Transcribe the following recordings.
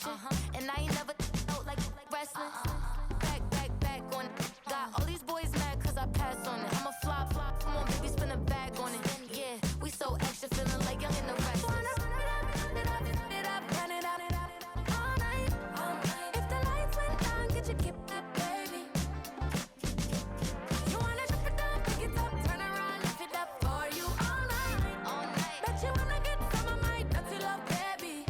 motion. And I ain't never felt like wrestling. Back on it. Got all these boys mad cause I pass on it. I'm a flop, come on baby, spin a bag on it. Yeah, we so extra, feeling like young in the rest. Run it up, run it up, all night. If the lights went down, get your kip up, baby. You wanna drop it down, pick it up, turn around, lift it up for you all night. Bet you wanna get some of my dirty love, baby.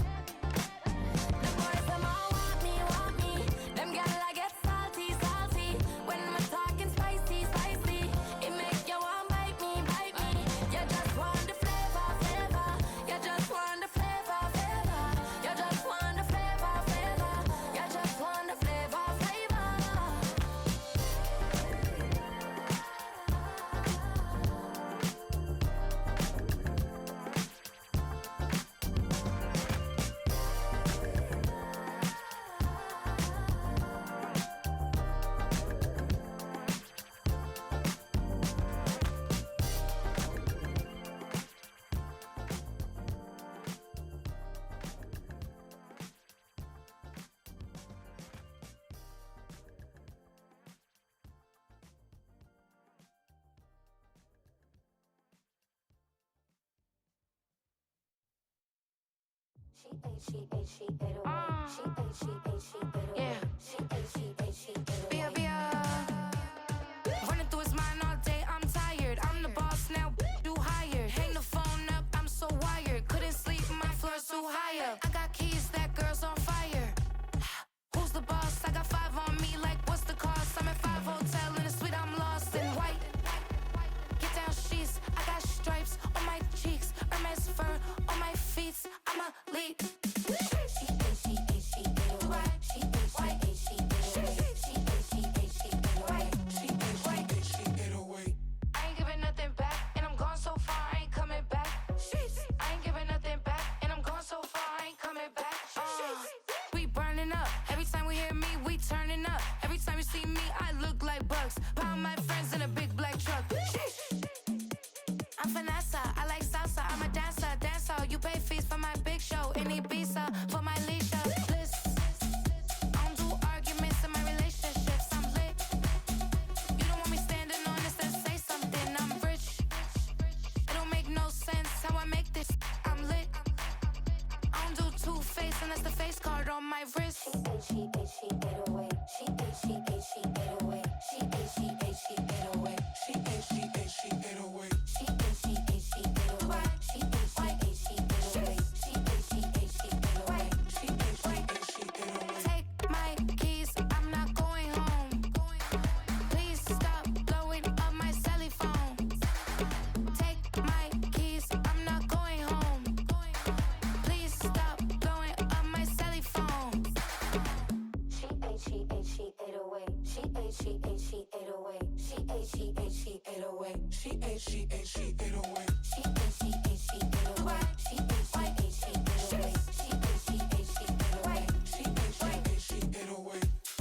The boys, them all want me. Them gyal I get salty. When I'm talking spicy. It make you want bite me. You just want the flavor. You just want the flavor. You just want the flavor. You just want the flavor. She ate away. She ate away. Yeah. Running through his mind all day, I'm tired. I'm the boss now, do hired. Hang the phone up, I'm so wired. Couldn't sleep, my floor's too high up. I got keys, that girl's on fire. Who's the boss? I got 5 on me, like what's the cost? I'm at 5 hotel in a suite, I'm lost in white. Get down sheets, I got stripes on my cheeks, Hermes fur on my feet. I'm a lead. I ain't giving nothing back, and I'm gone so far, I ain't coming back. I ain't giving nothing back, and I'm gone so far, I ain't coming back. We burning up. Every time we hear me, we turning up. Every time you see me, I look like bugs. Pound my friends in a big black truck. I'm Vanessa, I like salsa, I'm a dancer. You pay fees for my big show in Ibiza, for my leisure. Bliss. I don't do arguments in my relationships, I'm lit. You don't want me standing on this, then say something, I'm rich. It don't make no sense how I make this, I'm lit. I don't do two-face unless the face card on my wrist. She ate away. She ate away. She ate away. She ate away. Take my keys, I'm not going home. Please stop blowing up my celly phone. Take my keys, I'm not going home. Please stop blowing up my celly phone. She ate away. She ate away. She ate away. She ate away.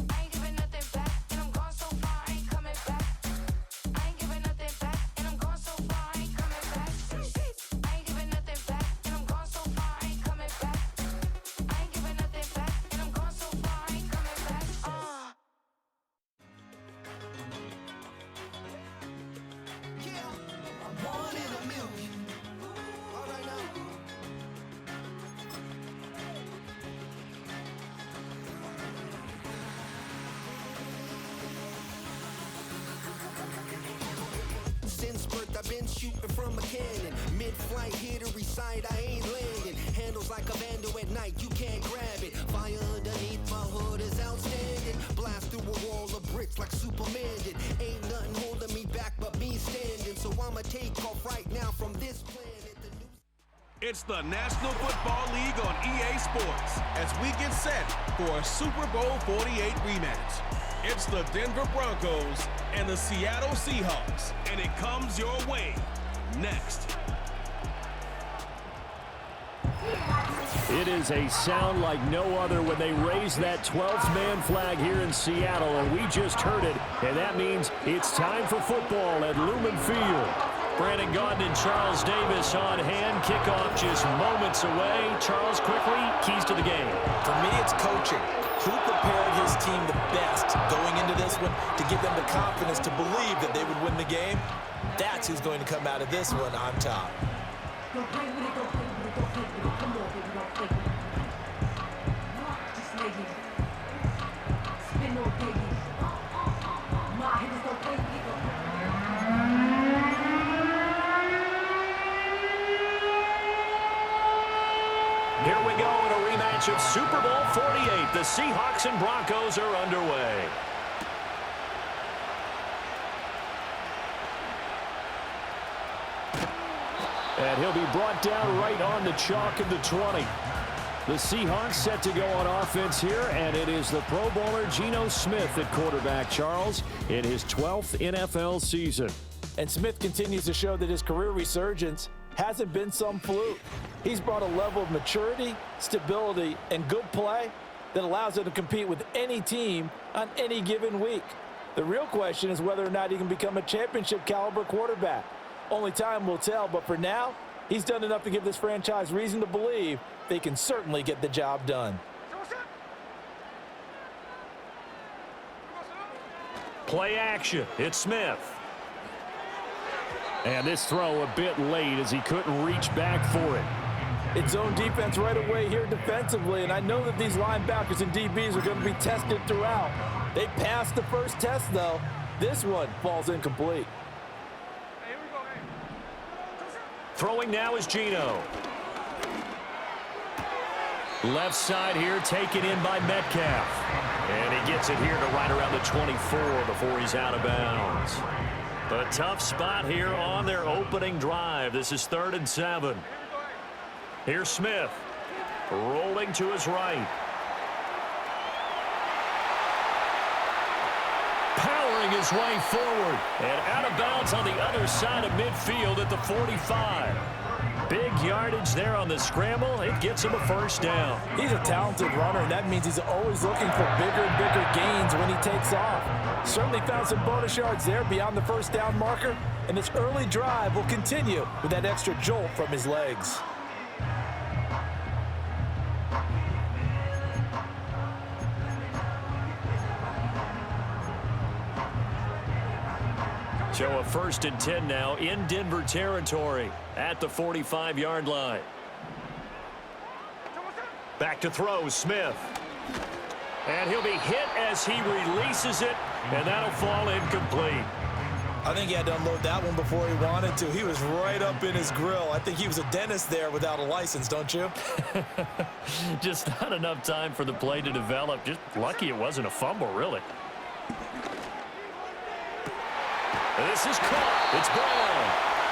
I ain't giving nothing back, and I'm gone so far, I ain't coming back. I ain't giving nothing back, and I'm gone so far, I ain't coming back. I ain't giving nothing back, and I'm gone so far, I ain't coming back. I ain't giving nothing back, and I'm gone so far, I ain't coming back. Yeah, 1 in a million. All right now. Since birth, I've been shooting from a cannon. Mid-flight, here to recite, I ain't landing. Handles like a vandal at night, you can't grab it. Fire underneath my hood is outstanding. Blast through a wall of bricks like Superman did. Ain't nothing holding me back but me standing. So I'ma take off right now from this planet. It's the National Football League on EA Sports as we get set for a Super Bowl 48 rematch. It's the Denver Broncos and the Seattle Seahawks, and it comes your way next. It is a sound like no other when they raise that 12th man flag here in Seattle, and we just heard it, and that means it's time for football at Lumen Field. Brandon Gaudin and Charles Davis on hand. Kickoff just moments away. Charles, quickly, keys to the game. For me, it's coaching. Who prepared his team the best going into this one to give them the confidence to believe that they would win the game? That's who's going to come out of this one on top. Here we go in a rematch of Super Bowl 48. The Seahawks and Broncos are underway. And he'll be brought down right on the chalk of the 20. The Seahawks set to go on offense here, and it is the Pro Bowler Geno Smith at quarterback, Charles, in his 12th NFL season. And Smith continues to show that his career resurgence hasn't been some fluke. He's brought a level of maturity, stability, and good play that allows him to compete with any team on any given week. The real question is whether or not he can become a championship caliber quarterback. Only time will tell, but for now, he's done enough to give this franchise reason to believe they can certainly get the job done. Play action. It's Smith. And this throw a bit late as he couldn't reach back for it. It's zone defense right away here defensively, and I know that these linebackers and DBs are going to be tested throughout. They passed the first test, though. This one falls incomplete. Throwing now is Geno. Left side here taken in by Metcalf. And he gets it here to right around the 24 before he's out of bounds. A tough spot here on their opening drive. This is 3rd and 7. Here's Smith. Rolling to his right. Powering his way forward. And out of bounds on the other side of midfield at the 45. Big yardage there on the scramble. It gets him a first down. He's a talented runner, and that means he's always looking for bigger and bigger gains when he takes off. Certainly found some bonus yards there beyond the first down marker, and this early drive will continue with that extra jolt from his legs. So a 1st and 10 now in Denver territory at the 45-yard line. Back to throw, Smith. And he'll be hit as he releases it, and that'll fall incomplete. I think he had to unload that one before he wanted to. He was right up in his grill. I think he was a dentist there without a license, don't you? Just not enough time for the play to develop. Just lucky it wasn't a fumble, really. This is caught. It's Brown.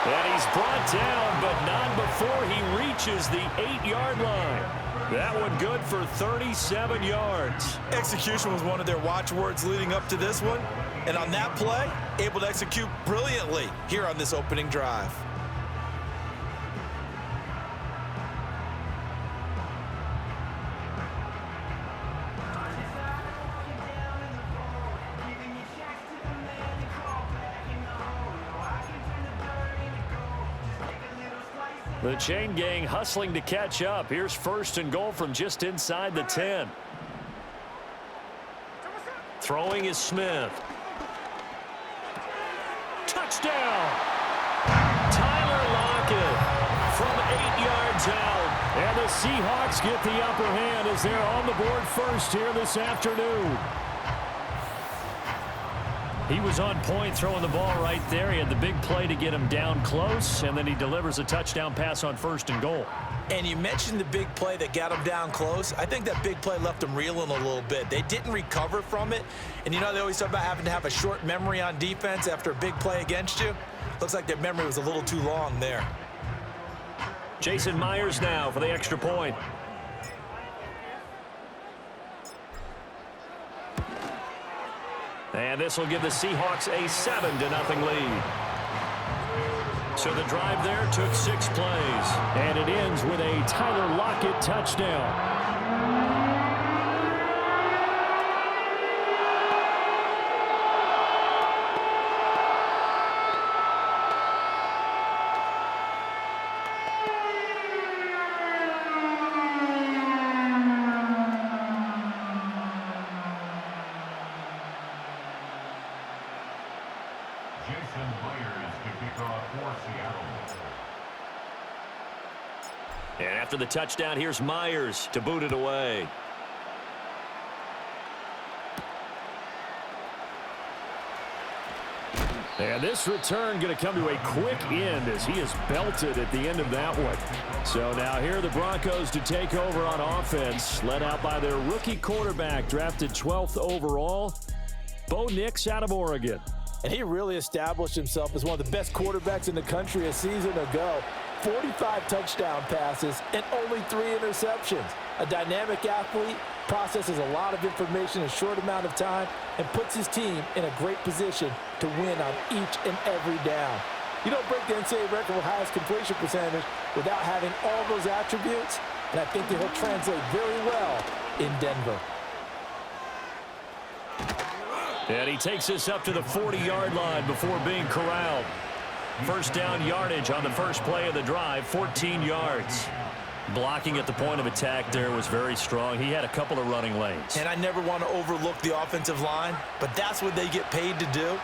And he's brought down, but not before he reaches the 8-yard line. That one good for 37 yards. Execution was one of their watchwords leading up to this one. And on that play, able to execute brilliantly here on this opening drive. The chain gang hustling to catch up. Here's 1st and goal from just inside the 10. Throwing is Smith. Touchdown! Tyler Lockett from 8 yards out. And the Seahawks get the upper hand as they're on the board first here this afternoon. He was on point throwing the ball right there. He had the big play to get him down close, and then he delivers a touchdown pass on 1st and goal. And you mentioned the big play that got him down close. I think that big play left him reeling a little bit. They didn't recover from it. And you know, they always talk about having to have a short memory on defense after a big play against you. Looks like their memory was a little too long there. Jason Myers now for the extra point. And this will give the Seahawks a 7-0 lead. So the drive there took 6 plays. And it ends with a Tyler Lockett touchdown. And after the touchdown, here's Myers to boot it away. And this return going to come to a quick end as he is belted at the end of that one. So now here are the Broncos to take over on offense, led out by their rookie quarterback, drafted 12th overall, Bo Nix out of Oregon. And he really established himself as one of the best quarterbacks in the country a season ago. 45 touchdown passes and only 3 interceptions. A dynamic athlete, processes a lot of information in a short amount of time, and puts his team in a great position to win on each and every down. You don't break the NCAA record for highest completion percentage without having all those attributes, and I think that he'll translate very well in Denver. And he takes us up to the 40-yard line before being corralled. First down yardage on the first play of the drive, 14 yards. Blocking at the point of attack there was very strong. He had a couple of running lanes. And I never want to overlook the offensive line, but that's what they get paid to do.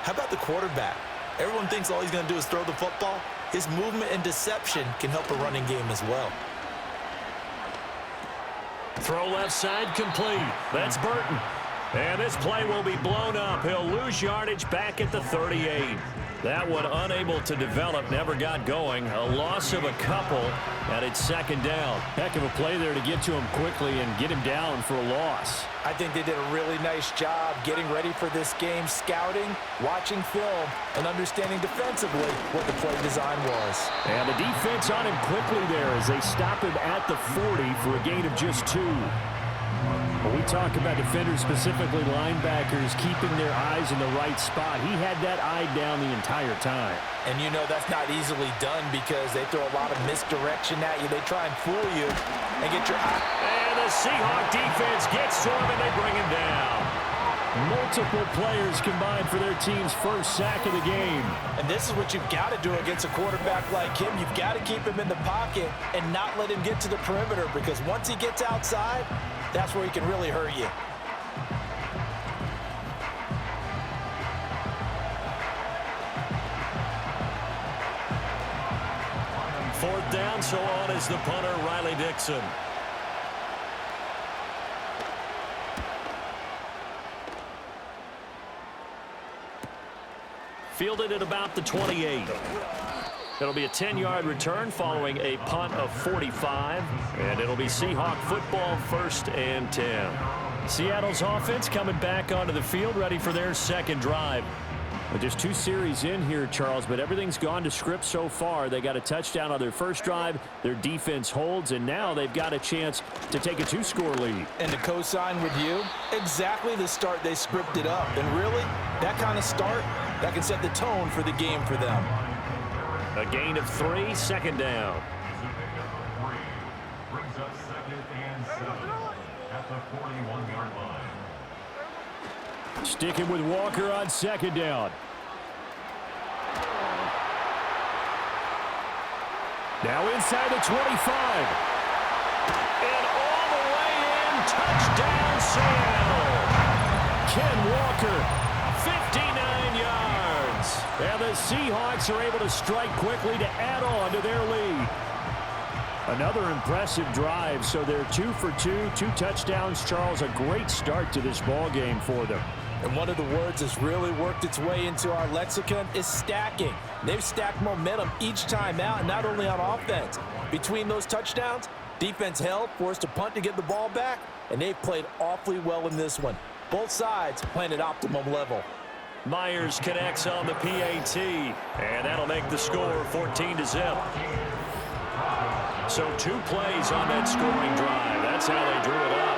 How about the quarterback? Everyone thinks all he's going to do is throw the football. His movement and deception can help a running game as well. Throw left side complete. That's Burton. And this play will be blown up. He'll lose yardage back at the 38. That one unable to develop, never got going. A loss of a couple, and it's second down. Heck of a play there to get to him quickly and get him down for a loss. I think they did a really nice job getting ready for this game, scouting, watching film, and understanding defensively what the play design was. And the defense on him quickly there as they stop him at the 40 for a gain of just 2. When we talk about defenders, specifically linebackers, keeping their eyes in the right spot, he had that eye down the entire time. And you know that's not easily done because they throw a lot of misdirection at you. They try and fool you and get your eye. And the Seahawks defense gets to him and they bring him down. Multiple players combined for their team's first sack of the game. And this is what you've got to do against a quarterback like him. You've got to keep him in the pocket and not let him get to the perimeter because once he gets outside, that's where he can really hurt you. Fourth down, so on is the punter, Riley Dixon. Fielded at about the 28. It'll be a 10-yard return following a punt of 45, and it'll be Seahawk football, 1st and 10. Seattle's offense coming back onto the field, ready for their second drive. But just 2 series in here, Charles, but everything's gone to script so far. They got a touchdown on their first drive. Their defense holds, and now they've got a chance to take a 2-score lead. And to co-sign with you, exactly the start they scripted up. And really, that kind of start, that can set the tone for the game for them. A gain of 3, second down. Brings up 2nd and 7 at the 41-yard line. Sticking with Walker on second down. Now inside the 25. And all the way in, touchdown Seattle. Ken Walker, 59 yards. And the Seahawks are able to strike quickly to add on to their lead. Another impressive drive, so they're 2 for 2, 2 touchdowns. Charles, a great start to this ball game for them. And one of the words that's really worked its way into our lexicon is stacking. They've stacked momentum each time out, not only on offense. Between those touchdowns, defense held, forced a punt to get the ball back, and they've played awfully well in this one. Both sides playing at optimum level. Myers connects on the PAT, and that'll make the score 14-0. So 2 plays on that scoring drive. That's how they drew it up.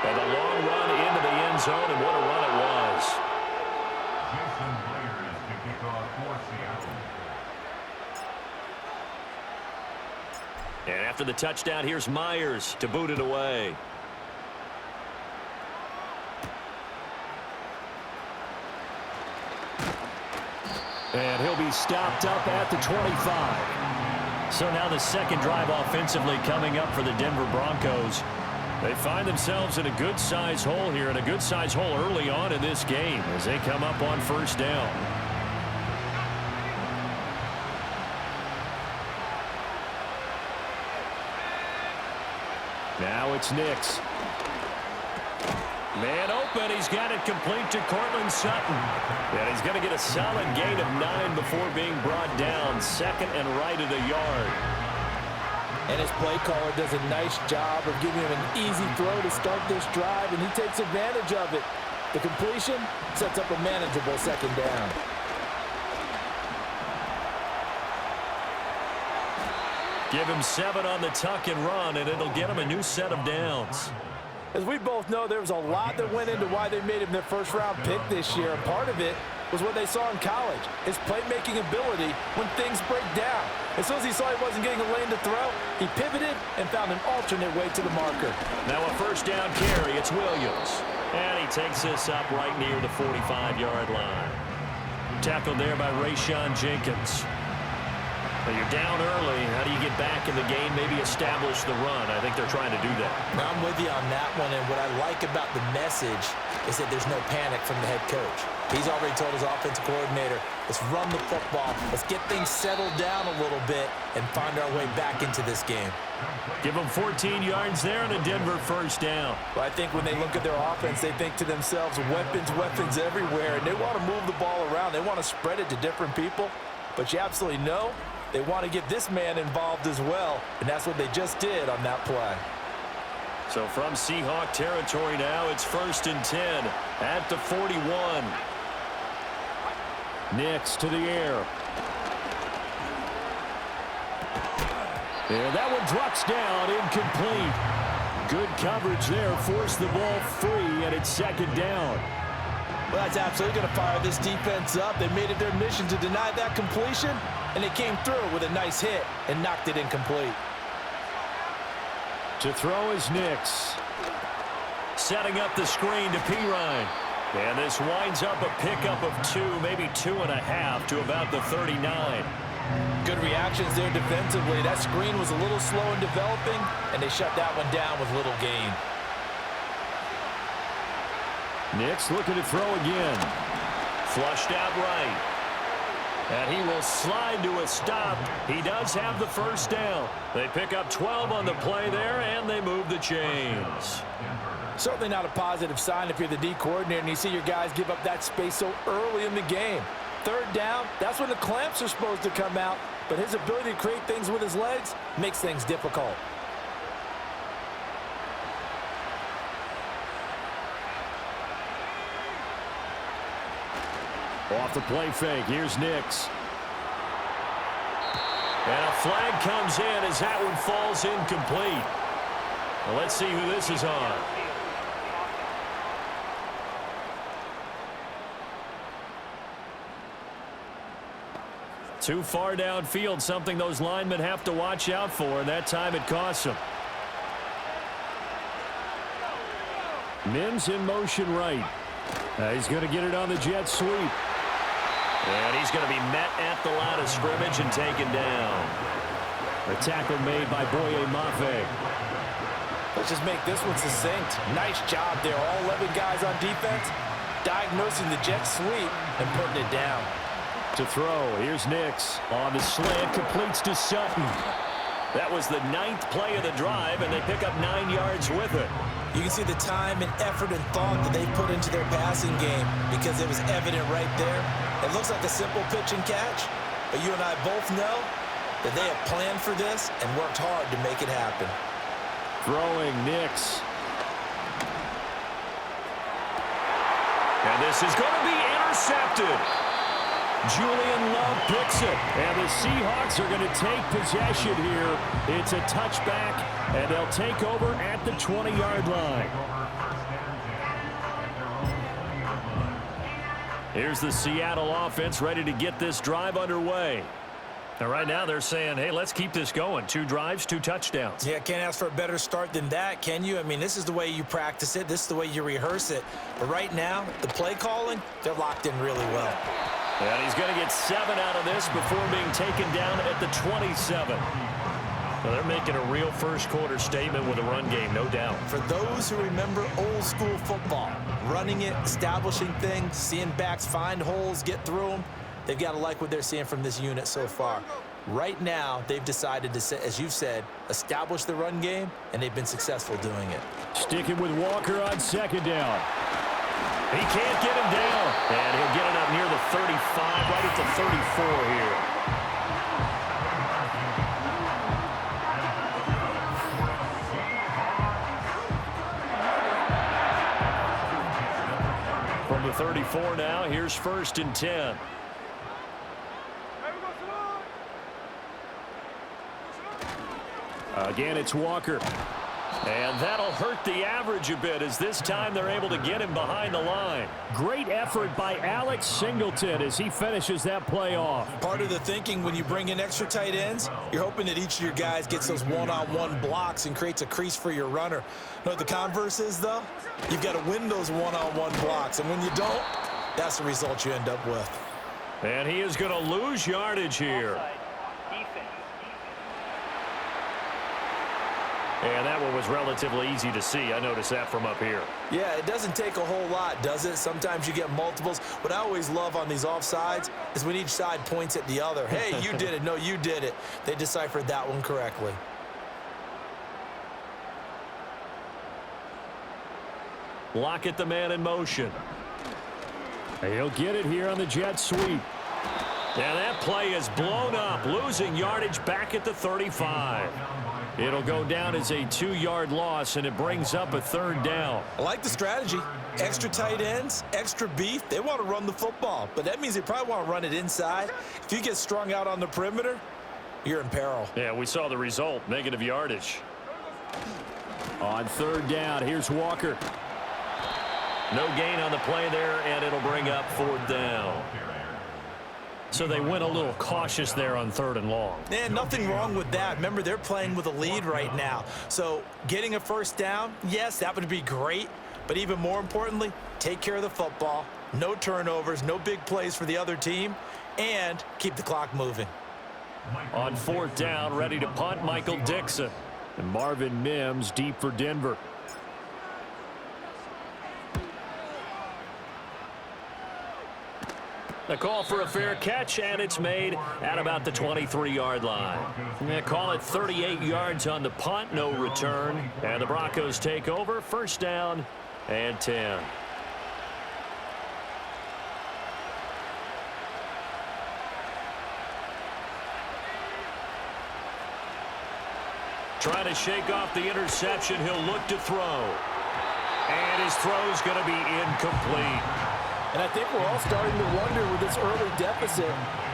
And a long run into the end zone, and what a run it was. Jason Blair is to kick off for Seattle. And after the touchdown, here's Myers to boot it away. And he'll be stopped up at the 25. So now the second drive offensively coming up for the Denver Broncos. They find themselves in a good-sized hole here, and a good-sized hole early on in this game as they come up on first down. Now it's Nix. Man open. He's got it complete to Cortland Sutton. And he's going to get a solid gain of 9 before being brought down. Second and right at a yard. And his play caller does a nice job of giving him an easy throw to start this drive, and he takes advantage of it. The completion sets up a manageable second down. Give him 7 on the tuck and run, and it'll get him a new set of downs. As we both know, there was a lot that went into why they made him their first-round pick this year, and part of it was what they saw in college, his playmaking ability when things break down. As soon as he saw he wasn't getting a lane to throw, he pivoted and found an alternate way to the marker. Now a first down carry. It's Williams. And he takes this up right near the 45-yard line. Tackled there by Rayshon Jenkins. Well, you're down early. How do you get back in the game, maybe establish the run? I think they're trying to do that. Now, I'm with you on that one, and what I like about the message is that there's no panic from the head coach. He's already told his offensive coordinator, let's run the football, let's get things settled down a little bit and find our way back into this game. Give them 14 yards there and a Denver first down. Well, I think when they look at their offense, they think to themselves, weapons, weapons everywhere, and they want to move the ball around. They want to spread it to different people, but you absolutely know they want to get this man involved as well, and that's what they just did on that play. So from Seahawk territory now, it's 1st and 10 at the 41. Nix to the air. And that one drops down, incomplete. Good coverage there, forced the ball free, and it's second down. Well, that's absolutely going to fire this defense up. They made it their mission to deny that completion, and they came through with a nice hit and knocked it incomplete. To throw is Nix. Setting up the screen to Pirine. And this winds up a pickup of 2, maybe 2.5 to about the 39. Good reactions there defensively. That screen was a little slow in developing, and they shut that one down with little gain. Nix looking to throw again. Flushed out right. And he will slide to a stop. He does have the first down. They pick up 12 on the play there, and they move the chains. Certainly not a positive sign if you're the D coordinator and you see your guys give up that space so early in the game. Third down, that's when the clamps are supposed to come out, but his ability to create things with his legs makes things difficult. Off the play fake, here's Nix. And a flag comes in as that one falls incomplete. Well, let's see who this is on. Too far downfield, something those linemen have to watch out for, and that time it costs them. Mims in motion right. He's going to get it on the jet sweep. And he's going to be met at the line of scrimmage and taken down. A tackle made by Boye Mafe. Let's just make this one succinct. Nice job there. All 11 guys on defense diagnosing the jet sweep and putting it down. To throw, here's Nix. On the slant, completes to Sutton. That was the 9th play of the drive, and they pick up 9 yards with it. You can see the time and effort and thought that they put into their passing game because it was evident right there. It looks like a simple pitch and catch, but you and I both know that they have planned for this and worked hard to make it happen. Throwing Nix. And this is going to be intercepted. Julian Love picks it, and the Seahawks are going to take possession here. It's a touchback, and they'll take over at the 20-yard line. Here's the Seattle offense ready to get this drive underway. And right now they're saying, hey, let's keep this going. 2 drives, 2 touchdowns. Yeah, can't ask for a better start than that, can you? I mean, this is the way you practice it. This is the way you rehearse it. But right now, the play calling, they're locked in really well. And he's going to get 7 out of this before being taken down at the 27. Well, they're making a real first-quarter statement with a run game, no doubt. For those who remember old-school football, running it, establishing things, seeing backs find holes, get through them, they've got to like what they're seeing from this unit so far. Right now, they've decided to, as you've said, establish the run game, and they've been successful doing it. Sticking with Walker on second down. He can't get him down. And he'll get it up near the 35, right at the 34 here. From the 34 now, here's 1st and 10. Again, it's Walker. And that'll hurt the average a bit as this time they're able to get him behind the line. Great effort by Alex Singleton as he finishes that play off. Part of the thinking when you bring in extra tight ends, you're hoping that each of your guys gets those one-on-one blocks and creates a crease for your runner. You know what the converse is, though? You've got to win those one-on-one blocks, and when you don't, that's the result you end up with. And he is going to lose yardage here. And that one was relatively easy to see. I noticed that from up here. Yeah, it doesn't take a whole lot, does it? Sometimes you get multiples. What I always love on these offsides is when each side points at the other. Hey, you did it. No, you did it. They deciphered that one correctly. Lockett the man in motion. He'll get it here on the jet sweep. And that play is blown up, losing yardage back at the 35. It'll go down as a 2-yard loss, and it brings up a 3rd down. I like the strategy. Extra tight ends, extra beef. They want to run the football, but that means they probably want to run it inside. If you get strung out on the perimeter, you're in peril. Yeah, we saw the result, negative yardage. On 3rd down, here's Walker. No gain on the play there, and it'll bring up 4th down. So they went a little cautious there on 3rd and long. And nothing wrong with that. Remember, they're playing with a lead right now. So getting a 1st down, yes, that would be great. But even more importantly, take care of the football. No turnovers, no big plays for the other team, and keep the clock moving. On 4th down, ready to punt, Michael Dixon. And Marvin Mims deep for Denver. The call for a fair catch, and it's made at about the 23-yard line. They call it 38 yards on the punt, no return. And the Broncos take over, 1st down and 10. Trying to shake off the interception, he'll look to throw. And his throw's going to be incomplete. And I think we're all starting to wonder with this early deficit,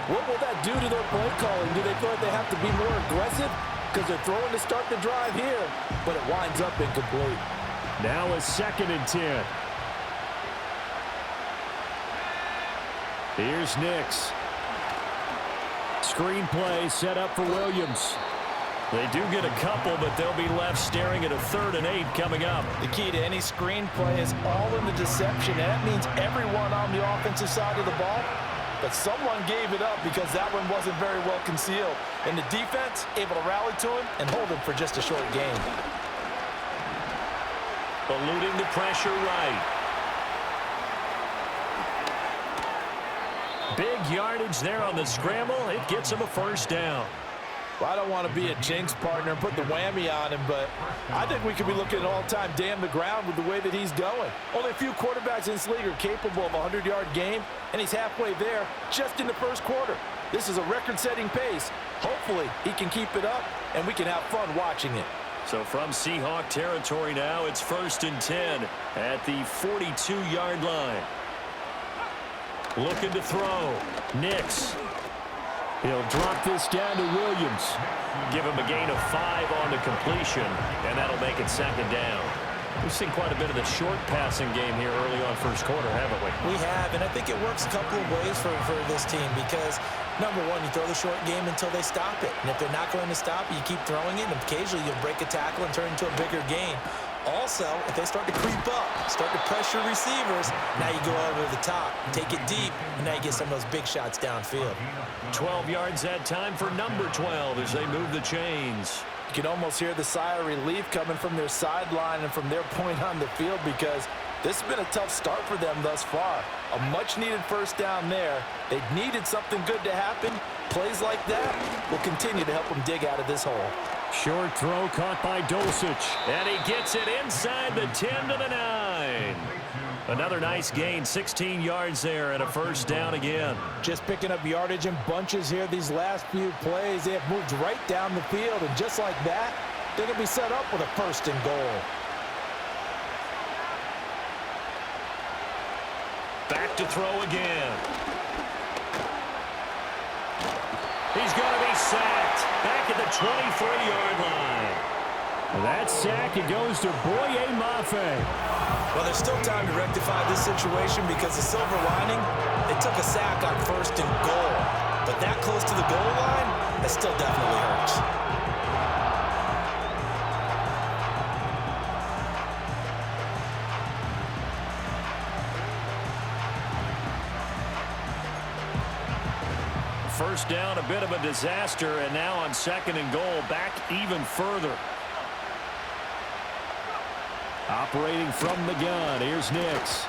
what will that do to their play calling? Do they feel like they have to be more aggressive? Because they're throwing to start the drive here, but it winds up incomplete. Now a 2nd and 10. Here's Nix. Screen play set up for Williams. They do get a couple, but they'll be left staring at a 3rd and 8 coming up. The key to any screenplay is all in the deception, and that means everyone on the offensive side of the ball. But someone gave it up because that one wasn't very well concealed. And the defense able to rally to him and hold him for just a short gain. Eluding the pressure right. Big yardage there on the scramble. It gets him a 1st down. Well, I don't want to be a jinx partner and put the whammy on him, but I think we could be looking at an all-time damn the ground with the way that he's going. Only a few quarterbacks in this league are capable of a 100-yard game, and he's halfway there just in the 1st quarter. This is a record-setting pace. Hopefully, he can keep it up, and we can have fun watching it. So from Seahawk territory now, it's 1st and 10 at the 42-yard line. Looking to throw. Nix. He'll drop this down to Williams. Give him a gain of 5 on the completion, and that'll make it 2nd down. We've seen quite a bit of the short passing game here early on 1st quarter, haven't we? We have, and I think it works a couple of ways for this team because, number one, you throw the short game until they stop it. And if they're not going to stop it, you keep throwing it, and occasionally you'll break a tackle and turn it into a bigger game. Also, if they start to creep up, start to pressure receivers, now you go over the top, take it deep, and now you get some of those big shots downfield. 12 yards that time for number 12 as they move the chains. You can almost hear the sigh of relief coming from their sideline and from their point on the field because this has been a tough start for them thus far. A much-needed 1st down there. They needed something good to happen, Plays like that will continue to help him dig out of this hole. Short throw caught by Dulcich. And he gets it inside the 10 to the 9. Another nice gain, 16 yards there and a first down again. Just picking up yardage in bunches here these last few plays. They have moved right down the field, and just like that, they're going to be set up with a first and goal. Back to throw again. He's going to be sacked back at the 23-yard line. That sack, it goes to Boye Mafe. Well, there's still time to rectify this situation because the silver lining, they took a sack on first and goal. But that close to the goal line, that still definitely hurts. First down, a bit of a disaster, and now on second and goal, back even further. Operating from the gun, here's Nix.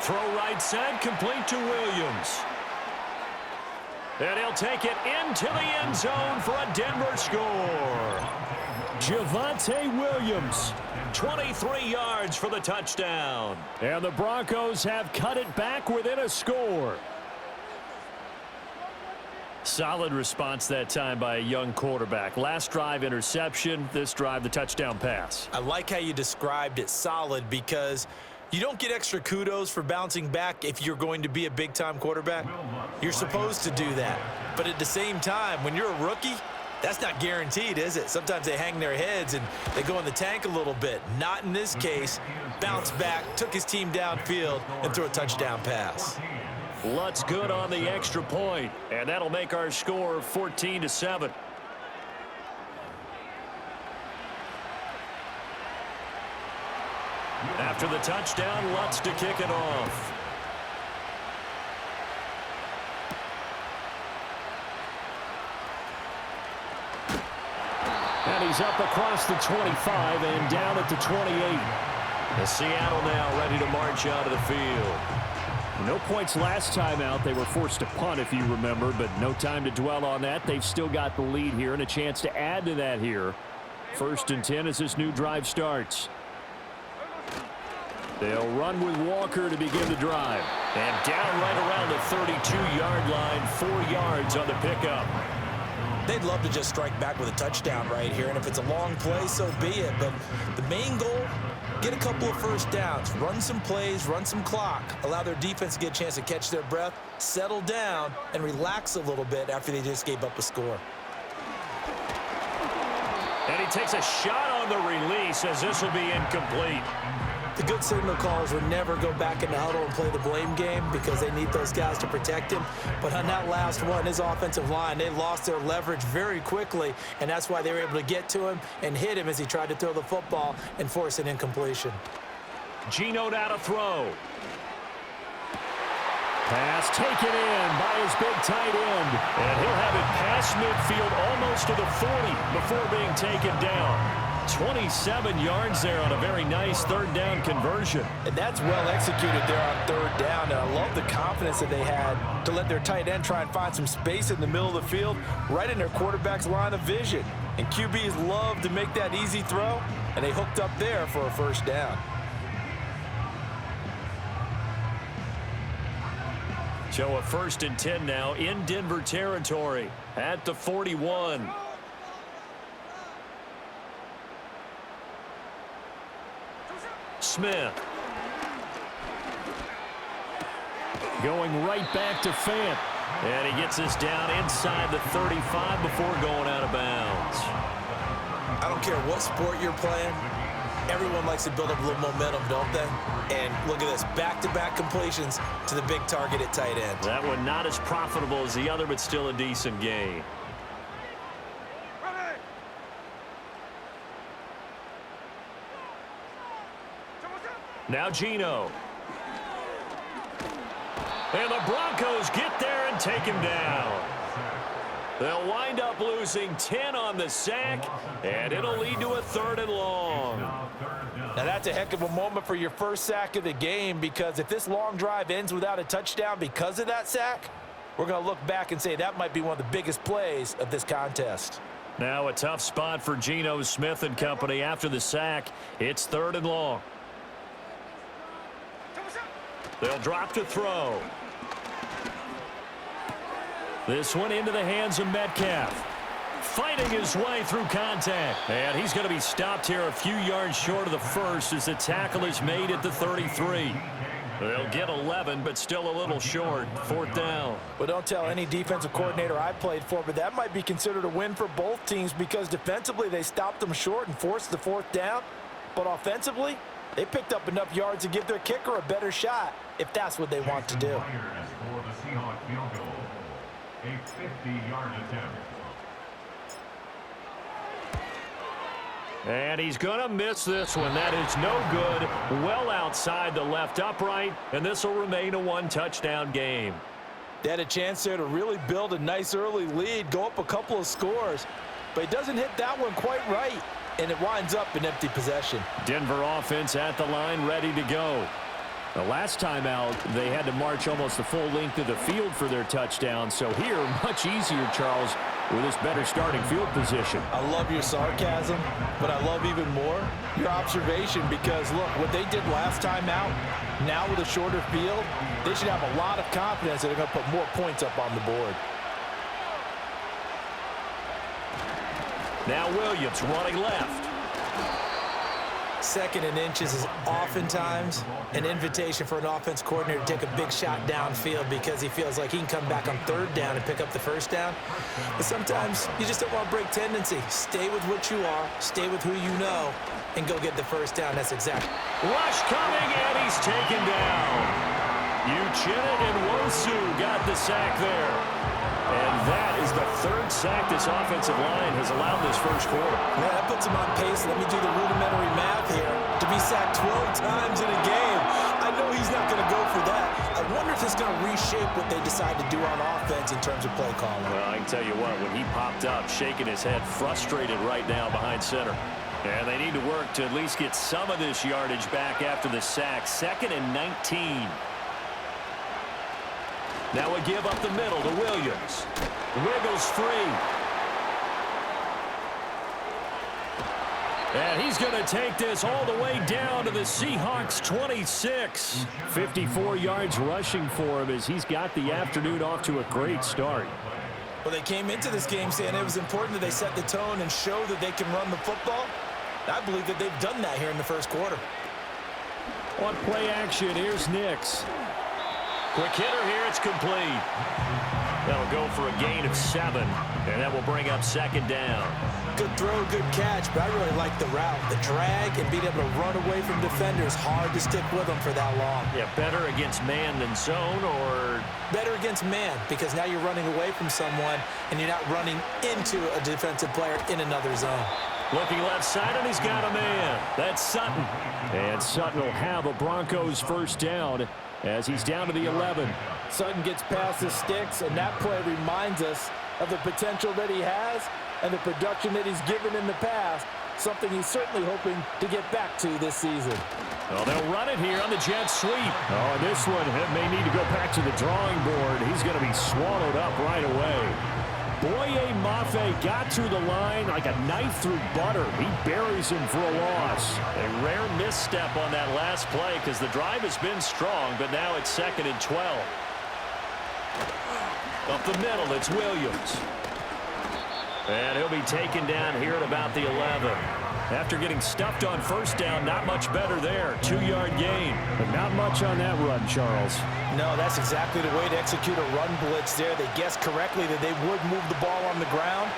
Throw right side, complete to Williams. And he'll take it into the end zone for a Denver score. Javonte Williams. 23 yards for the touchdown. And the Broncos have cut it back within a score. Solid response that time by a young quarterback. Last drive, interception. This drive, the touchdown pass. I like how you described it, solid, because you don't get extra kudos for bouncing back if you're going to be a big-time quarterback. You're supposed to do that. But at the same time, when you're a rookie, that's not guaranteed, is it? Sometimes they hang their heads and they go in the tank a little bit. Not in this case. Bounced back, took his team downfield, and threw a touchdown pass. Lutz good on the extra point, and that'll make our score 14-7. After the touchdown, Lutz to kick it off. And he's up across the 25 and down at the 28. The Seattle now ready to march out of the field. No points last time out. They were forced to punt, if you remember, but no time to dwell on that. They've still got the lead here and a chance to add to that here. 1st and 10 as this new drive starts. They'll run with Walker to begin the drive. And down right around the 32-yard line, 4 yards on the pickup. They'd love to just strike back with a touchdown right here, and if it's a long play, so be it. But the main goal, get a couple of first downs, run some plays, run some clock, allow their defense to get a chance to catch their breath, settle down, and relax a little bit after they just gave up a score. And he takes a shot on the release as this will be incomplete. The good signal callers would never go back in the huddle and play the blame game because they need those guys to protect him. But on that last one, his offensive line, they lost their leverage very quickly, and that's why they were able to get to him and hit him as he tried to throw the football and force an incompletion. Geno now to throw. Pass taken in by his big tight end. And he'll have it past midfield almost to the 40 before being taken down. 27 yards there on a very nice third down conversion. And that's well executed there on third down. And I love the confidence that they had to let their tight end try and find some space in the middle of the field, right in their quarterback's line of vision. And QBs love to make that easy throw, and they hooked up there for a first down. So a 1st and 10 now in Denver territory at the 41. Smith. Going right back to Fant. And he gets this down inside the 35 before going out of bounds. I don't care what sport you're playing. Everyone likes to build up a little momentum, don't they? And look at this, back-to-back completions to the big target at tight end. That one not as profitable as the other, but still a decent gain. Now Geno. And the Broncos get there and take him down. They'll wind up losing 10 on the sack, and it'll lead to a 3rd and long. Now that's a heck of a moment for your first sack of the game, because if this long drive ends without a touchdown because of that sack, we're going to look back and say that might be one of the biggest plays of this contest. Now a tough spot for Geno Smith and company after the sack. It's 3rd and long. They'll drop to throw. This one into the hands of Metcalf. Fighting his way through contact. And he's going to be stopped here a few yards short of the first as the tackle is made at the 33. They'll get 11, but still a little short. 4th down. Well, don't tell any defensive coordinator I played for, but that might be considered a win for both teams because defensively they stopped them short and forced the 4th down. But offensively, they picked up enough yards to give their kicker a better shot if that's what they want to do. For the Seahawks field goal, a 50-yard attempt. And he's going to miss this one. That is no good. Well outside the left upright, and this will remain a 1-touchdown game. They had a chance there to really build a nice early lead, go up a couple of scores, but he doesn't hit that one quite right, and it winds up an empty possession. Denver offense at the line, ready to go. The last time out, they had to march almost the full length of the field for their touchdown. So here, much easier, Charles, with this better starting field position. I love your sarcasm, but I love even more your observation because, look, what they did last time out, now with a shorter field, they should have a lot of confidence that they're going to put more points up on the board. Now Williams running left. 2nd and inches is oftentimes an invitation for an offense coordinator to take a big shot downfield because he feels like he can come back on 3rd down and pick up the 1st down. But sometimes you just don't want to break tendency. Stay with what you are, stay with who you know, and go get the 1st down. That's exactly. Rush coming, and he's taken down. Uchenna and Wosu got the sack there. And that is the 3rd sack this offensive line has allowed this first quarter. Yeah, that puts him on pace. Let me do the rudimentary math here. To be sacked 12 times in a game, I know he's not going to go for that. I wonder if it's going to reshape what they decide to do on offense in terms of play calling. Well, I can tell you what, when he popped up, shaking his head, frustrated right now behind center. And they need to work to at least get some of this yardage back after the sack. 2nd and 19. Now a give up the middle to Williams. Wiggles free. And he's going to take this all the way down to the Seahawks 26. 54 yards rushing for him as he's got the afternoon off to a great start. Well, they came into this game saying it was important that they set the tone and show that they can run the football. I believe that they've done that here in the first quarter. On play action, here's Nix. Quick hitter here, it's complete. That'll go for a gain of 7, and that will bring up 2nd down. Good throw, good catch, but I really like the route. The drag and being able to run away from defenders, hard to stick with them for that long. Yeah, better against man than zone, or? Better against man, because now you're running away from someone, and you're not running into a defensive player in another zone. Looking left side, and he's got a man. That's Sutton. And Sutton will have a Broncos 1st down as he's down to the 11. Sutton gets past the sticks, and that play reminds us of the potential that he has and the production that he's given in the past, something he's certainly hoping to get back to this season. Well, they'll run it here on the jet sweep. Oh, and this one may need to go back to the drawing board. He's going to be swallowed up right away. Boye Mafe got to the line like a knife through butter. He buries him for a loss. A rare misstep on that last play because the drive has been strong, but now it's 2nd and 12. Up the middle, it's Williams. And he'll be taken down here at about the 11. After getting stuffed on 1st down, not much better there. 2-yard gain. But not much on that run, Charles. No, that's exactly the way to execute a run blitz there. They guessed correctly that they would move the ball on the ground,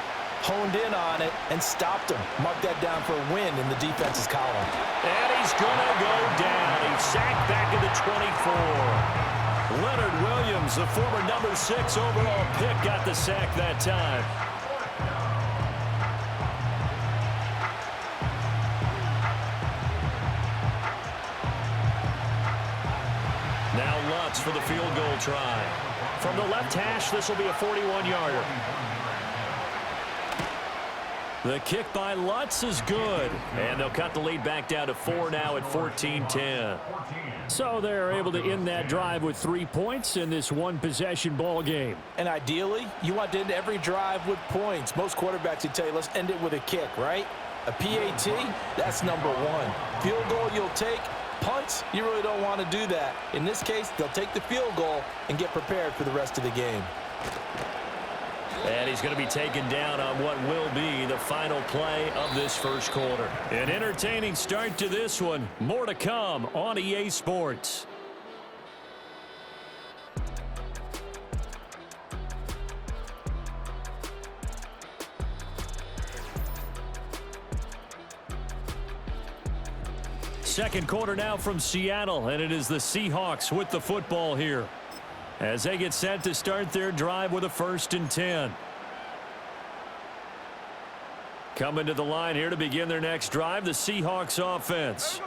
honed in on it, and stopped him. Mark that down for a win in the defense's column. And he's going to go down. He's sacked back at the 24. Leonard Williams, the former number 6 overall pick, got the sack that time. Now Lutz for the field goal try. From the left hash, this will be a 41-yarder. The kick by Lutz is good. And they'll cut the lead back down to 4 now at 14-10. So they're able to end that drive with 3 points in this one-possession ball game. And ideally, you want to end every drive with points. Most quarterbacks would tell you, let's end it with a kick, right? A PAT, that's number one. Field goal you'll take. Punts, you really don't want to do that. In this case, they'll take the field goal and get prepared for the rest of the game. And he's going to be taken down on what will be the final play of this first quarter. An entertaining start to this one. More to come on EA Sports. Second quarter now from Seattle, and it is the Seahawks with the football here as they get set to start their drive with a 1st and 10. Coming to the line here to begin their next drive, the Seahawks offense.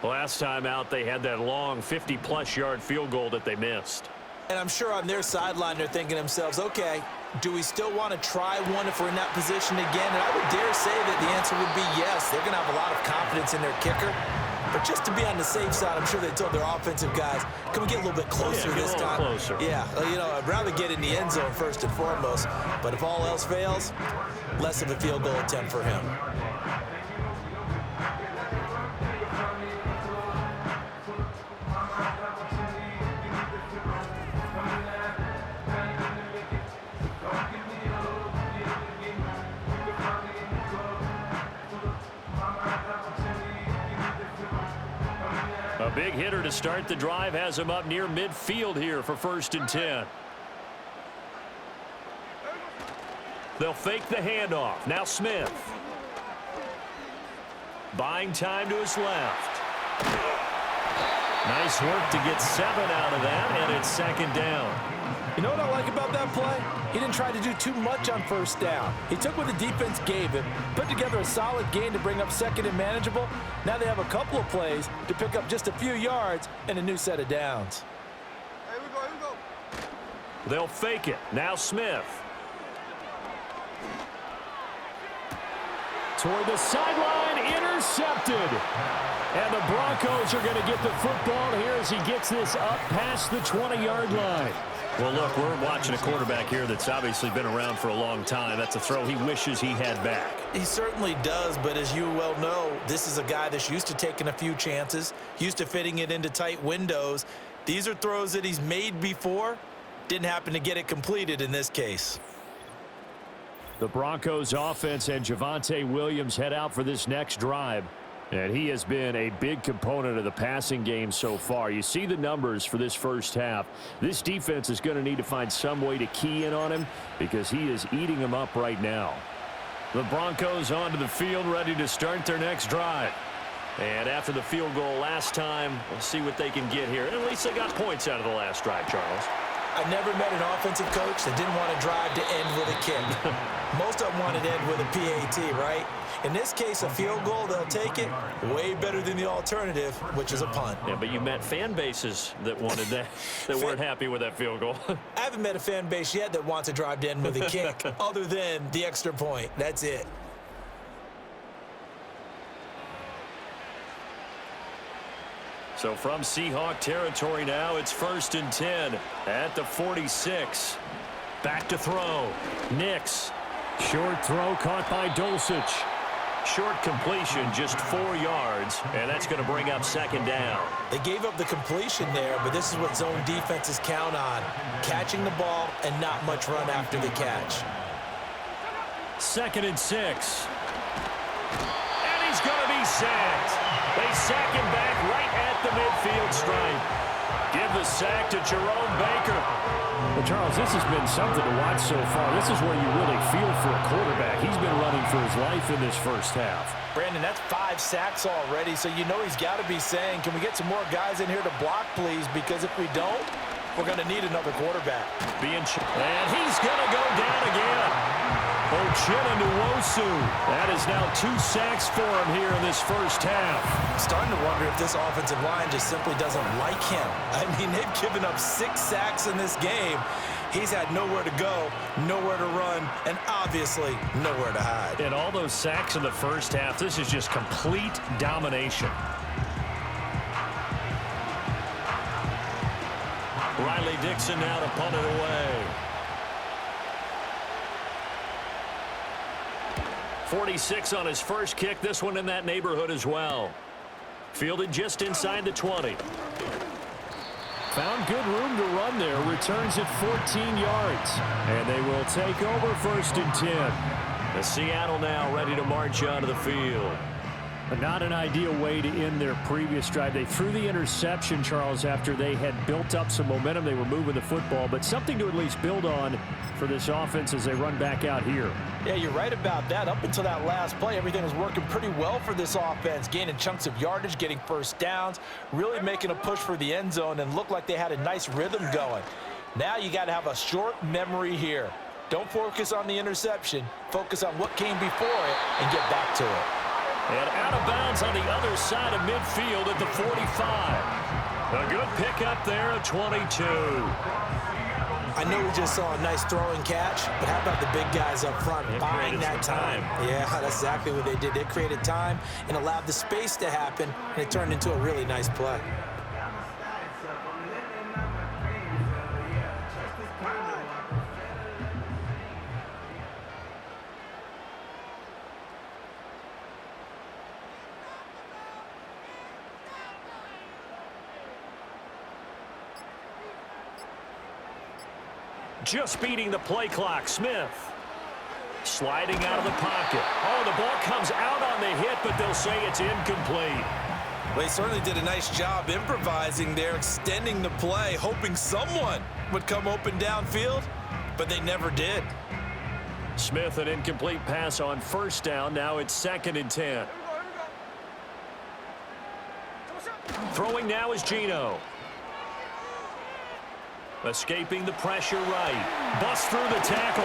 Last time out, they had that long 50-plus yard field goal that they missed. And I'm sure on their sideline they're thinking to themselves, okay, do we still want to try one if we're in that position again? And I would dare say that the answer would be yes. They're going to have a lot of confidence in their kicker. But just to be on the safe side, I'm sure they told their offensive guys, can we get a little bit closer this time? Closer. Yeah, you know, I'd rather get in the end zone first and foremost. But if all else fails, less of a field goal attempt for him. A big hitter to start the drive has him up near midfield here for 1st and 10. They'll fake the handoff. Now Smith. Buying time to his left. Nice work to get 7 out of that, and it's 2nd down. You know what I like about that play? He didn't try to do too much on 1st down. He took what the defense gave him, put together a solid gain to bring up 2nd and manageable. Now they have a couple of plays to pick up just a few yards and a new set of downs. Here we go. They'll fake it. Now Smith. Toward the sideline, intercepted. And the Broncos are going to get the football here as he gets this up past the 20-yard line. Well, look, we're watching a quarterback here that's obviously been around for a long time. That's a throw he wishes he had back. He certainly does, but as you well know, this is a guy that's used to taking a few chances, used to fitting it into tight windows. These are throws that he's made before. Didn't happen to get it completed in this case. The Broncos offense and Javonte Williams head out for this next drive. And he has been a big component of the passing game so far. You see the numbers for this first half. This defense is going to need to find some way to key in on him because he is eating them up right now. The Broncos onto the field ready to start their next drive. And after the field goal last time, we'll see what they can get here. And at least they got points out of the last drive, Charles. I never met an offensive coach that didn't want to drive to end with a kick. Most of them wanted to end with a PAT, right? In this case, a field goal, they'll take it. Way better than the alternative, which is a punt. Yeah, but you met fan bases that wanted that, that weren't happy with that field goal. I haven't met a fan base yet that wants to drive to end with a kick, other than the extra point. That's it. So from Seahawk territory now, it's 1st and 10 at the 46. Back to throw. Nix. Short throw caught by Dulcich. Short completion, just 4 yards, and that's going to bring up 2nd down. They gave up the completion there, but this is what zone defenses count on. Catching the ball and not much run after the catch. 2nd and 6. And he's going to be sacked. They sack him back right at the midfield stripe. Give the sack to Jerome Baker. Well, Charles, this has been something to watch so far. This is where you really feel for a quarterback. He's been running for his life in this first half. Brandon, that's 5 sacks already, so you know he's got to be saying, can we get some more guys in here to block, please? Because if we don't, we're going to need another quarterback. And he's going to go down again. Ochena Nwosu. That is now 2 sacks for him here in this first half. I'm starting to wonder if this offensive line just simply doesn't like him. I mean, they've given up 6 sacks in this game, He's had nowhere to go, nowhere to run, and obviously nowhere to hide. And all those sacks in the first half, this is just complete domination. Riley Dixon now to punt it away. 46 on his first kick. This one in that neighborhood as well. Fielded just inside the 20. Found good room to run there. Returns at 14 yards. And they will take over 1st and 10. The Seattle now ready to march onto the field. But not an ideal way to end their previous drive. They threw the interception, Charles, after they had built up some momentum. They were moving the football, but something to at least build on for this offense as they run back out here. Yeah, you're right about that. Up until that last play, everything was working pretty well for this offense, gaining chunks of yardage, getting first downs, really making a push for the end zone, and looked like they had a nice rhythm going. Now you got to have a short memory here. Don't focus on the interception. Focus on what came before it and get back to it. And out of bounds on the other side of midfield at the 45. A good pickup there at 22. I know we just saw a nice throwing catch, but how about the big guys up front buying that time? Yeah, that's exactly what they did. They created time and allowed the space to happen, and it turned into a really nice play. Just beating the play clock. Smith sliding out of the pocket. Oh, the ball comes out on the hit, but they'll say it's incomplete. Well, he certainly did a nice job improvising there, extending the play, hoping someone would come open downfield, but they never did. Smith, an incomplete pass on 1st down. Now it's 2nd and 10. Throwing now is Geno. Escaping the pressure right. Busts through the tackle.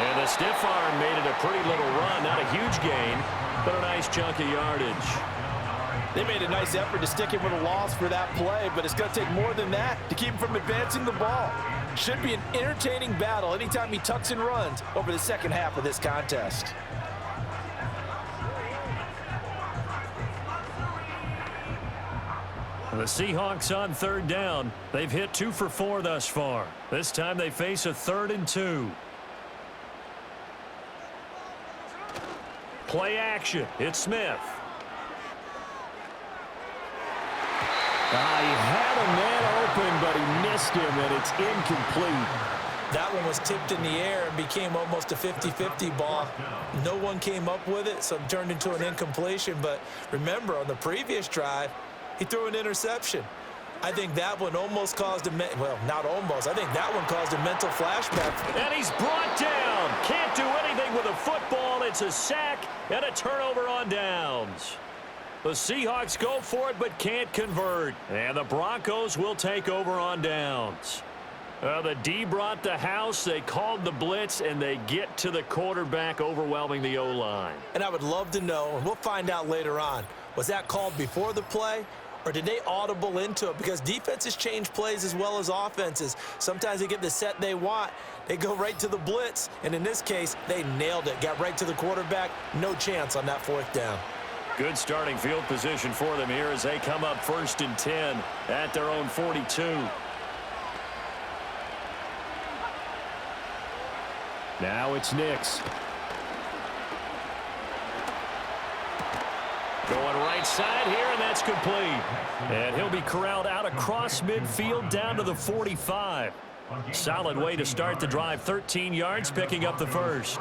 And the stiff arm made it a pretty little run. Not a huge gain, but a nice chunk of yardage. They made a nice effort to stick him with a loss for that play, but it's going to take more than that to keep him from advancing the ball. Should be an entertaining battle anytime he tucks and runs over the second half of this contest. The Seahawks on 3rd down. They've hit 2 for 4 thus far. This time they face a 3rd and 2. Play action. It's Smith. He had a man open, but he missed him, and it's incomplete. That one was tipped in the air and became almost a 50-50 ball. No one came up with it, so it turned into an incompletion. But remember, on the previous drive, he threw an interception. I think that one almost caused a well, not almost. I think that one caused a mental flashback. And he's brought down. Can't do anything with a football. It's a sack and a turnover on downs. The Seahawks go for it but can't convert. And the Broncos will take over on downs. The D brought the house. They called the blitz, and they get to the quarterback, overwhelming the O-line. And I would love to know, and we'll find out later on, was that called before the play? Or did they audible into it? Because defenses change plays as well as offenses. Sometimes they get the set they want. They go right to the blitz. And in this case, they nailed it. Got right to the quarterback. No chance on that 4th down. Good starting field position for them here as they come up 1st and 10 at their own 42. Now it's Nix. Going right side here, and that's complete. And he'll be corralled out across midfield down to the 45. Solid way to start the drive. 13 yards, picking up the first.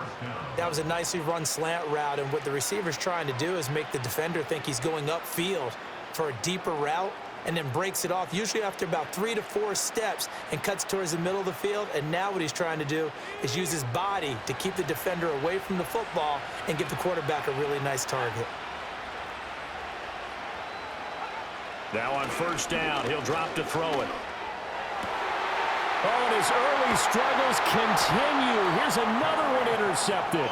That was a nicely run slant route, and what the receiver's trying to do is make the defender think he's going upfield for a deeper route, and then breaks it off, usually after about 3 to 4 steps, and cuts towards the middle of the field. And now what he's trying to do is use his body to keep the defender away from the football and give the quarterback a really nice target. Now on 1st down, he'll drop to throw it. Oh, and his early struggles continue. Here's another one intercepted.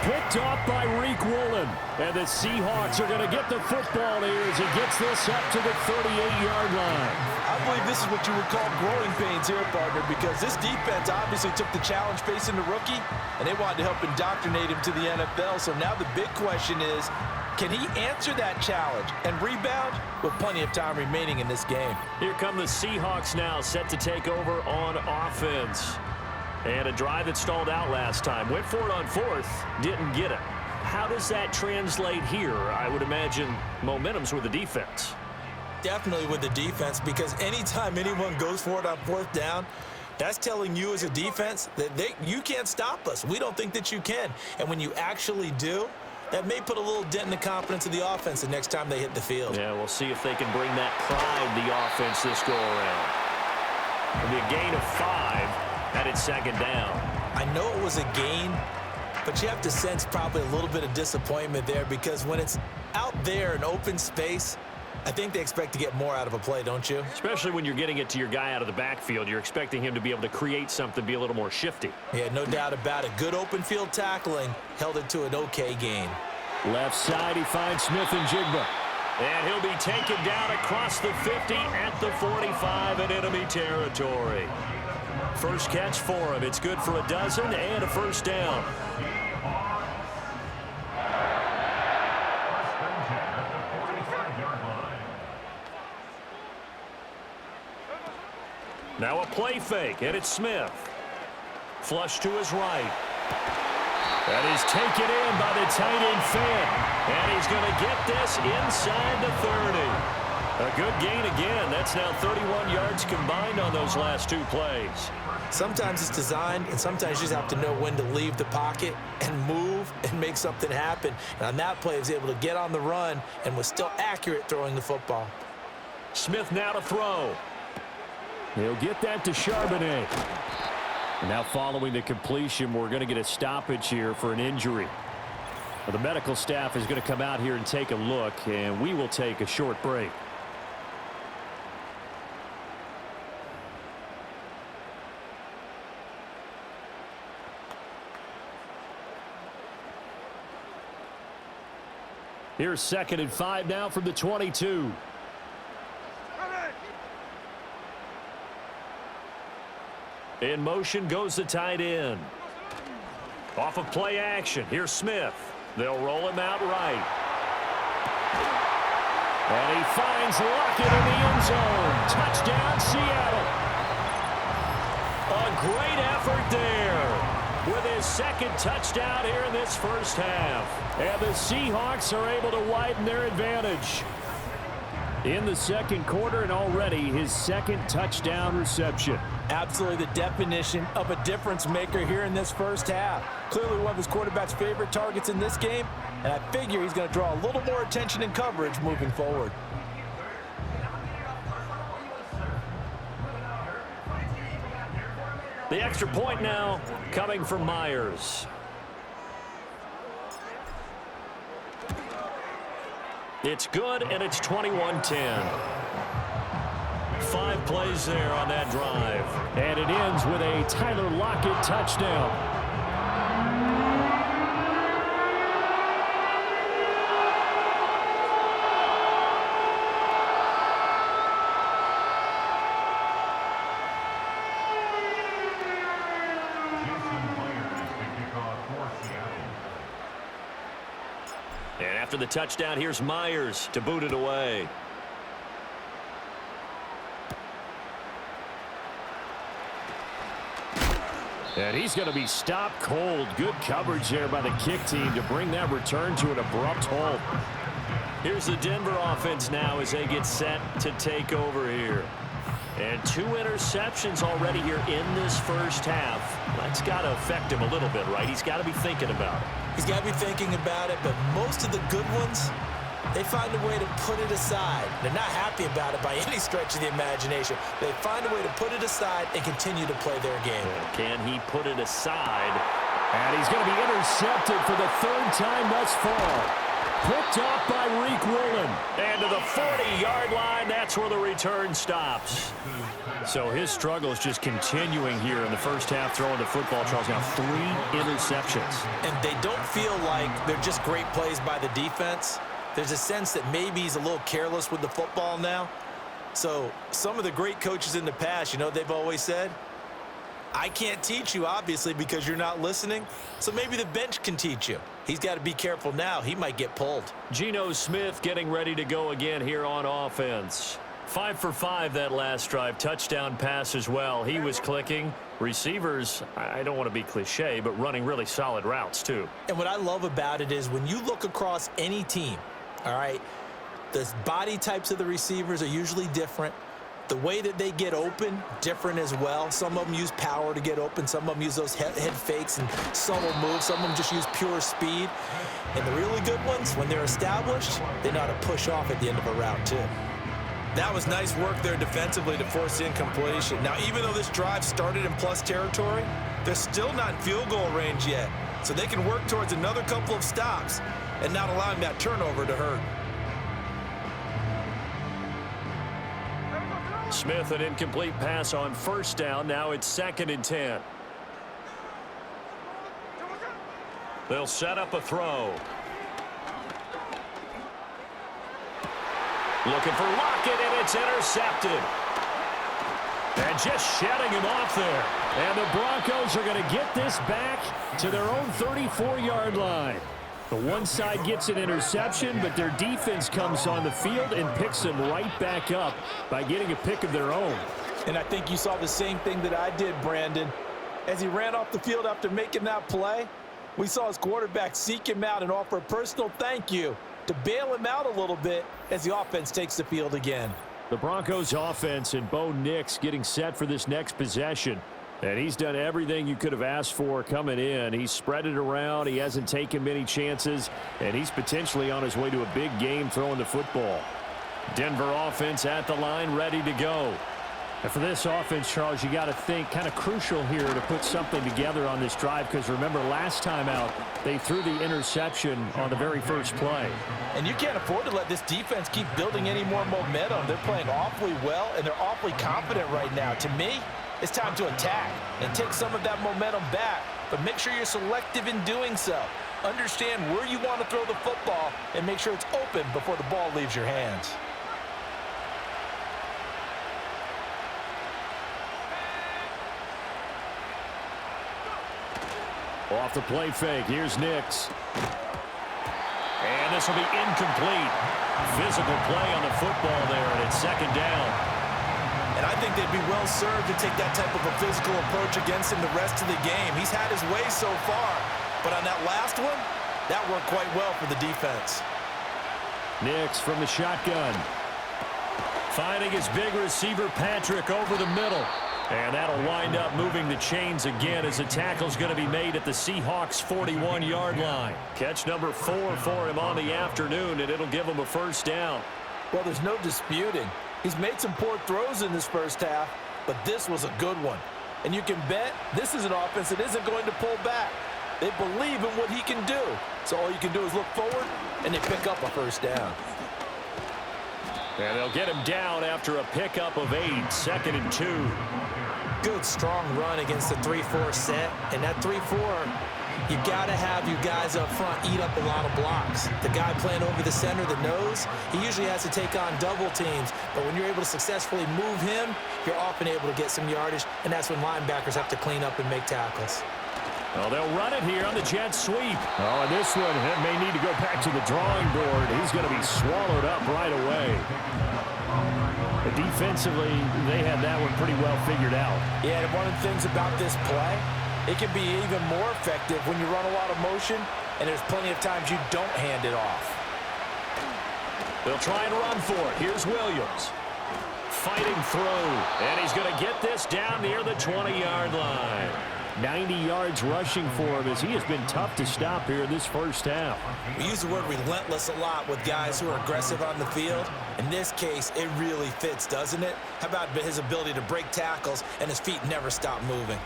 Picked off by Reek Woolen. And the Seahawks are going to get the football here as he gets this up to the 38-yard line. I I believe this is what you would call growing pains here, partner, because this defense obviously took the challenge facing the rookie, and they wanted to help indoctrinate him to the NFL. So now the big question is, can he answer that challenge and rebound with plenty of time remaining in this game? Here come the Seahawks now, set to take over on offense. And a drive that stalled out last time. Went for it on fourth, didn't get it. How does that translate here? I would imagine momentum's with the defense. Definitely with the defense, because anytime anyone goes for it on fourth down, that's telling you as a defense that you can't stop us. We don't think that you can. And when you actually do, that may put a little dent in the confidence of the offense the next time they hit the field. Yeah, we'll see if they can bring that pride the offense this go-around. It'll be a gain of 5 at its second down. I know it was a gain, but you have to sense probably a little bit of disappointment there, because when it's out there in open space, I think they expect to get more out of a play, don't you? Especially when you're getting it to your guy out of the backfield. You're expecting him to be able to create something, be a little more shifty. Yeah, no doubt about it. Good open field tackling held it to an okay gain. Left side, he finds Smith and Jigba. And he'll be taken down across the 50 at the 45 in enemy territory. First catch for him. It's good for a dozen and a first down. Now a play fake, and it's Smith. Flush to his right. That is taken in by the tight end Finn. And he's going to get this inside the 30. A good gain again. That's now 31 yards combined on those last 2 plays. Sometimes it's designed, and sometimes you just have to know when to leave the pocket and move and make something happen. And on that play, he was able to get on the run and was still accurate throwing the football. Smith now to throw. He'll get that to Charbonnet. Now following the completion, we're going to get a stoppage here for an injury. Well, the medical staff is going to come out here and take a look, and we will take a short break. Here's 2nd and 5 now from the 22. In motion goes the tight end. Off of play action. Here's Smith. They'll roll him out right. And he finds Lockett in the end zone. Touchdown, Seattle. A great effort there with his 2nd touchdown here in this first half. And the Seahawks are able to widen their advantage in the 2nd quarter, and already his 2nd touchdown reception. Absolutely the definition of a difference maker here in this first half. Clearly one of his quarterback's favorite targets in this game, and I figure he's going to draw a little more attention and coverage moving forward. The extra point now coming from Myers. It's good, and it's 21-10. 5 plays there on that drive. And it ends with a Tyler Lockett touchdown. And after the touchdown, here's Myers to boot it away. And he's going to be stopped cold. Good coverage there by the kick team to bring that return to an abrupt halt. Here's the Denver offense now as they get set to take over here. And 2 interceptions already here in this first half. That's got to affect him a little bit, right? He's got to be thinking about it. He's got to be thinking about it, but most of the good ones, they find a way to put it aside. They're not happy about it by any stretch of the imagination. They find a way to put it aside and continue to play their game. Can he put it aside? And he's going to be intercepted for the 3rd time thus far. Picked off by Reek Woolen. And to the 40-yard line, that's where the return stops. So his struggle is just continuing here in the first half, throwing the football. Charles, now 3 interceptions. And they don't feel like they're just great plays by the defense. There's a sense that maybe he's a little careless with the football now. So some of the great coaches in the past, you know, they've always said, I can't teach you, obviously, because you're not listening. So maybe the bench can teach you. He's got to be careful now. He might get pulled. Geno Smith getting ready to go again here on offense. 5 for 5 that last drive. Touchdown pass as well. He was clicking. Receivers, I don't want to be cliche, but running really solid routes too. And what I love about it is when you look across any team, all right, the body types of the receivers are usually different. The way that they get open, different as well. Some of them use power to get open. Some of them use those head fakes and subtle moves. Some of them just use pure speed. And the really good ones, when they're established, they know how to push off at the end of a route too. That was nice work there defensively to force incompletion. Now, even though this drive started in plus territory, they're still not in field goal range yet. So they can work towards another couple of stops and not allowing that turnover to hurt. Smith, an incomplete pass on first down. Now it's 2nd and 10. They'll set up a throw. Looking for Lockett, and it's intercepted. And just shedding him off there. And the Broncos are going to get this back to their own 34-yard line. The one side gets an interception, but their defense comes on the field and picks them right back up by getting a pick of their own. And I think you saw the same thing that I did, Brandon. As he ran off the field after making that play, we saw his quarterback seek him out and offer a personal thank you to bail him out a little bit as the offense takes the field again. The Broncos offense and Bo Nix getting set for this next possession. And he's done everything you could have asked for coming in. He's spread it around. He hasn't taken many chances. And he's potentially on his way to a big game throwing the football. Denver offense at the line, ready to go. And for this offense, Charles, you got to think kind of crucial here to put something together on this drive, because remember last time out they threw the interception on the very first play. And you can't afford to let this defense keep building any more momentum. They're playing awfully well, and they're awfully confident right now. To me, it's time to attack and take some of that momentum back, but make sure you're selective in doing so. Understand where you want to throw the football and make sure it's open before the ball leaves your hands. Off the play fake, here's Nix. And this will be incomplete. Physical play on the football there, and it's 2nd down. And I think they'd be well served to take that type of a physical approach against him the rest of the game. He's had his way so far, but on that last one, that worked quite well for the defense. Nix from the shotgun. Finding his big receiver, Patrick, over the middle. And that'll wind up moving the chains again as the tackle's going to be made at the Seahawks 41-yard line. Catch number 4 for him on the afternoon, and it'll give him a first down. Well, there's no disputing. He's made some poor throws in this first half, but this was a good one. And you can bet this is an offense that isn't going to pull back. They believe in what he can do. So all you can do is look forward, and they pick up a first down. And they'll get him down after a pickup of 8, 2nd and 2. Good, strong run against the 3-4 set. And that 3-4, you got to have you guys up front eat up a lot of blocks. The guy playing over the center, the nose, he usually has to take on double teams. But when you're able to successfully move him, you're often able to get some yardage. And that's when linebackers have to clean up and make tackles. Well, they'll run it here on the jet sweep. Oh, and this one may need to go back to the drawing board. He's going to be swallowed up right away. But defensively, they had that one pretty well figured out. Yeah, and one of the things about this play, it can be even more effective when you run a lot of motion, and there's plenty of times you don't hand it off. They'll try and run for it. Here's Williams. Fighting through, and he's going to get this down near the 20-yard line. 90 yards rushing for him as he has been tough to stop here in this first half. We use the word relentless a lot with guys who are aggressive on the field. In this case, it really fits, doesn't it? How about his ability to break tackles and his feet never stop moving?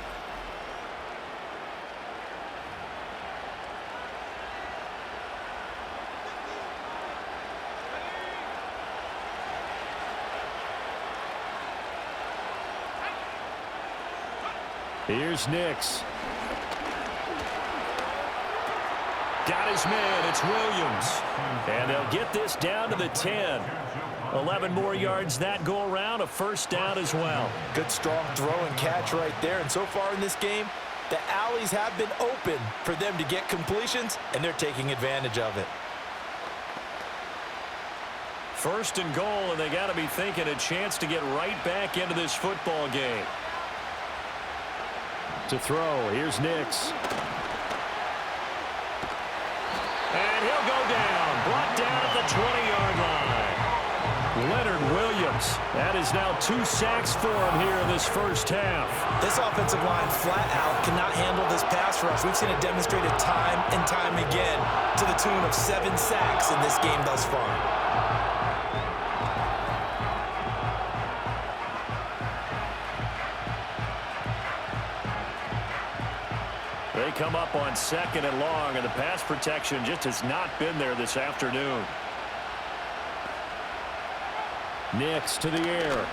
Here's Nix. Got his man. It's Williams. And they'll get this down to the 10. 11 more yards that go around, a first down as well. Good strong throw and catch right there. And so far in this game, the alleys have been open for them to get completions, and they're taking advantage of it. First and goal, and they got to be thinking a chance to get right back into this football game. To throw, here's Nix. And he'll go down, brought down at the 20-yard line. Leonard Williams, that is now 2 sacks for him here in this first half. This offensive line flat out cannot handle this pass rush. We've seen it demonstrated time and time again to the tune of 7 sacks in this game thus far. They come up on 2nd and long, and the pass protection just has not been there this afternoon. Nix to the air.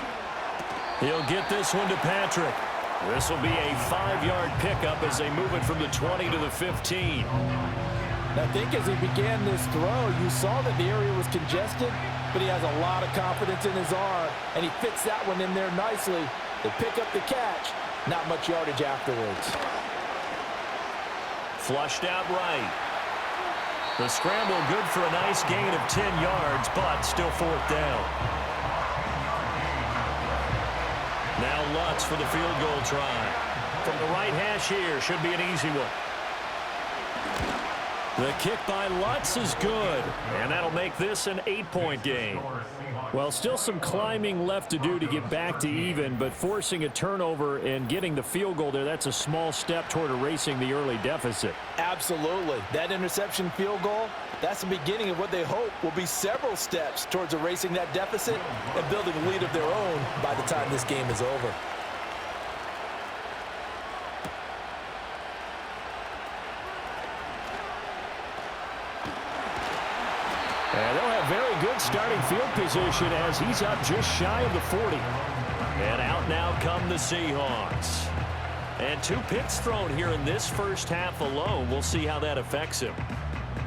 He'll get this one to Patrick. This will be a 5-yard pickup as they move it from the 20 to the 15. I think as he began this throw, you saw that the area was congested, but he has a lot of confidence in his arm, and he fits that one in there nicely. They pick up the catch, not much yardage afterwards. Flushed out right. The scramble good for a nice gain of 10 yards, but still 4th down. Now Lutz for the field goal try. From the right hash here, should be an easy one. The kick by Lutz is good, and that'll make this an 8-point game. Well, still some climbing left to do to get back to even, but forcing a turnover and getting the field goal there, that's a small step toward erasing the early deficit. Absolutely. That interception field goal, that's the beginning of what they hope will be several steps towards erasing that deficit and building a lead of their own by the time this game is over. And they'll have very good starting field position as he's up just shy of the 40. And out now come the Seahawks. And 2 picks thrown here in this first half alone. We'll see how that affects him.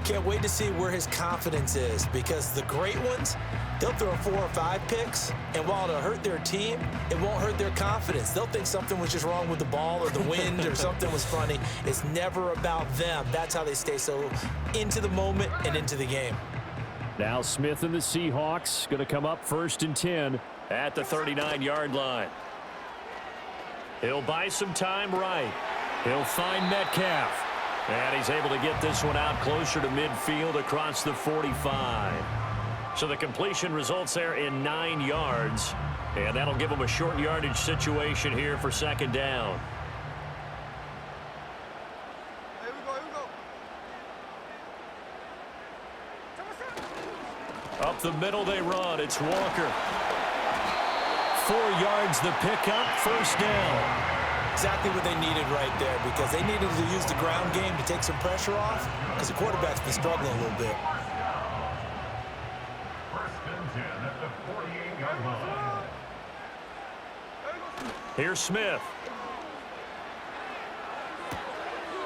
Can't wait to see where his confidence is, because the great ones, they'll throw 4 or 5 picks, and while it'll hurt their team, it won't hurt their confidence. They'll think something was just wrong with the ball or the wind or something was funny. It's never about them. That's how they stay so into the moment and into the game. Now Smith and the Seahawks going to come up 1st and 10 at the 39-yard line. He'll buy some time right. He'll find Metcalf. And he's able to get this one out closer to midfield across the 45. So the completion results there in 9 yards. And that'll give him a short yardage situation here for 2nd down. Here we go. Up the middle they run. It's Walker. 4 yards the pickup, 1st down. Exactly what they needed right there, because they needed to use the ground game to take some pressure off, because the quarterback's been struggling a little bit. 1st and 10 at the 48-yard line. Here's Smith.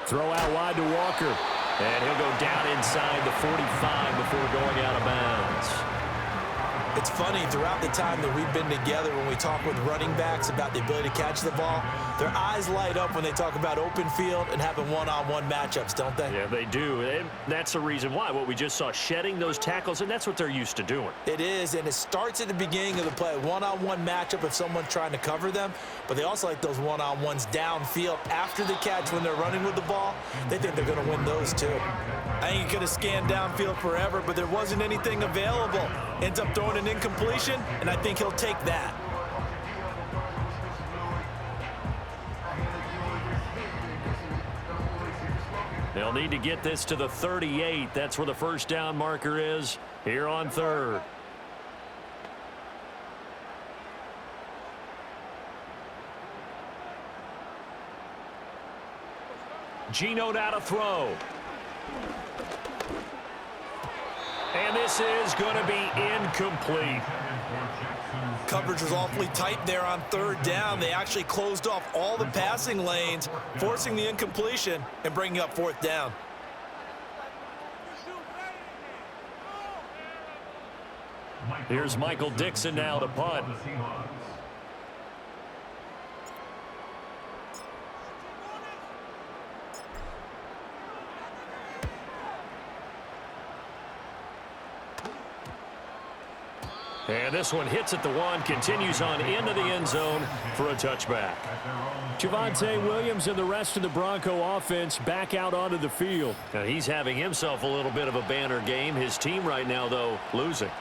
Throw out wide to Walker. And he'll go down inside the 45 before going out of bounds. It's funny, throughout the time that we've been together, when we talk with running backs about the ability to catch the ball, their eyes light up when they talk about open field and having one-on-one matchups, don't they? Yeah, they do. And that's the reason why. What we just saw, shedding those tackles, and that's what they're used to doing. It is, and it starts at the beginning of the play. One-on-one matchup if someone's trying to cover them, but they also like those one-on-ones downfield after the catch when they're running with the ball. They think they're going to win those too. I ain't going to scan downfield forever, but there wasn't anything available. Ends up throwing an incompletion, and I think he'll take that. They'll need to get this to the 38. That's where the 1st down marker is here on 3rd. Geno now to throw. And this is going to be incomplete. Coverage was awfully tight there on 3rd down. They actually closed off all the passing lanes, forcing the incompletion and bringing up 4th down. Here's Michael Dixon now to punt. The Seahawks. And this one hits at the one, continues on into the end zone for a touchback. Javonte Williams and the rest of the Bronco offense back out onto the field. Now he's having himself a little bit of a banner game. His team right now, though, losing.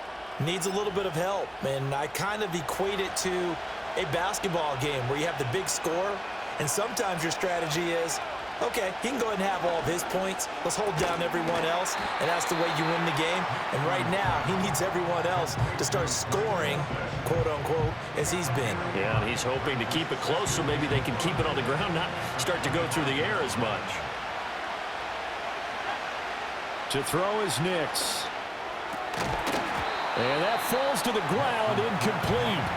Needs a little bit of help, and I kind of equate it to a basketball game where you have the big score, and sometimes your strategy is, okay, he can go ahead and have all of his points. Let's hold down everyone else, and that's the way you win the game. And right now, he needs everyone else to start scoring, quote-unquote, as he's been. Yeah, and he's hoping to keep it close so maybe they can keep it on the ground, not start to go through the air as much. To throw is Nix. And that falls to the ground, incomplete.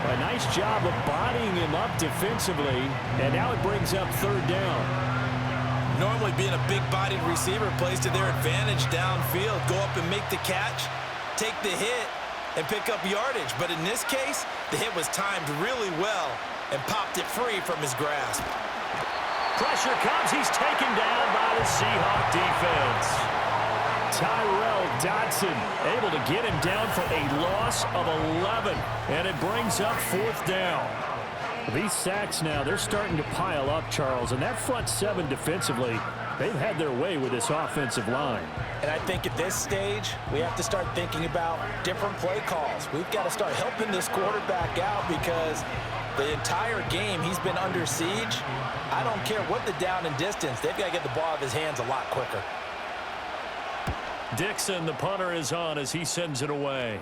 A nice job of bodying him up defensively, and now it brings up third down. Normally being a big-bodied receiver plays to their advantage downfield. Go up and make the catch, take the hit, and pick up yardage. But in this case, the hit was timed really well and popped it free from his grasp. Pressure comes. He's taken down by the Seahawk defense. Tyrell Dodson able to get him down for a loss of 11, and it brings up fourth down. These sacks now, they're starting to pile up, Charles, and that front seven defensively, they've had their way with this offensive line. And I think at this stage, we have to start thinking about different play calls. We've got to start helping this quarterback out because the entire game he's been under siege. I don't care what the down and distance, they've got to get the ball out of his hands a lot quicker. Dixon, the punter, is on as he sends it away.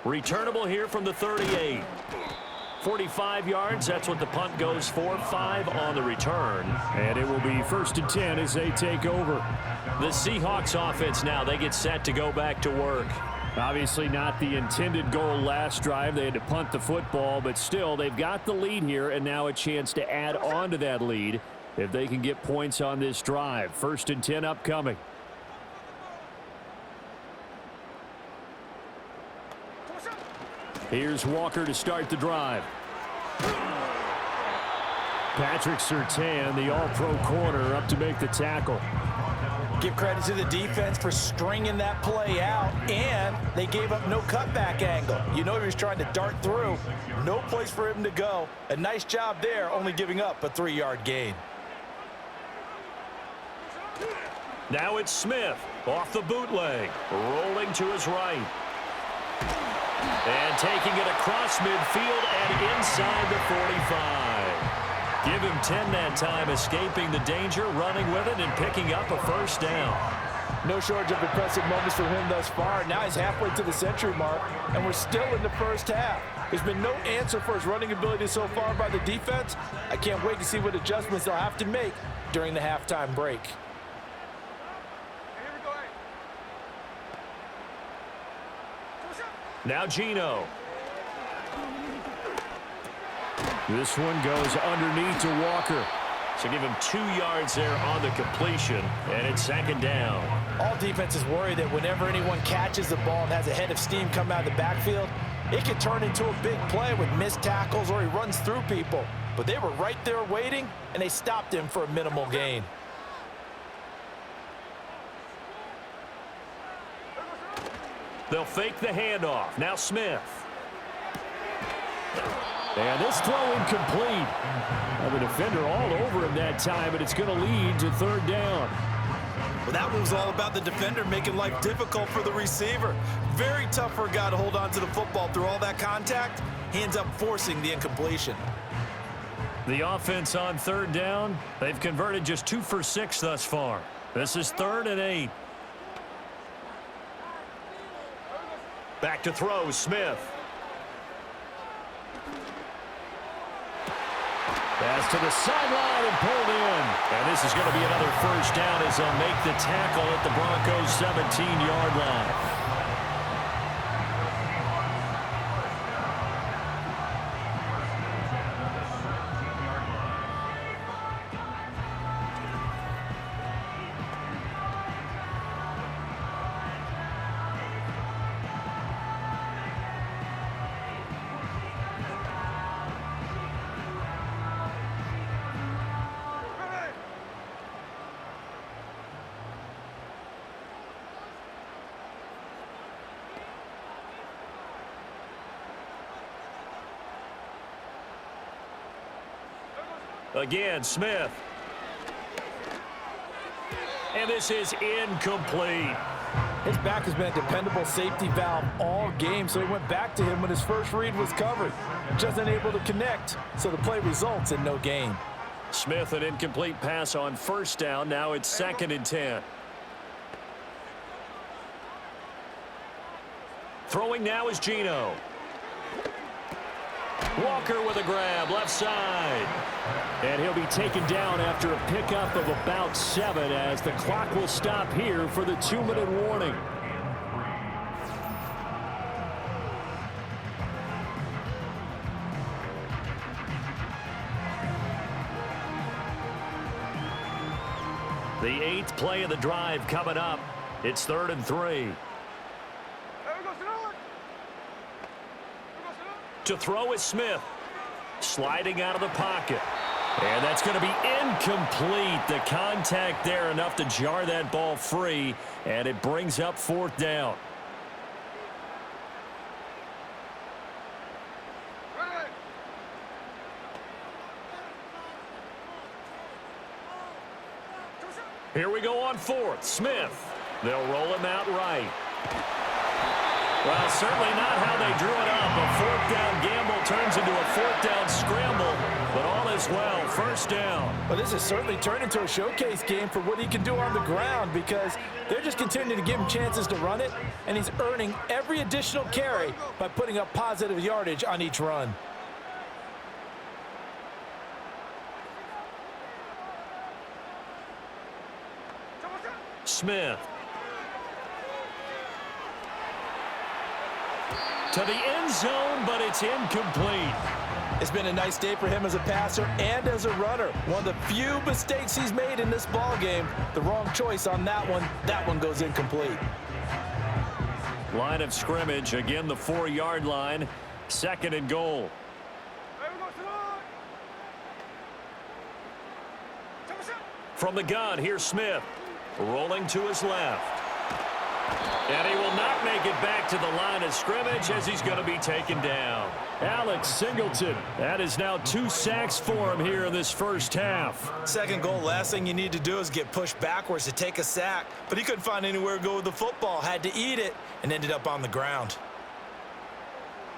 Returnable here from the 38. 45 yards, that's what the punt goes for. 5 on the return. And it will be 1st and 10 as they take over. The Seahawks offense now, they get set to go back to work. Obviously not the intended goal last drive. They had to punt the football, but still, they've got the lead here, and now a chance to add on to that lead if they can get points on this drive. 1st and 10 upcoming. Here's Walker to start the drive. Patrick Surtain, the all-pro corner, up to make the tackle. Give credit to the defense for stringing that play out, and they gave up no cutback angle. You know he was trying to dart through. No place for him to go. A nice job there, only giving up a 3-yard gain. Now it's Smith off the bootleg, rolling to his right. And taking it across midfield and inside the 45. Give him 10 that time, escaping the danger, running with it, and picking up a first down. No shortage of impressive moments from him thus far. Now he's halfway to the century mark, and we're still in the first half. There's been no answer for his running ability so far by the defense. I can't wait to see what adjustments they'll have to make during the halftime break. Now Geno. This one goes underneath to Walker. So give him 2 yards there on the completion, and it's 2nd down. All defenses worry that whenever anyone catches the ball and has a head of steam come out of the backfield, it could turn into a big play with missed tackles or he runs through people. But they were right there waiting, and they stopped him for a minimal gain. They'll fake the handoff. Now Smith. And this throw incomplete. Well, the defender all over him that time, but it's going to lead to 3rd down. Well, that one was all about the defender making life difficult for the receiver. Very tough for a guy to hold on to the football through all that contact. He ends up forcing the incompletion. The offense on 3rd down, they've converted just 2 for 6 thus far. This is 3rd and 8. Back to throw, Smith. Pass to the sideline and pulled in. And this is going to be another first down as they'll make the tackle at the Broncos' 17-yard line. Again, Smith. And this is incomplete. His back has been a dependable safety valve all game, so he went back to him when his first read was covered. Just unable to connect, so the play results in no gain. Smith, an incomplete pass on first down. Now it's 2nd and 10. Throwing now is Geno. Walker with a grab, left side. And he'll be taken down after a pickup of about 7 as the clock will stop here for the 2-minute warning. The 8th play of the drive coming up. It's 3rd and 3. To throw is Smith. Sliding out of the pocket. And that's going to be incomplete. The contact there enough to jar that ball free. And it brings up 4th down. Here we go on 4th. Smith. They'll roll him out right. Well, certainly not how they drew it up. A 4th down gamble turns into a 4th down scramble, but all is well. 1st down. Well, this has certainly turned into a showcase game for what he can do on the ground because they're just continuing to give him chances to run it, and he's earning every additional carry by putting up positive yardage on each run. Smith. To the end zone, but it's incomplete. It's been a nice day for him as a passer and as a runner. One of the few mistakes he's made in this ball game. The wrong choice on that one. That one goes incomplete. Line of scrimmage, again the 4-yard line. 2nd and goal. From the gun, here's Smith. Rolling to his left. And he will not make it back to the line of scrimmage as he's going to be taken down. Alex Singleton. That is now 2 sacks for him here in this first half. 2nd goal, last thing you need to do is get pushed backwards to take a sack. But he couldn't find anywhere to go with the football. Had to eat it and ended up on the ground.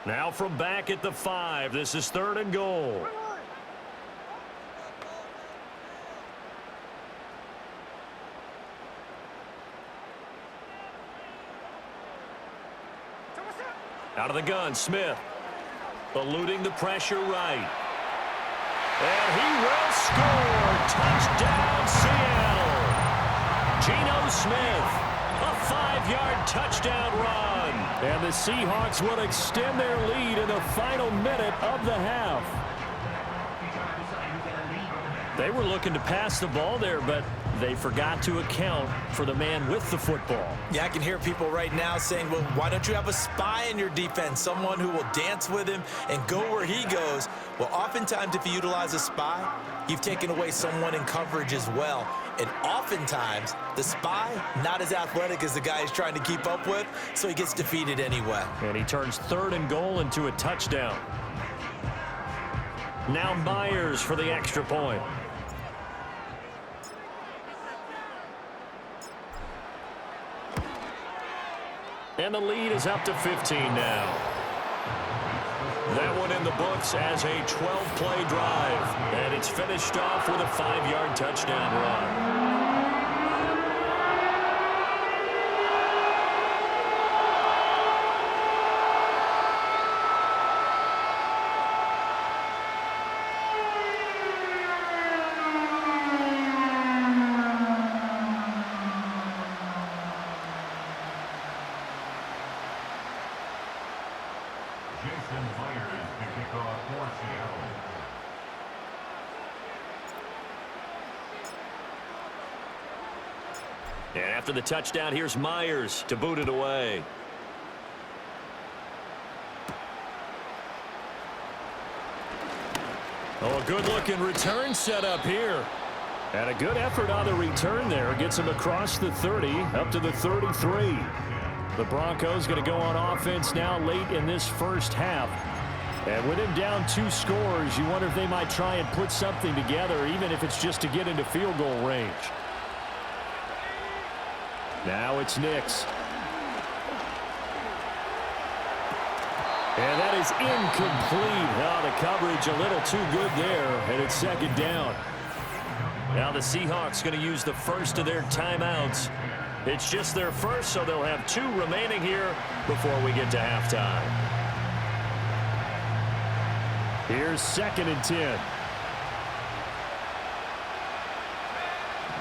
Now from back at the 5, this is 3rd and goal. Out of the gun, Smith. Eluding the pressure right. And he will score. Touchdown, Seattle. Geno Smith. A 5-yard touchdown run. And the Seahawks will extend their lead in the final minute of the half. They were looking to pass the ball there, but they forgot to account for the man with the football. Yeah, I can hear people right now saying, well, why don't you have a spy in your defense, someone who will dance with him and go where he goes? Well, oftentimes if you utilize a spy, you've taken away someone in coverage as well. And oftentimes, the spy, not as athletic as the guy he's trying to keep up with, so he gets defeated anyway. And he turns 3rd and goal into a touchdown. Now Myers for the extra point. And the lead is up to 15 now. That one in the books as a 12-play drive. And it's finished off with a 5-yard touchdown run. And after the touchdown, here's Myers to boot it away. Oh, a good-looking return set up here. And a good effort on the return there. Gets him across the 30, up to the 33. The Broncos going to go on offense now late in this first half. And with him down 2 scores, you wonder if they might try and put something together, even if it's just to get into field goal range. Now it's Nix. And that is incomplete. Oh, the coverage a little too good there, and it's 2nd down. Now the Seahawks going to use the first of their timeouts. It's just their first, so they'll have 2 remaining here before we get to halftime. Here's 2nd and 10.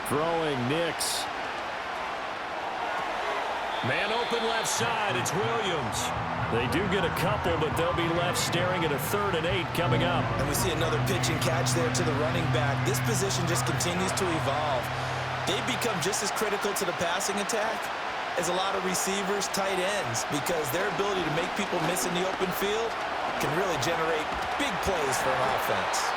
Throwing Nix. Man open left side. It's Williams. They do get a couple, but they'll be left staring at a 3rd and 8 coming up. And we see another pitch and catch there to the running back. This position just continues to evolve. They become just as critical to the passing attack as a lot of receivers, tight ends, because their ability to make people miss in the open field can really generate big plays for an offense.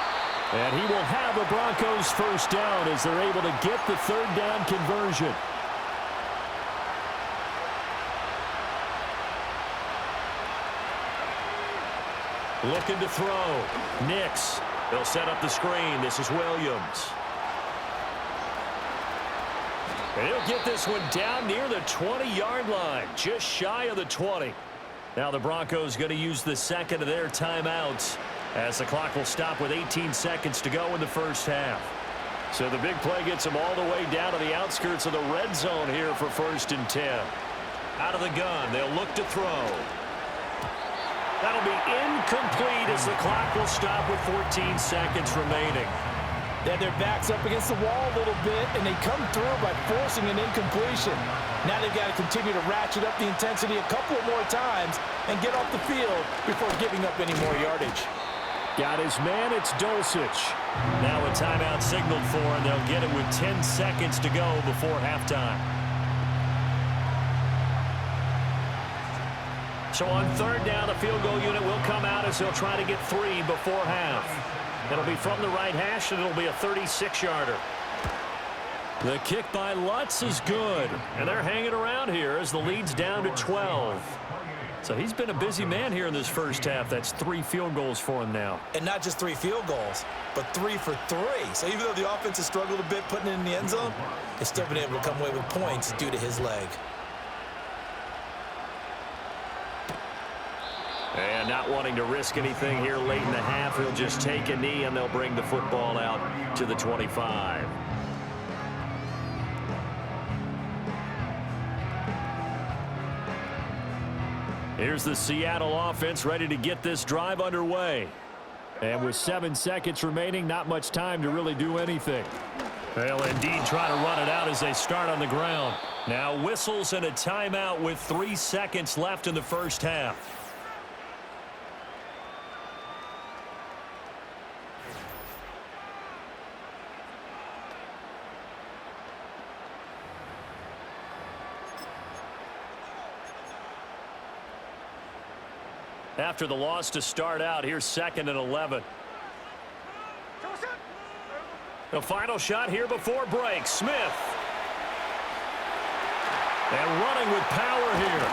And he will have the Broncos first down as they're able to get the 3rd down conversion. Looking to throw. Nix. They'll set up the screen. This is Williams. And he'll get this one down near the 20-yard line, just shy of the 20. Now the Broncos going to use the 2nd of their timeouts as the clock will stop with 18 seconds to go in the first half. So the big play gets them all the way down to the outskirts of the red zone here for 1st and 10. Out of the gun, they'll look to throw. That'll be incomplete as the clock will stop with 14 seconds remaining. They have their backs up against the wall a little bit, and they come through by forcing an incompletion. Now they've got to continue to ratchet up the intensity a couple of more times and get off the field before giving up any more yardage. Got his man, it's Dulcich. Now a timeout signaled for, and they'll get it with 10 seconds to go before halftime. So on 3rd down, the field goal unit will come out as they'll try to get 3 before half. It'll be from the right hash, and it'll be a 36-yarder. The kick by Lutz is good, and they're hanging around here as the lead's down to 12. So he's been a busy man here in this first half. That's 3 field goals for him now. And not just 3 field goals, but 3 for 3. So even though the offense has struggled a bit putting it in the end zone, it's still been able to come away with points due to his leg. And not wanting to risk anything here late in the half, he'll just take a knee, and they'll bring the football out to the 25. Here's the Seattle offense ready to get this drive underway. And with 7 seconds remaining, not much time to really do anything. They'll indeed try to run it out as they start on the ground. Now whistles and a timeout with 3 seconds left in the first half. After the loss to start out, here's 2nd and 11. The final shot here before break. Smith. And running with power here.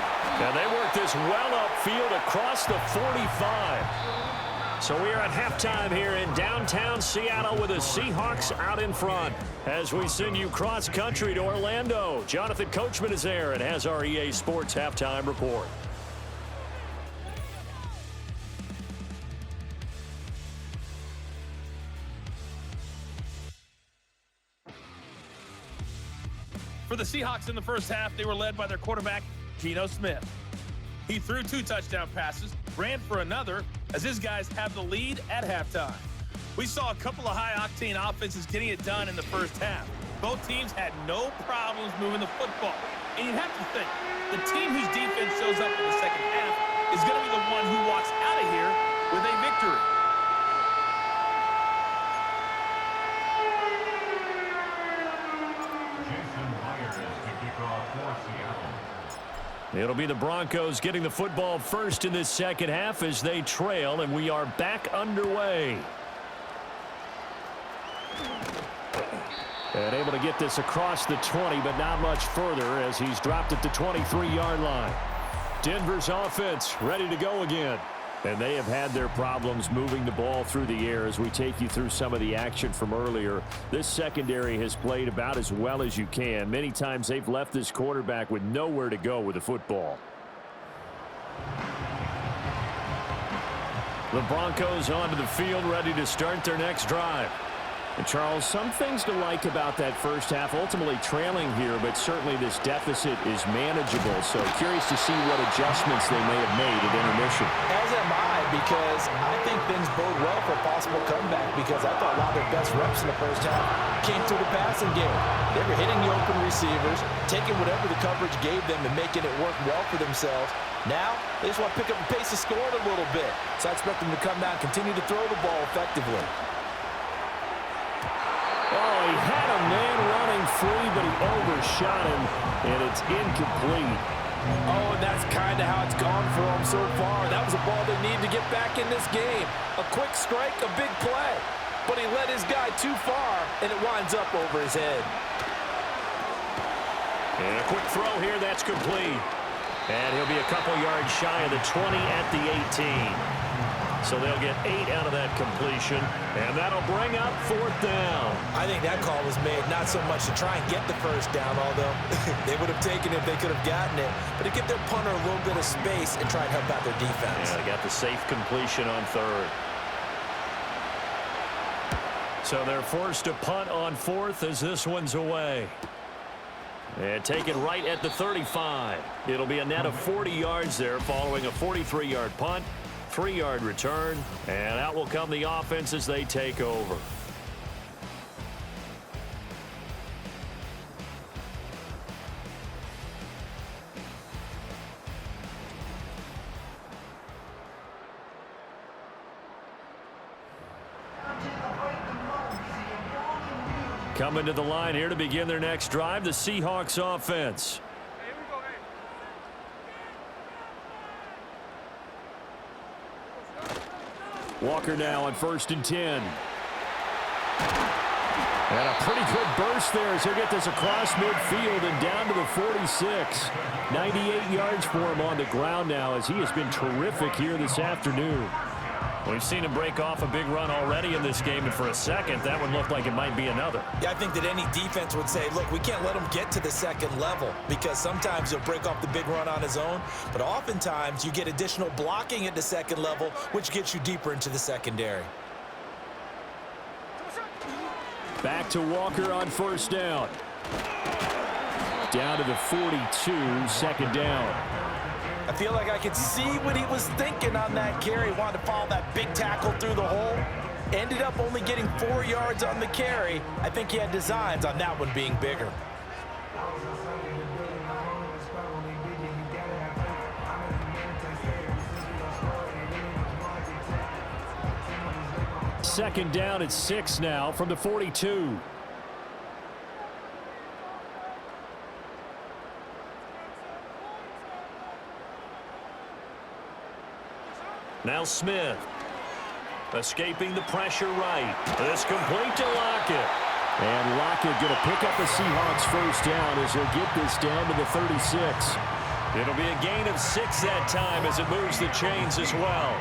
And they work this well upfield across the 45. So we are at halftime here in downtown Seattle with the Seahawks out in front. As we send you cross country to Orlando, Jonathan Coachman is there and has our EA Sports halftime report. For the Seahawks in the first half, they were led by their quarterback, Geno Smith. He threw 2 touchdown passes, ran for another, as his guys have the lead at halftime. We saw a couple of high-octane offenses getting it done in the first half. Both teams had no problems moving the football. And you'd have to think, the team whose defense shows up in the second half is going to be the one who walks out of here with a victory. It'll be the Broncos getting the football first in this second half as they trail, and we are back underway. And able to get this across the 20, but not much further as he's dropped at the 23-yard line. Denver's offense ready to go again. And they have had their problems moving the ball through the air as we take you through some of the action from earlier. This secondary has played about as well as you can. Many times they've left this quarterback with nowhere to go with the football. The Broncos onto the field, ready to start their next drive. And Charles, some things to like about that first half, ultimately trailing here, but certainly this deficit is manageable. So curious to see what adjustments they may have made at intermission. As am I, because I think things bode well for a possible comeback, because I thought a lot of their best reps in the first half came through the passing game. They were hitting the open receivers, taking whatever the coverage gave them and making it work well for themselves. Now, they just want to pick up the pace of scoring a little bit. So I expect them to come out and continue to throw the ball effectively. Oh, he had a man running free, but he overshot him, and it's incomplete. Oh, and that's kind of how it's gone for them so far. That was a ball they need to get back in this game. A quick strike, a big play. But he led his guy too far, and it winds up over his head. And a quick throw here, that's complete. And he'll be a couple yards shy of the 20 at the 18. So they'll get 8 out of that completion, and that'll bring up 4th down. I think that call was made not so much to try and get the first down, although they would have taken it if they could have gotten it, but to give their punter a little bit of space and try and help out their defense. Yeah, they got the safe completion on 3rd. So they're forced to punt on 4th as this one's away. And taken right at the 35. It'll be a net of 40 yards there following a 43-yard punt. 3-yard return, and out will come the offense as they take over. Coming to the line here to begin their next drive, the Seahawks offense. Walker now on 1st and 10. And a pretty good burst there as he'll get this across midfield and down to the 46. 98 yards for him on the ground now as he has been terrific here this afternoon. We've seen him break off a big run already in this game, and for a second, that one looked like it might be another. Yeah, I think that any defense would say, look, we can't let him get to the second level, because sometimes he'll break off the big run on his own, but oftentimes you get additional blocking at the second level, which gets you deeper into the secondary. Back to Walker on 1st down. Down to the 42, 2nd down. I feel like I could see what he was thinking on that carry. Wanted to follow that big tackle through the hole. Ended up only getting 4 yards on the carry. I think he had designs on that one being bigger. Second down at 6 now from the 42. Now Smith, escaping the pressure right. This complete to Lockett. And Lockett going to pick up the Seahawks first down as he'll get this down to the 36. It'll be a gain of 6 that time as it moves the chains as well.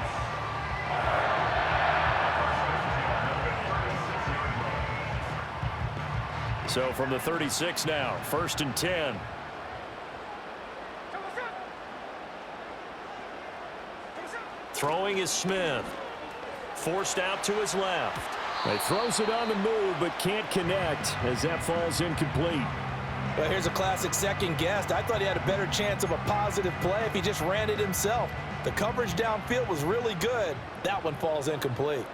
So from the 36 now, 1st and 10. Throwing is Smith. Forced out to his left. He throws it on the move, but can't connect as that falls incomplete. Well, here's a classic second guess. I thought he had a better chance of a positive play if he just ran it himself. The coverage downfield was really good. That one falls incomplete.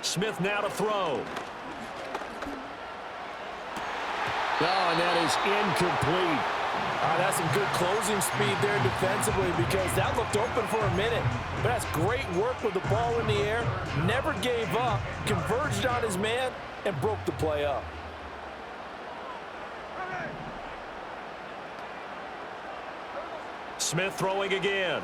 Smith now to throw. Oh, and that is incomplete. That's some good closing speed there defensively, because that looked open for a minute. But that's great work with the ball in the air. Never gave up, converged on his man, and broke the play up. Smith throwing again.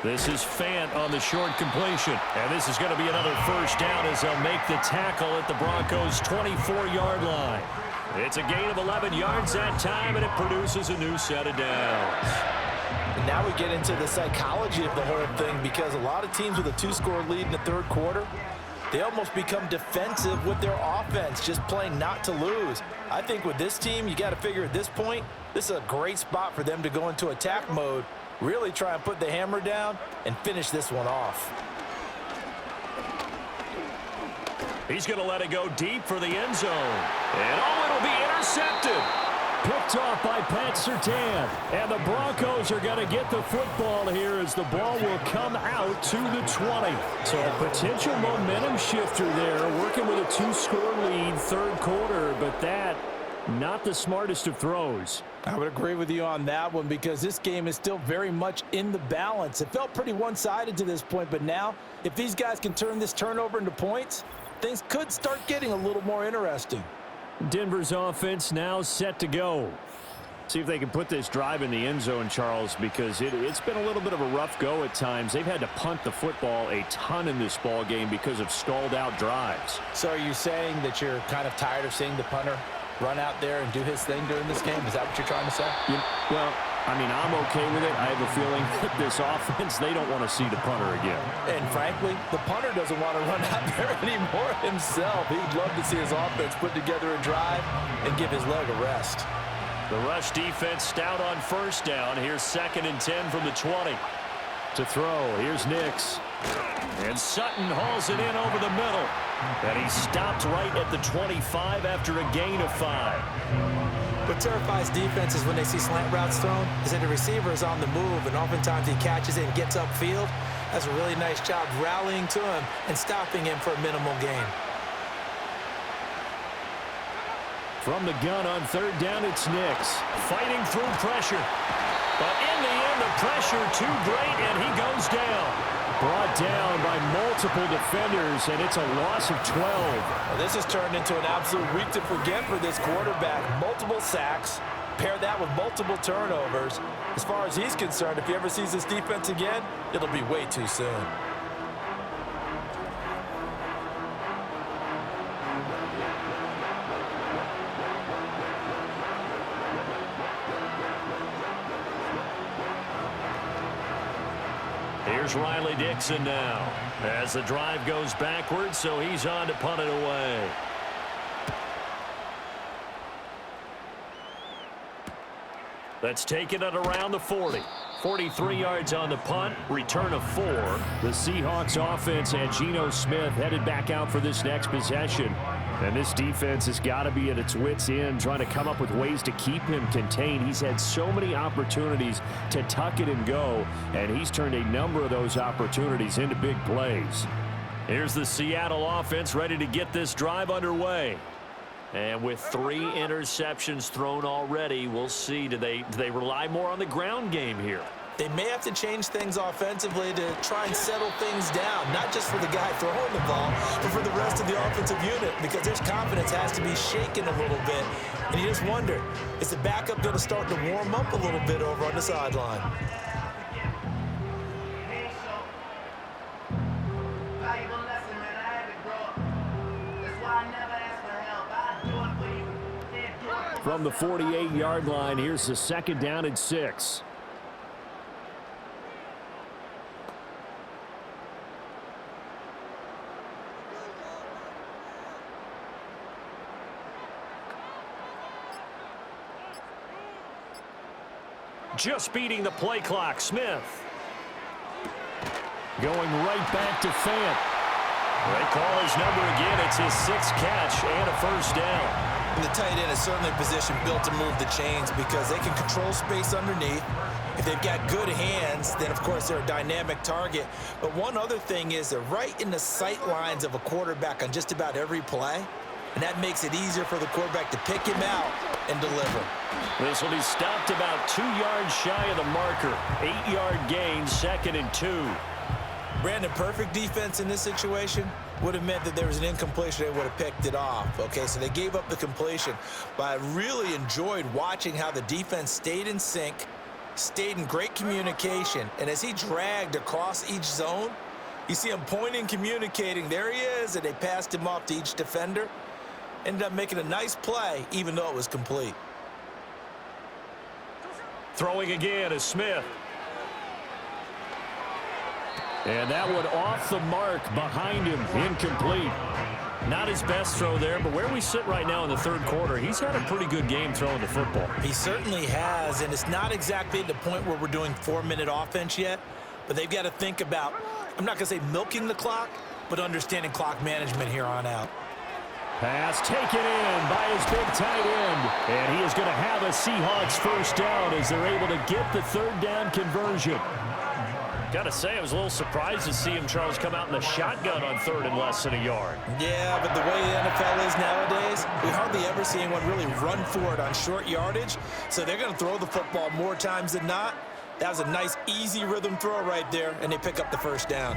This is Fant on the short completion. And this is going to be another first down as they'll make the tackle at the Broncos' 24-yard line. It's a gain of 11 yards that time, and it produces a new set of downs. And now we get into the psychology of the whole thing, because a lot of teams with a 2-score lead in the third quarter, they almost become defensive with their offense, just playing not to lose. I think with this team, you got to figure at this point, this is a great spot for them to go into attack mode, really try and put the hammer down and finish this one off. He's going to let it go deep for the end zone. And it'll be intercepted. Picked off by Pat Surtain. And the Broncos are going to get the football here as the ball will come out to the 20. So a potential momentum shifter there, working with a 2-score lead third quarter, but that not the smartest of throws. I would agree with you on that one, because this game is still very much in the balance. It felt pretty one-sided to this point, but now if these guys can turn this turnover into points, things could start getting a little more interesting. Denver's offense now set to go. See if they can put this drive in the end zone, Charles, because it's been a little bit of a rough go at times. They've had to punt the football a ton in this ball game because of stalled-out drives. So are you saying that you're kind of tired of seeing the punter run out there and do his thing during this game? Is that what you're trying to say? Well, I mean, I'm okay with it. I have a feeling that this offense, they don't want to see the punter again. And frankly, the punter doesn't want to run out there anymore himself. He'd love to see his offense put together a drive and give his leg a rest. The rush defense stout on first down. Here's 2nd and 10 from the 20. To throw, here's Nix. And Sutton hauls it in over the middle. And he stopped right at the 25 after a gain of 5. What terrifies defenses when they see slant routes thrown is that the receiver is on the move, and oftentimes he catches it and gets upfield. That's a really nice job rallying to him and stopping him for a minimal gain. From the gun on 3rd down, it's Nix. Fighting through pressure. But in the end, the pressure too great, and he goes down. Brought down by multiple defenders, and it's a loss of 12. Well, this has turned into an absolute week to forget for this quarterback. Multiple sacks, pair that with multiple turnovers. As far as he's concerned, if he ever sees this defense again, it'll be way too soon. Here's Riley Dixon now as the drive goes backwards, so he's on to punt it away. Let's take it at around the 40. 43 yards on the punt, return of 4. The Seahawks offense and Geno Smith headed back out for this next possession. And this defense has got to be at its wits' end, trying to come up with ways to keep him contained. He's had so many opportunities to tuck it and go, and he's turned a number of those opportunities into big plays. Here's the Seattle offense ready to get this drive underway. And with 3 interceptions thrown already, we'll see. Do they rely more on the ground game here? They may have to change things offensively to try and settle things down, not just for the guy throwing the ball, but for the rest of the offensive unit, because their confidence has to be shaken a little bit. And you just wonder, is the backup going to start to warm up a little bit over on the sideline? From the 48-yard line, here's the 2nd down and 6. Just beating the play clock, Smith. Going right back to Fant. They call his number again. It's his 6th catch and a first down. And the tight end is certainly a position built to move the chains because they can control space underneath. If they've got good hands, then of course they're a dynamic target. But one other thing is they're right in the sight lines of a quarterback on just about every play. And that makes it easier for the quarterback to pick him out and deliver. This will be stopped about 2 yards shy of the marker. 8-yard gain, 2nd and 2. Brandon, perfect defense in this situation would have meant that there was an incompletion. They would have picked it off. Okay, so they gave up the completion. But I really enjoyed watching how the defense stayed in sync, stayed in great communication. And as he dragged across each zone, you see him pointing, communicating. There he is, and they passed him off to each defender. Ended up making a nice play, even though it was complete. Throwing again is Smith. And that one off the mark behind him, incomplete. Not his best throw there, but where we sit right now in the third quarter, he's had a pretty good game throwing the football. He certainly has, and it's not exactly at the point where we're doing 4-minute offense yet, but they've got to think about, I'm not going to say milking the clock, but understanding clock management here on out. Pass taken in by his big tight end. And he is going to have a Seahawks first down as they're able to get the third down conversion. Got to say, I was a little surprised to see him, Charles, come out in the shotgun on third and less than a yard. Yeah, but the way the NFL is nowadays, we hardly ever see anyone really run for it on short yardage. So they're going to throw the football more times than not. That was a nice, easy rhythm throw right there, and they pick up the first down.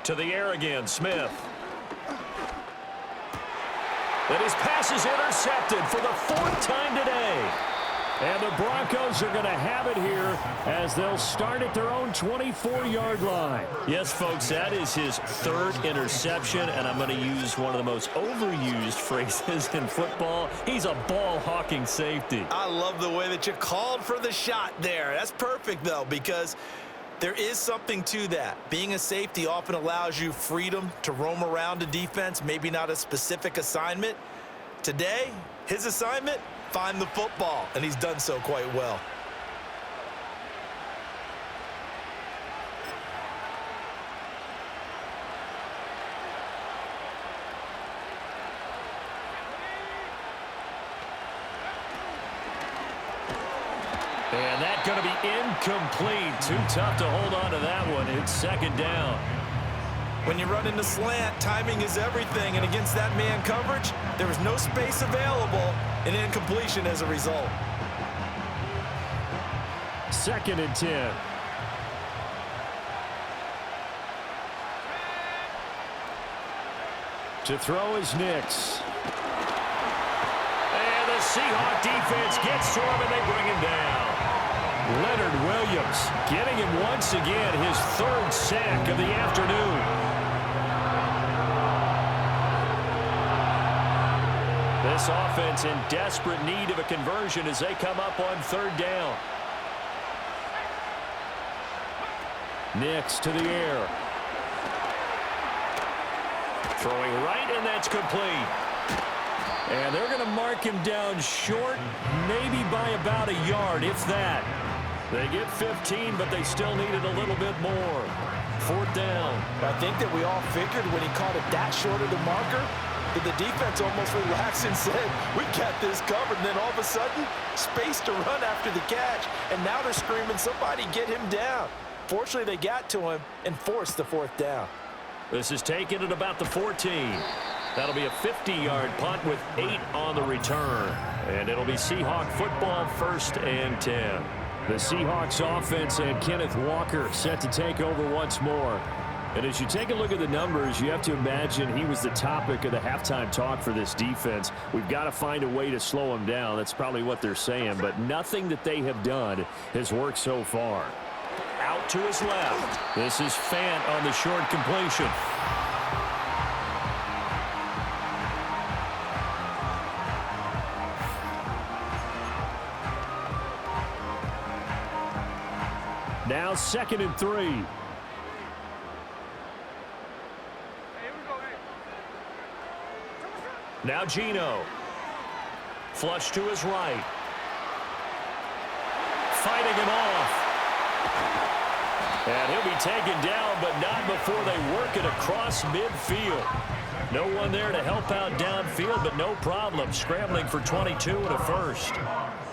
To the air again, Smith. And his pass is intercepted for the fourth time today. And the Broncos are going to have it here as they'll start at their own 24-yard line. Yes, folks, that is his third interception, and I'm going to use one of the most overused phrases in football. He's a ball-hawking safety. I love the way that you called for the shot there. That's perfect, though, because there is something to that. Being a safety often allows you freedom to roam around a defense, maybe not a specific assignment. Today, his assignment, find the football, and he's done so quite well. And that's going to be incomplete. Too tough to hold on to that one. It's second down. When you run into slant, timing is everything, and against that man coverage, there was no space available, and incompletion as a result. 2nd and 10. To throw is Nix. And the Seahawks defense gets to him, and they bring him down. Leonard Williams getting him once again, his third sack of the afternoon. This offense in desperate need of a conversion as they come up on third down. Nix to the air. Throwing right, and that's complete. And they're going to mark him down short, maybe by about a yard, if that. They get 15, but they still needed a little bit more. Fourth down. I think that we all figured when he caught it that short of the marker, that the defense almost relaxed and said, we got this covered. And then all of a sudden, space to run after the catch. And now they're screaming, somebody get him down. Fortunately, they got to him and forced the fourth down. This is taken at about the 14. That'll be a 50-yard punt with 8 on the return. And it'll be Seahawk football, 1st and 10. The Seahawks offense and Kenneth Walker set to take over once more. And as you take a look at the numbers, you have to imagine he was the topic of the halftime talk for this defense. We've got to find a way to slow him down. That's probably what they're saying. But nothing that they have done has worked so far. Out to his left. This is Fant on the short completion. Now 2nd and 3. Now Geno. Flush to his right. Fighting him off. And he'll be taken down, but not before they work it across midfield. No one there to help out downfield, but no problem. Scrambling for 22 and a first.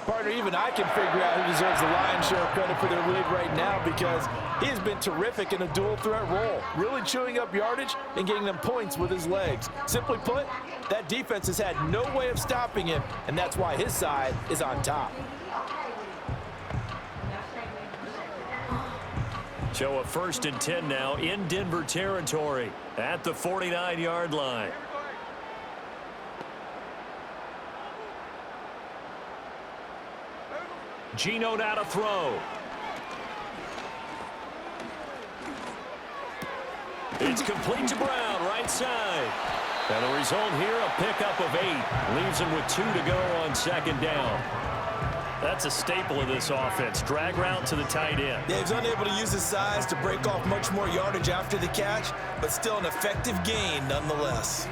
Partner, even I can figure out who deserves the lion's share of credit for their lead right now because he has been terrific in a dual threat role, really chewing up yardage and getting them points with his legs. Simply put, that defense has had no way of stopping him, and that's why his side is on top. So a 1st and 10 now in Denver territory at the 49-yard line. Geno now to throw. It's complete to Brown, right side. And the result here, a pickup of 8. Leaves him with 2 to go on second down. That's a staple of this offense. Drag route to the tight end. Yeah, he's unable to use his size to break off much more yardage after the catch, but still an effective gain nonetheless.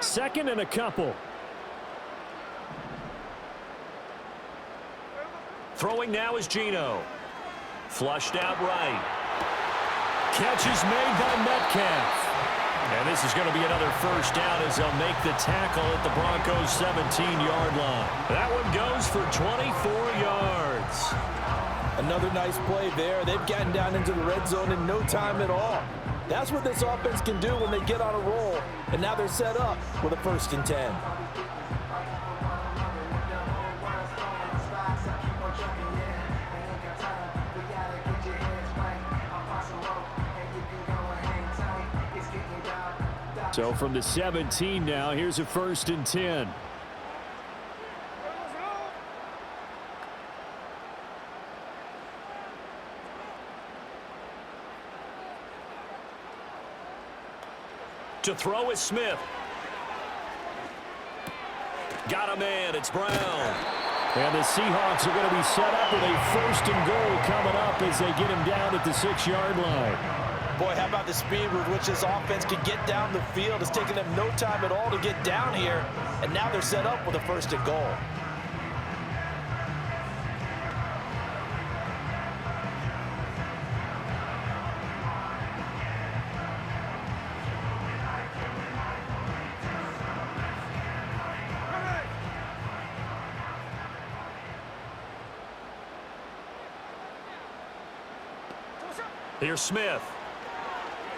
Second and a couple. Throwing now is Geno. Flushed out right. Catch is made by Metcalf. And this is going to be another first down as they'll make the tackle at the Broncos' 17-yard line. That one goes for 24 yards. Another nice play there. They've gotten down into the red zone in no time at all. That's what this offense can do when they get on a roll. And now they're set up with a 1st and 10. So from the 17 now, here's a 1st and 10. To throw is Smith. Got a man. It's Brown. And the Seahawks are going to be set up with a 1st and goal coming up as they get him down at the 6-yard line. Boy, how about the speed with which this offense could get down the field? It's taken them no time at all to get down here, and now they're set up with a 1st and goal. Here's Smith.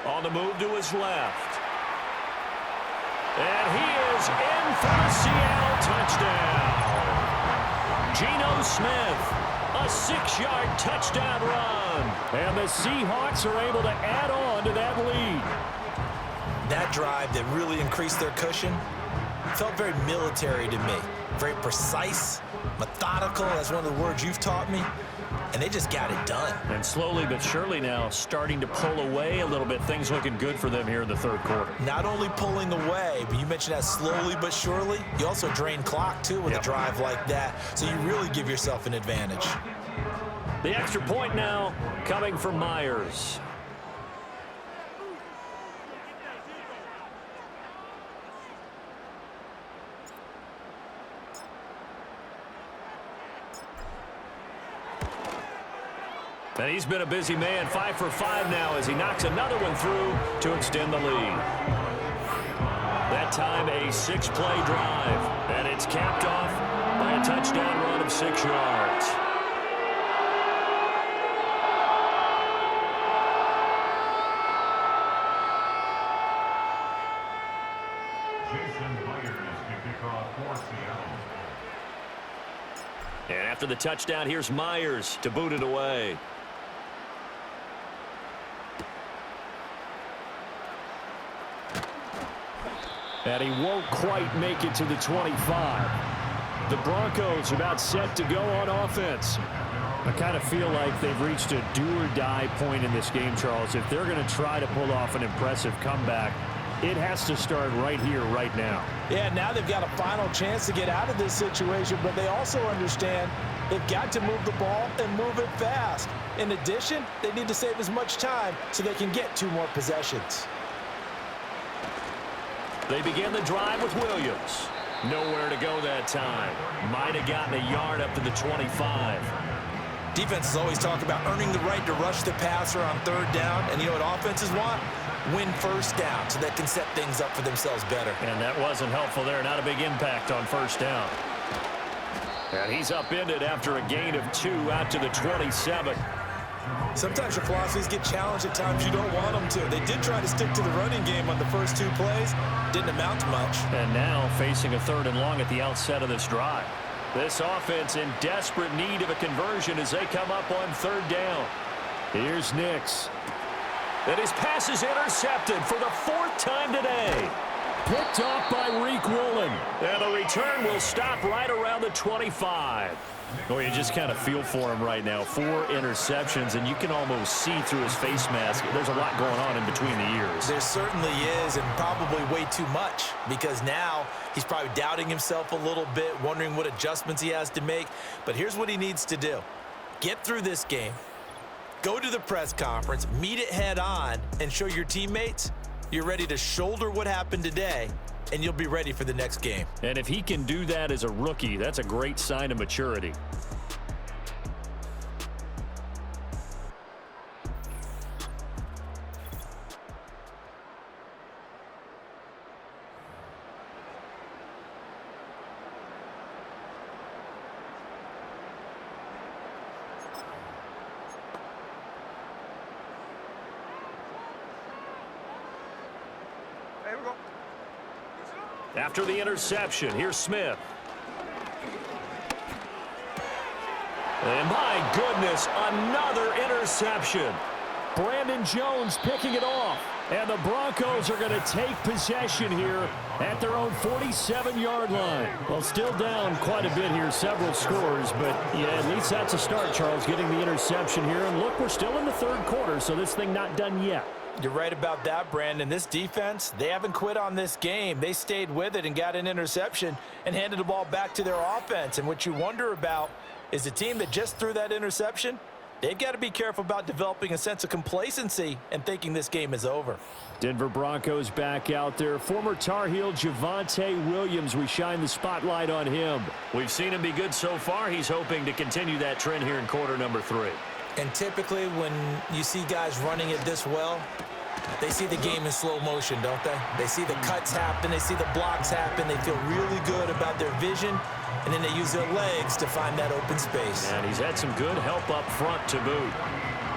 On the move to his left. And he is in for the Seattle touchdown. Geno Smith, a 6-yard touchdown run. And the Seahawks are able to add on to that lead. That drive that really increased their cushion felt very military to me. Very precise, methodical, that's one of the words you've taught me. And they just got it done. And slowly but surely now starting to pull away a little bit. Things looking good for them here in the 3rd quarter. Not only pulling away, but you mentioned that slowly but surely. You also drain clock, too, with a drive like that. So you really give yourself an advantage. The extra point now coming from Myers. And he's been a busy man, 5 for 5 now as he knocks another one through to extend the lead. That time a 6-play drive, and it's capped off by a touchdown run of 6 yards. Jason Myers to kick off for Seattle. And after the touchdown, here's Myers to boot it away. And he won't quite make it to the 25. The Broncos about set to go on offense. I kind of feel like they've reached a do-or-die point in this game, Charles. If they're going to try to pull off an impressive comeback, it has to start right here, right now. Yeah, now they've got a final chance to get out of this situation, but they also understand they've got to move the ball and move it fast. In addition, they need to save as much time so they can get 2 more possessions. They begin the drive with Williams. Nowhere to go that time. Might have gotten a yard up to the 25. Defenses always talk about earning the right to rush the passer on 3rd down. And you know what offenses want? Win 1st down so they can set things up for themselves better. And that wasn't helpful there. Not a big impact on 1st down. And he's upended after a gain of 2 out to the 27. Sometimes your philosophies get challenged at times you don't want them to. They did try to stick to the running game on the first 2 plays. Didn't amount to much. And now facing a 3rd and long at the outset of this drive. This offense in desperate need of a conversion as they come up on 3rd down. Here's Nix. And his pass is intercepted for the 4th time today. Picked off by Woolen. And the return will stop right around the 25. Well, you just kind of feel for him right now. 4 interceptions, and you can almost see through his face mask. There's a lot going on in between the ears. There certainly is, and probably way too much, because now he's probably doubting himself a little bit, wondering what adjustments he has to make. But here's what he needs to do. Get through this game. Go to the press conference, meet it head on, and show your teammates you're ready to shoulder what happened today, and you'll be ready for the next game. And if he can do that as a rookie, that's a great sign of maturity. Here we go. After the interception, here's Smith. And my goodness, another interception. Brandon Jones picking it off. And the Broncos are going to take possession here at their own 47-yard line. Well, still down quite a bit here, several scores, but yeah, at least that's a start, Charles, getting the interception here. And look, we're still in the 3rd quarter, so this thing not done yet. You're right about that, Brandon. This defense, they haven't quit on this game. They stayed with it and got an interception and handed the ball back to their offense. And what you wonder about is the team that just threw that interception, they've got to be careful about developing a sense of complacency and thinking this game is over. Denver Broncos back out there. Former Tar Heel Javonte Williams, we shine the spotlight on him. We've seen him be good so far. He's hoping to continue that trend here in quarter number 3. And typically when you see guys running it this well, they see the game in slow motion, don't they? They see the cuts happen, they see the blocks happen, they feel really good about their vision, and then they use their legs to find that open space. And he's had some good help up front to boot.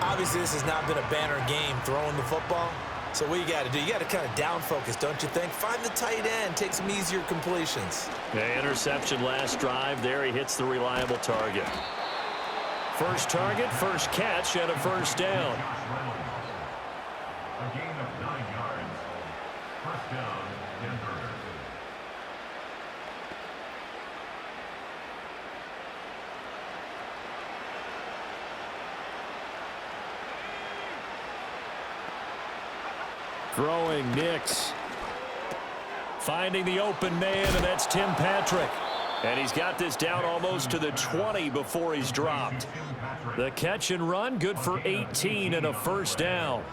Obviously, this has not been a banner game throwing the football. So what you got to do, you got to kind of down focus, don't you think? Find the tight end, take some easier completions. The interception last drive. There he hits the reliable target. First target, first catch, and a 1st down. A gain of 9 yards. 1st down, Denver. Throwing Nix. Finding the open man, and that's Tim Patrick. And he's got this down almost to the 20 before he's dropped. The catch and run, good for 18 and a 1st down.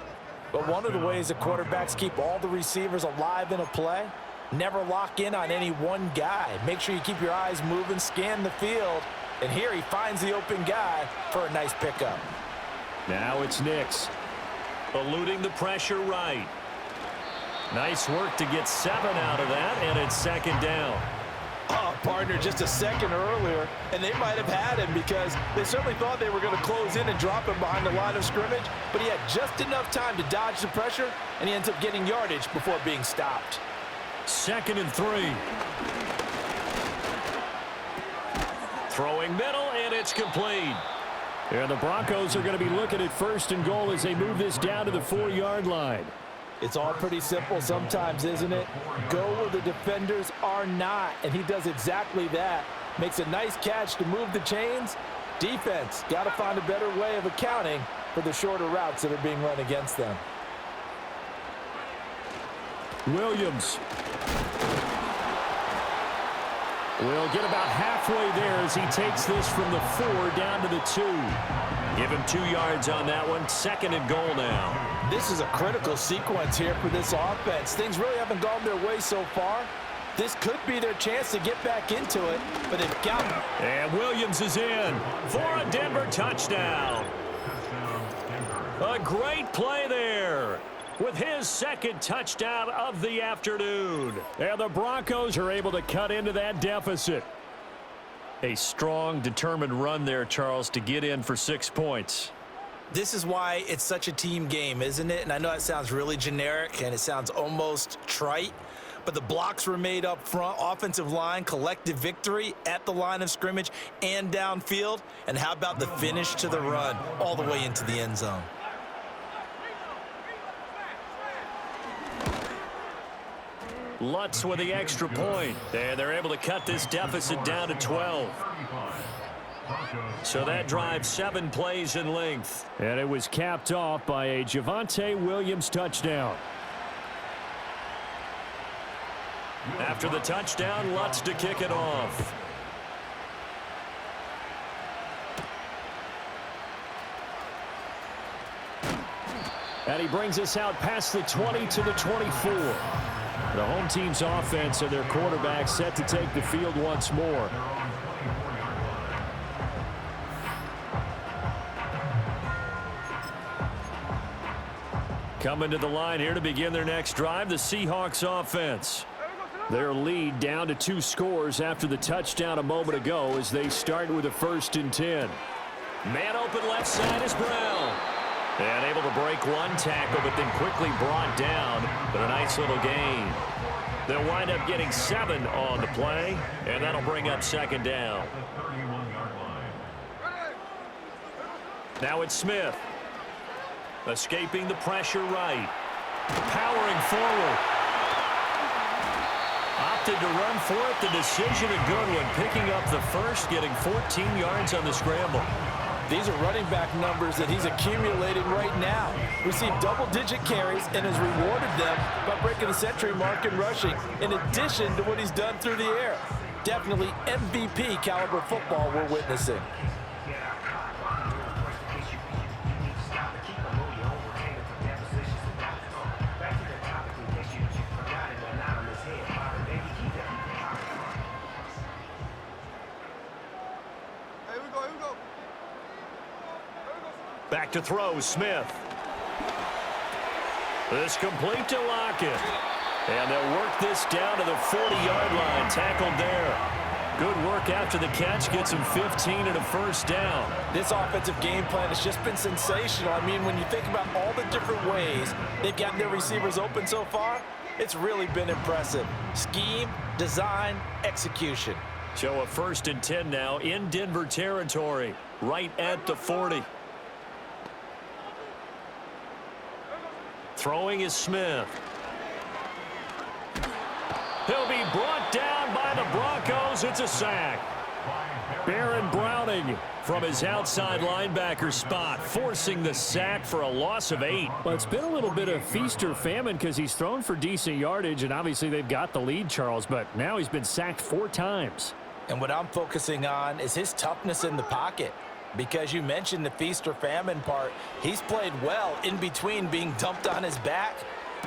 But one of the ways the quarterbacks keep all the receivers alive in a play, never lock in on any one guy. Make sure you keep your eyes moving, scan the field. And here he finds the open guy for a nice pickup. Now it's Nix. Eluding the pressure right. Nice work to get 7 out of that, and it's 2nd down. Oh, partner, just a second earlier, and they might have had him because they certainly thought they were going to close in and drop him behind the line of scrimmage, but he had just enough time to dodge the pressure, and he ends up getting yardage before being stopped. 2nd and 3. Throwing middle, and it's complete. And the Broncos are going to be looking at 1st and goal as they move this down to the 4-yard line. It's all pretty simple sometimes, isn't it? Go where the defenders are not, and he does exactly that. Makes a nice catch to move the chains. Defense, got to find a better way of accounting for the shorter routes that are being run against them. Williams will get about halfway there as he takes this from the 4 down to the 2. Give him 2 yards on that one. 2nd and goal now. This is a critical sequence here for this offense. Things really haven't gone their way so far. This could be their chance to get back into it, but they've got him. And Williams is in for a Denver touchdown. A great play there with his 2nd touchdown of the afternoon. And the Broncos are able to cut into that deficit. A strong, determined run there, Charles, to get in for 6 points. This is why it's such a team game, isn't it? And I know it sounds really generic and it sounds almost trite, but the blocks were made up front. Offensive line, collective victory at the line of scrimmage and downfield. And how about the finish to the run all the way into the end zone? Lutz with the extra point. And they're able to cut this deficit down to 12. So that drive 7 plays in length. And it was capped off by a Javonte Williams touchdown. After the touchdown, Lutz to kick it off. And he brings us out past the 20 to the 24. The home team's offense and their quarterback set to take the field once more. Coming to the line here to begin their next drive, the Seahawks offense. Their lead down to 2 scores after the touchdown a moment ago as they start with a 1st and 10. Man open left side is Brown. And able to break one tackle, but then quickly brought down. But a nice little gain. They'll wind up getting 7 on the play, and that'll bring up 2nd down. Now it's Smith. Escaping the pressure right. Powering forward. Opted to run for it. The decision a good one. Picking up the first, getting 14 yards on the scramble. These are running back numbers that he's accumulating right now. Received double-digit carries and has rewarded them by breaking the century mark in rushing, in addition to what he's done through the air. Definitely MVP caliber football we're witnessing. Back to throw, Smith. This complete to Lockett. And they'll work this down to the 40-yard line. Tackled there. Good work after the catch. Gets him 15 and a 1st down. This offensive game plan has just been sensational. I mean, when you think about all the different ways they've gotten their receivers open so far, it's really been impressive. Scheme, design, execution. So a 1st and 10 now in Denver territory. Right at the 40. Throwing is Smith. He'll be brought down by the Broncos. It's a sack. Baron Browning from his outside linebacker spot, forcing the sack for a loss of 8. Well, it's been a little bit of feast or famine because he's thrown for decent yardage, and obviously they've got the lead, Charles, but now he's been sacked 4 times. And what I'm focusing on is his toughness in the pocket. Because you mentioned the feast or famine part, he's played well in between being dumped on his back.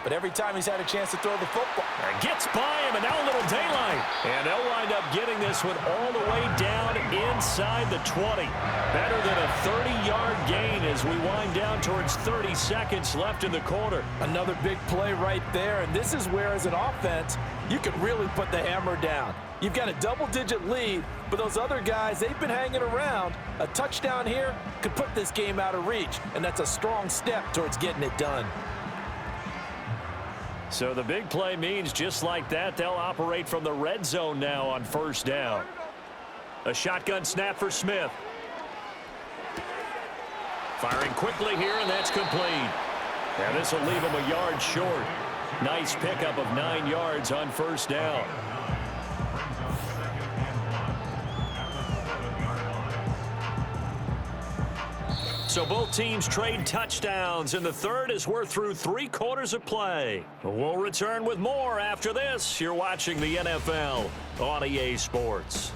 But every time he's had a chance to throw the football. And gets by him, and now a little daylight. And they'll wind up getting this one all the way down inside the 20. Better than a 30-yard gain as we wind down towards 30 seconds left in the quarter. Another big play right there, and this is where, as an offense, you can really put the hammer down. You've got a double-digit lead, but those other guys, they've been hanging around. A touchdown here could put this game out of reach, and that's a strong step towards getting it done. So the big play means just like that, they'll operate from the red zone now on 1st down. A shotgun snap for Smith. Firing quickly here, and that's complete. And this will leave him a yard short. Nice pickup of 9 yards on 1st down. So both teams trade touchdowns in the 3rd as we're through 3 quarters of play. We'll return with more after this. You're watching the NFL on EA Sports.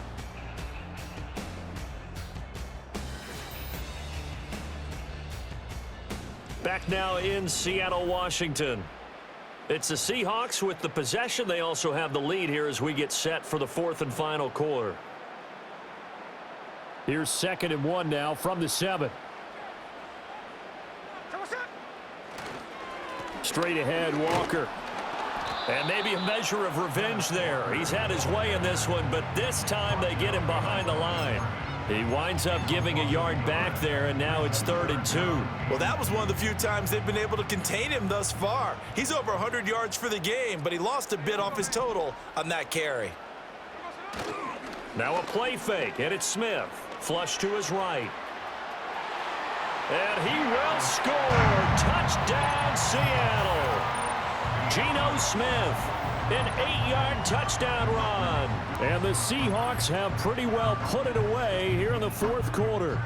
Back now in Seattle, Washington. It's the Seahawks with the possession. They also have the lead here as we get set for the 4th and final quarter. Here's 2nd and 1 now from the 7. Straight ahead, Walker. And maybe a measure of revenge there. He's had his way in this one, but this time they get him behind the line. He winds up giving a yard back there, and now it's 3rd and 2. Well, that was one of the few times they've been able to contain him thus far. He's over 100 yards for the game, but he lost a bit off his total on that carry. Now a play fake, and it's Smith. Flush to his right. And he will score. Touchdown, Seattle. Geno Smith, an 8-yard touchdown run. And the Seahawks have pretty well put it away here in the 4th quarter.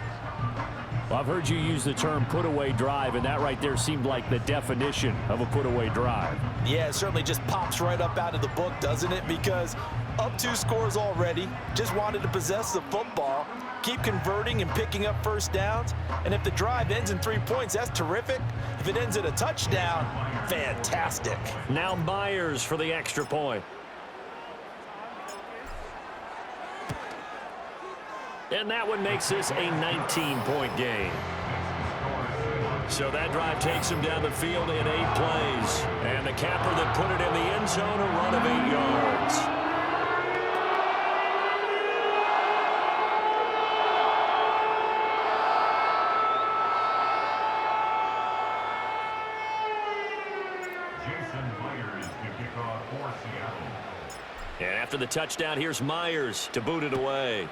Well, I've heard you use the term put-away drive, and that right there seemed like the definition of a put-away drive. Yeah, it certainly just pops right up out of the book, doesn't it? Because up 2 scores already, just wanted to possess the football, keep converting and picking up first downs. And if the drive ends in 3 points, that's terrific. If it ends in a touchdown, fantastic. Now Myers for the extra point. And that one makes this a 19-point game. So that drive takes him down the field in 8 plays. And the capper that put it in the end zone, a run of 8 yards. And after the touchdown, here's Myers to boot it away.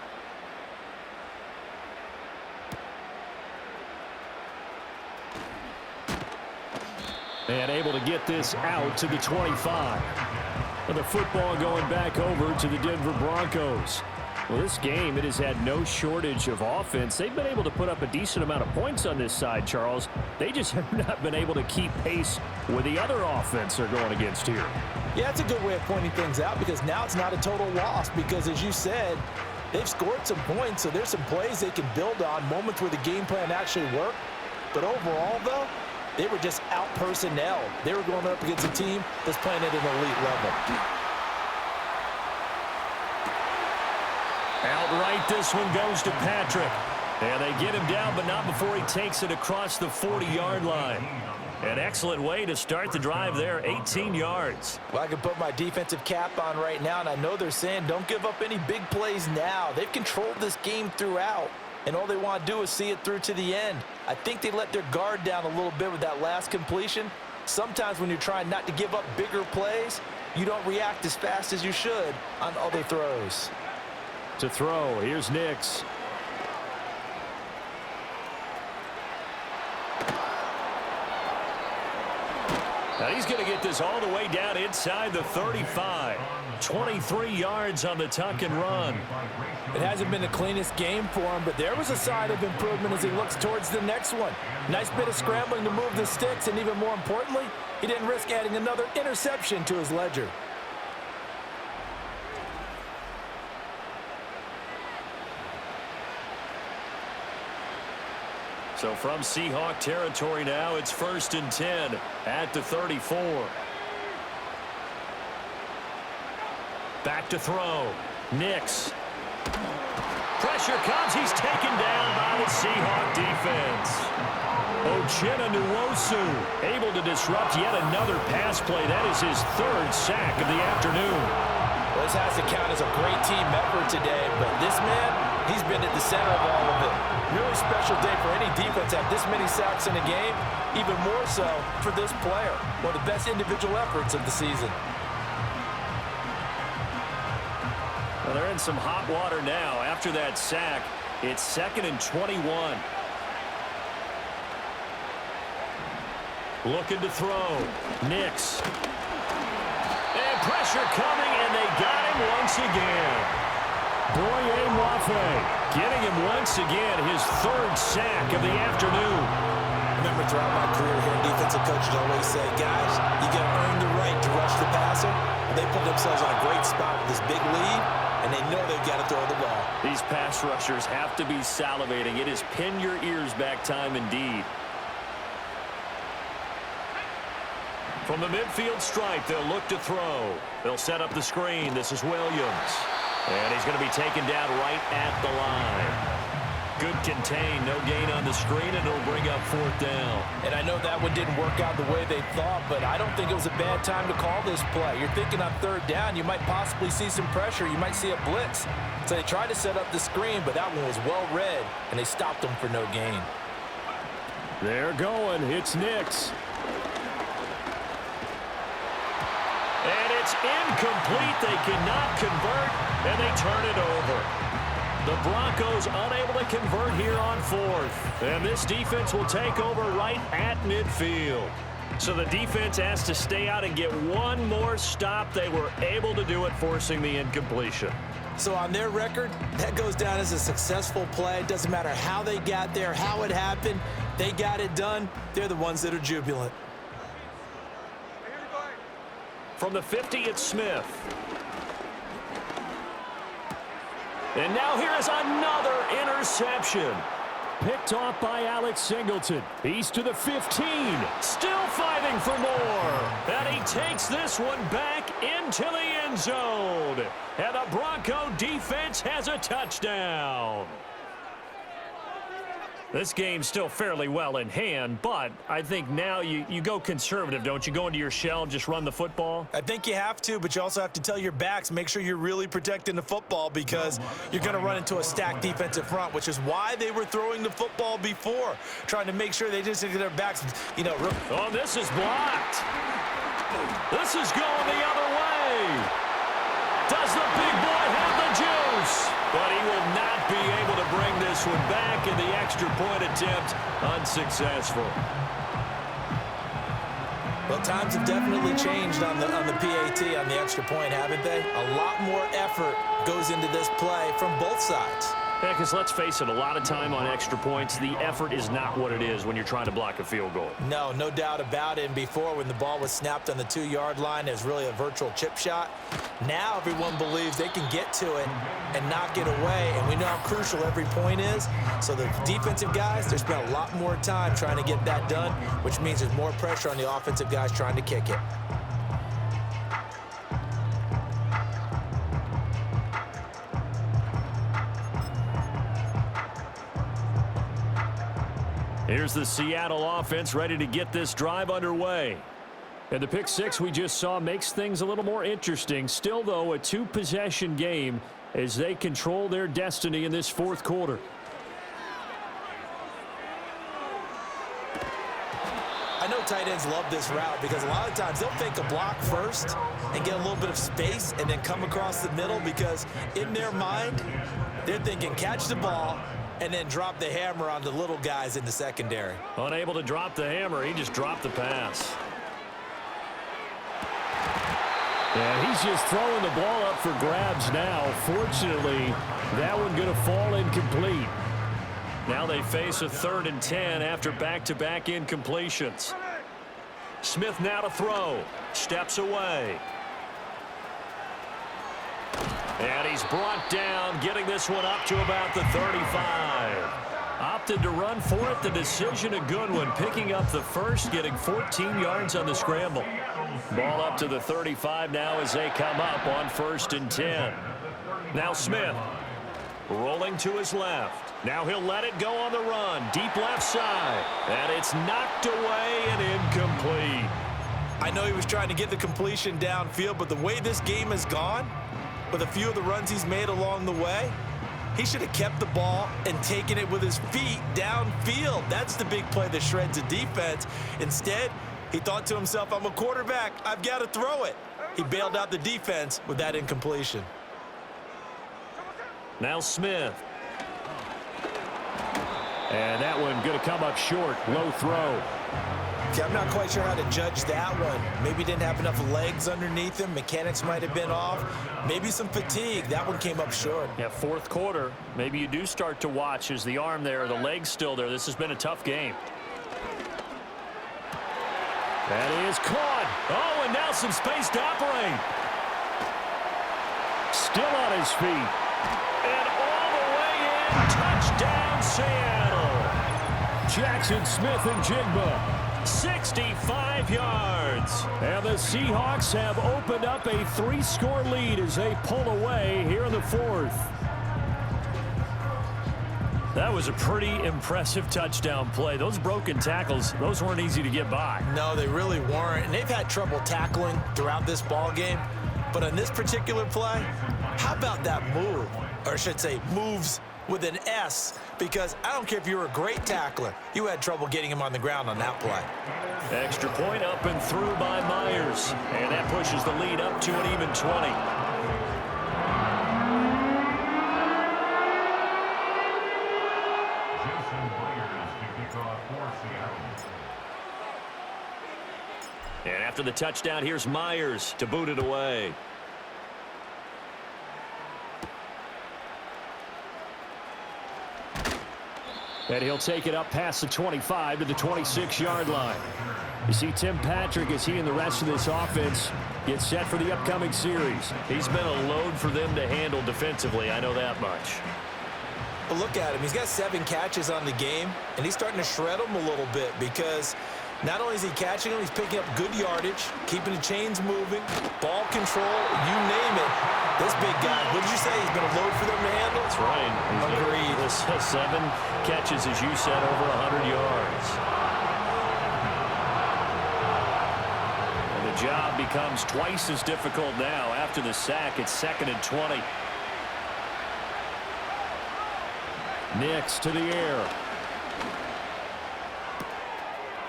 And able to get this out to the 25. And the football going back over to the Denver Broncos. Well, this game, it has had no shortage of offense. They've been able to put up a decent amount of points on this side, Charles. They just have not been able to keep pace with the other offense they're going against here. Yeah, it's a good way of pointing things out because now it's not a total loss because, as you said, they've scored some points, so there's some plays they can build on, moments where the game plan actually worked. But overall, though, they were just out-personnel. They were going up against a team that's playing at an elite level. Outright, this one goes to Patrick. And they get him down, but not before he takes it across the 40-yard line. An excellent way to start the drive there, 18 yards. Well, I can put my defensive cap on right now, and I know they're saying don't give up any big plays now. They've controlled this game throughout, and all they want to do is see it through to the end. I think they let their guard down a little bit with that last completion. Sometimes when you're trying not to give up bigger plays, you don't react as fast as you should on other throws. To throw, here's Nix. Now he's going to get this all the way down inside the 35. 23 yards on the tuck and run. It hasn't been the cleanest game for him, but there was a sign of improvement as he looks towards the next one. Nice bit of scrambling to move the sticks, and even more importantly, he didn't risk adding another interception to his ledger. So from Seahawk territory now, it's 1st and 10 at the 34. Back to throw. Nix. Pressure comes. He's taken down by the Seahawk defense. Geno able to disrupt yet another pass play. That is his 3rd sack of the afternoon. Well, this has to count as a great team effort today, but this man, he's been at the center of all of it. Really special day for any defense to have this many sacks in a game, even more so for this player. One of the best individual efforts of the season. Well, they're in some hot water now. After that sack, it's 2nd and 21. Looking to throw. Nix. And pressure coming, and they got him once again. Boye Mafe getting him once again, his 3rd sack of the afternoon. Remember, throughout my career here, defensive coaches always say, guys, you got to earn the right to rush the passer. They put themselves in a great spot with this big lead, and they know they've got to throw the ball. These pass rushers have to be salivating. It is pin your ears back time indeed. From the midfield stripe, they'll look to throw. They'll set up the screen. This is Williams. And he's going to be taken down right at the line. Good contain, no gain on the screen, and it'll bring up 4th down. And I know that one didn't work out the way they thought, but I don't think it was a bad time to call this play. You're thinking on 3rd down, you might possibly see some pressure. You might see a blitz. So they tried to set up the screen, but that one was well read, and they stopped them for no gain. They're going. It's Nix. And it's incomplete. They cannot convert, and they turn it over. The Broncos unable to convert here on 4th. And this defense will take over right at midfield. So the defense has to stay out and get one more stop. They were able to do it, forcing the incompletion. So on their record, that goes down as a successful play. It doesn't matter how they got there, how it happened. They got it done. They're the ones that are jubilant. From the 50, it's Smith. And now here is another interception. Picked off by Alex Singleton. He's to the 15. Still fighting for more. And he takes this one back into the end zone. And the Bronco defense has a touchdown. This game's still fairly well in hand, but I think now you go conservative, don't you? Go into your shell and just run the football? I think you have to, but you also have to tell your backs, make sure you're really protecting the football because you're going to run into a stacked defensive front, which is why they were throwing the football before, trying to make sure they just get their backs, you know. Oh, this is blocked. This is going the other way. Does the big boy have the juice? But he will not be able to bring this one back, and the extra point attempt unsuccessful. Well, times have definitely changed on the PAT, on the extra point, haven't they? A lot more effort goes into this play from both sides. Yeah, because let's face it, a lot of time on extra points, the effort is not what it is when you're trying to block a field goal. No doubt about it. And before, when the ball was snapped on the 2-yard line, it was really a virtual chip shot. Now everyone believes they can get to it and knock it away, and we know how crucial every point is. So the defensive guys, they spent a lot more time trying to get that done, which means there's more pressure on the offensive guys trying to kick it. Here's the Seattle offense ready to get this drive underway. And the pick six we just saw makes things a little more interesting. Still, though, a 2-possession game as they control their destiny in this 4th quarter. I know tight ends love this route because a lot of times they'll fake a block first and get a little bit of space and then come across the middle because in their mind, they're thinking catch the ball and then drop the hammer on the little guys in the secondary. Unable to drop the hammer, he just dropped the pass. Yeah, he's just throwing the ball up for grabs now. Fortunately, that one going to fall incomplete. Now they face a 3rd and 10 after back-to-back incompletions. Smith now to throw. Steps away. And he's brought down, getting this one up to about the 35. Opted to run for it. The decision a good one. Picking up the first, getting 14 yards on the scramble. Ball up to the 35 now as they come up on 1st and 10. Now Smith rolling to his left. Now he'll let it go on the run. Deep left side. And it's knocked away and incomplete. I know he was trying to get the completion downfield, but the way this game has gone, with a few of the runs he's made along the way, he should have kept the ball and taken it with his feet downfield. That's the big play that shreds the defense. Instead, he thought to himself, I'm a quarterback. I've got to throw it. He bailed out the defense with that incompletion. Now Smith. And that one going to come up short. Low throw. Okay, I'm not quite sure how to judge that one. Maybe he didn't have enough legs underneath him. Mechanics might have been off. Maybe some fatigue. That one came up short. Yeah, 4th quarter. Maybe you do start to watch. Is the arm there, the leg's still there? This has been a tough game. That is caught. Oh, and now some space to operate. Still on his feet. And all the way in. Touchdown, Seattle. Jackson Smith and Jigba. 65 yards. And the Seahawks have opened up a 3-score lead as they pull away here in the 4th. That was a pretty impressive touchdown play. Those broken tackles, those weren't easy to get by. No, they really weren't. And they've had trouble tackling throughout this ball game. But on this particular play, how about that move? Or I should say moves with an S, because I don't care if you were a great tackler. You had trouble getting him on the ground on that play. Extra point up and through by Myers. And that pushes the lead up to an even 20. And after the touchdown, here's Myers to boot it away. And he'll take it up past the 25 to the 26-yard line. You see Tim Patrick as he and the rest of this offense get set for the upcoming series. He's been a load for them to handle defensively, I know that much. But look at him. He's got 7 catches on the game, and he's starting to shred them a little bit because not only is he catching them, he's picking up good yardage, keeping the chains moving, ball control, you name it. This big guy, what did you say? He's been a load for them to handle? That's right. Agreed. 7 catches, as you said, over 100 yards. And the job becomes twice as difficult now. After the sack, it's 2nd and 20. Nix to the air.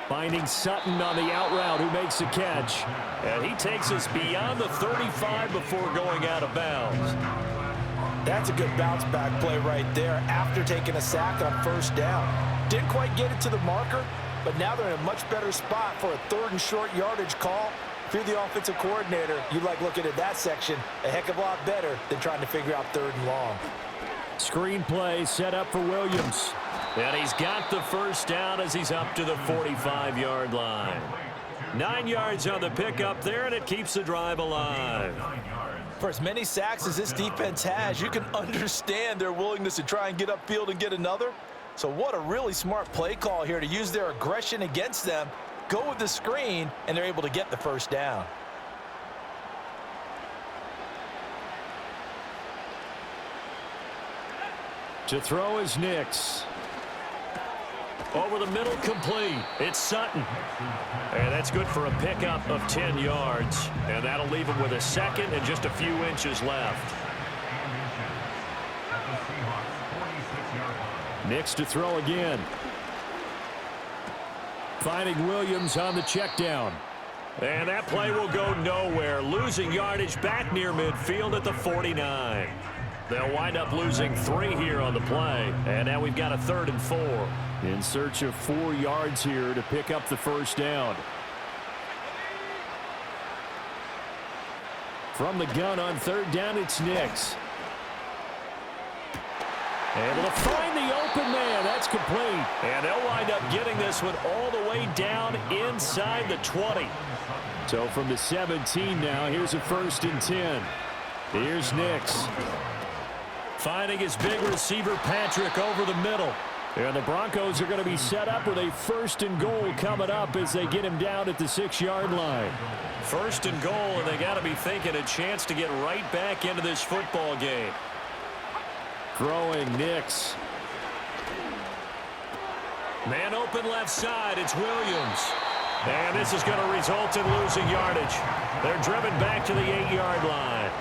Finding Sutton on the out route, who makes the catch. And he takes us beyond the 35 before going out of bounds. That's a good bounce back play right there after taking a sack on first down. Didn't quite get it to the marker, but now they're in a much better spot for a 3rd and short yardage call. If you're the offensive coordinator, you like looking at that section a heck of a lot better than trying to figure out 3rd and long. Screen play set up for Williams. And he's got the first down as he's up to the 45-yard line. 9 yards on the pickup there, and it keeps the drive alive. For as many sacks as this defense has, you can understand their willingness to try and get upfield and get another. So what a really smart play call here to use their aggression against them, go with the screen, and they're able to get the first down. To throw is Nix. Over the middle, complete. It's Sutton. And that's good for a pickup of 10 yards. And that'll leave him with a 2nd and just a few inches left. Nix to throw again. Finding Williams on the check down. And that play will go nowhere. Losing yardage back near midfield at the 49. They'll wind up losing 3 here on the play. And now we've got a 3rd and 4. In search of 4 yards here to pick up the first down. From the gun on 3rd down, it's Nix. Able to find the open man. That's complete. And they'll wind up getting this one all the way down inside the 20. So from the 17 now, here's a 1st and 10. Here's Nix. Finding his big receiver, Patrick, over the middle. And the Broncos are going to be set up with a 1st and goal coming up as they get him down at the 6-yard line. 1st and goal, and they got to be thinking a chance to get right back into this football game. Throwing Nix. Man open left side, it's Williams. And this is going to result in losing yardage. They're driven back to the 8-yard line.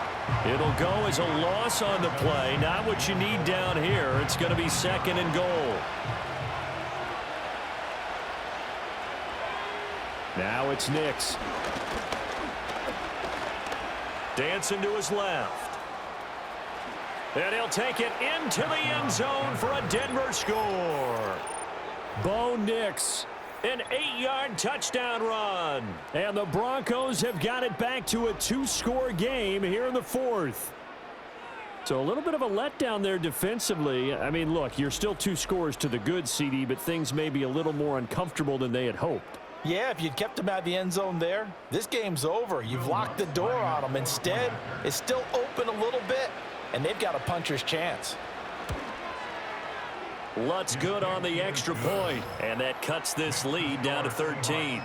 It'll go as a loss on the play. Not what you need down here. It's going to be 2nd and goal. Now it's Nix. Dancing to his left. And he'll take it into the end zone for a Denver score. Bo Nix. An 8-yard touchdown run. And the Broncos have got it back to a 2-score game here in the 4th. So a little bit of a letdown there defensively. I mean, look, you're still 2 scores to the good, CD, but things may be a little more uncomfortable than they had hoped. Yeah, if you'd kept them out of the end zone there, this game's over. You've locked the door on them. Instead, it's still open a little bit, and they've got a puncher's chance. Lutz good on the extra point, and that cuts this lead down to 13.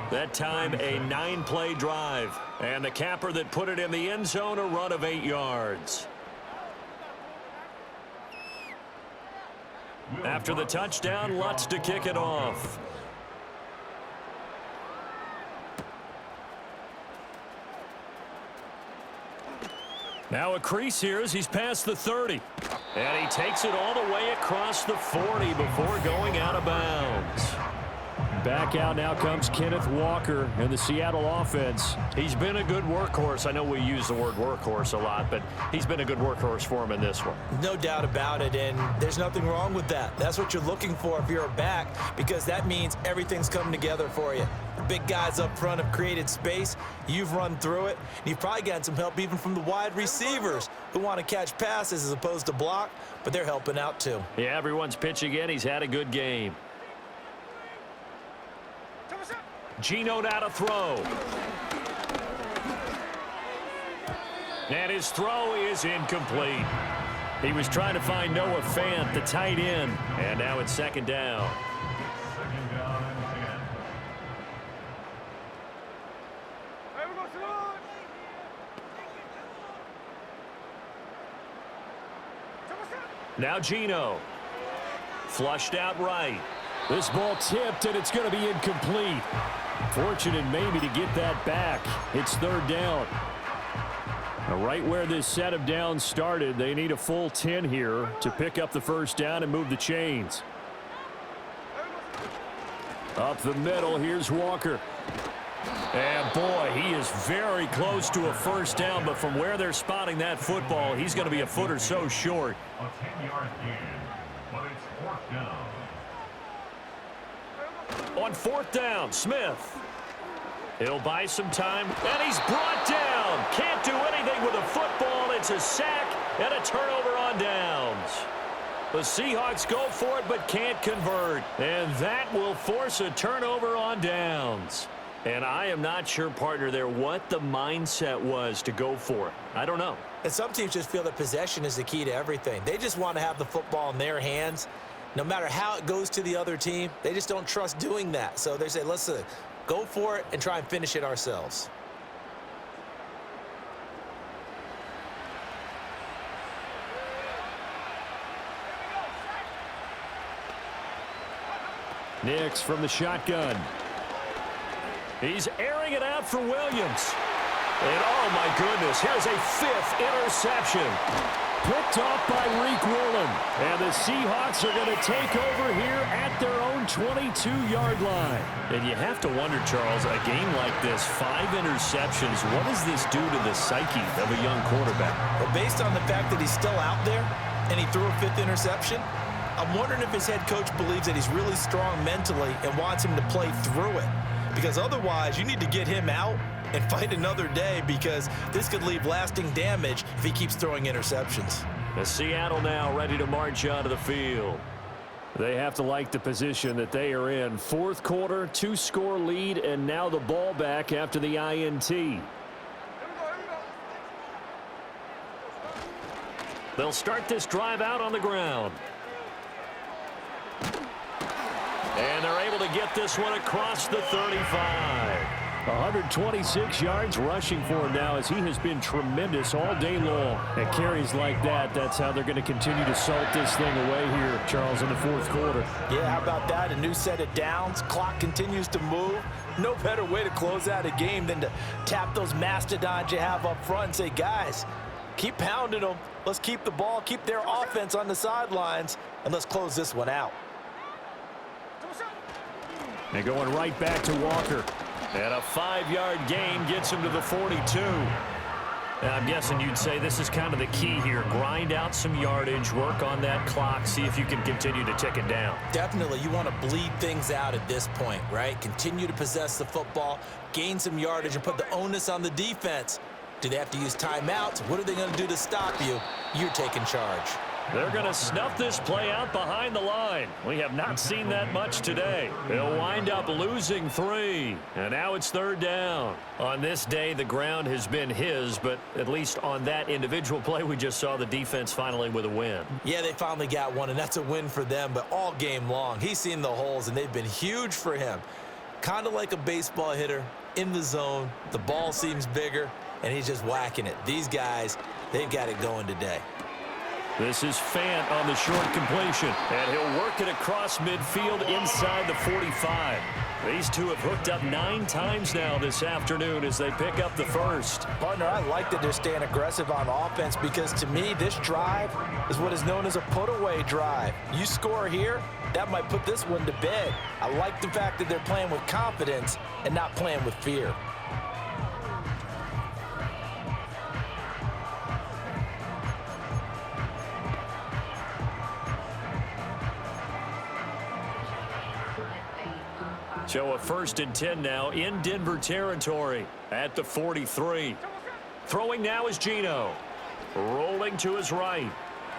That time, a 9-play drive, and the capper that put it in the end zone, a run of 8 yards. After the touchdown, Lutz to kick it off. Now a crease here as he's past the 30. And he takes it all the way across the 40 before going out of bounds. Back out now comes Kenneth Walker in the Seattle offense. He's been a good workhorse. I know we use the word workhorse a lot, but he's been a good workhorse for him in this one. No doubt about it, and there's nothing wrong with that. That's what you're looking for if you're a back, because that means everything's coming together for you. The big guys up front have created space. You've run through it. And you've probably gotten some help even from the wide receivers who want to catch passes as opposed to block, but they're helping out too. Yeah, everyone's pitching in. He's had a good game. Geno now to throw. And his throw is incomplete. He was trying to find Noah Fant, the tight end. And now it's second down. Second down and 10. Now Geno. Flushed out right. This ball tipped, and it's going to be incomplete. Fortunate maybe to get that back. It's third down. Now, right where this set of downs started, they need a full 10 here to pick up the first down and move the chains. Up the middle, here's Walker. And boy, he is very close to a first down, but from where they're spotting that football, he's going to be a foot or so short. A 10-yard gain, but it's fourth down. On fourth down, Smith. He'll buy some time, and he's brought down. Can't do anything with a football. It's a sack and a turnover on downs. The Seahawks go for it but can't convert, and that will force a turnover on downs. And I am not sure, partner, there what the mindset was to go for it. I don't know. And some teams just feel that possession is the key to everything. They just want to have the football in their hands. No matter how it goes to the other team, they just don't trust doing that. So they say, listen, go for it and try and finish it ourselves. Nix from the shotgun. He's airing it out for Williams. And oh my goodness, here's a fifth interception. Picked off by Reek Woolen. And the Seahawks are going to take over here at their own 22-yard line. And you have to wonder, Charles, a game like this, 5 interceptions, what does this do to the psyche of a young quarterback? Well, based on the fact that he's still out there and he threw a 5th interception, I'm wondering if his head coach believes that he's really strong mentally and wants him to play through it. Because otherwise, you need to get him out and fight another day, because this could leave lasting damage if he keeps throwing interceptions. The Seattle now ready to march onto the field. They have to like the position that they are in. Fourth quarter, 2-score lead, and now the ball back after the INT. They'll start this drive out on the ground. And they're able to get this one across the 35. 126 yards rushing for him now, as he has been tremendous all day long. At carries like that, that's how they're going to continue to salt this thing away here, Charles, in the fourth quarter. Yeah, how about that? A new set of downs. Clock continues to move. No better way to close out a game than to tap those mastodons you have up front and say, guys, keep pounding them. Let's keep the ball, keep their offense on the sidelines, and let's close this one out. And going right back to Walker. And a 5-yard gain gets him to the 42. And I'm guessing you'd say this is kind of the key here. Grind out some yardage, work on that clock, see if you can continue to tick it down. Definitely, you want to bleed things out at this point, right? Continue to possess the football, gain some yardage, and put the onus on the defense. Do they have to use timeouts? What are they going to do to stop you? You're taking charge. They're going to snuff this play out behind the line. We have not seen that much today. They'll wind up losing 3. And now it's third down. On this day, the ground has been his, but at least on that individual play, we just saw the defense finally with a win. Yeah, they finally got one, and that's a win for them. But all game long, he's seen the holes, and they've been huge for him. Kind of like a baseball hitter in the zone. The ball seems bigger, and he's just whacking it. These guys, they've got it going today. This is Fant on the short completion. And he'll work it across midfield inside the 45. These two have hooked up 9 times now this afternoon as they pick up the first. Partner, I like that they're staying aggressive on offense because to me, this drive is what is known as a put-away drive. You score here, that might put this one to bed. I like the fact that they're playing with confidence and not playing with fear. So a 1st and 10 now in Denver territory at the 43. Throwing now is Geno. Rolling to his right.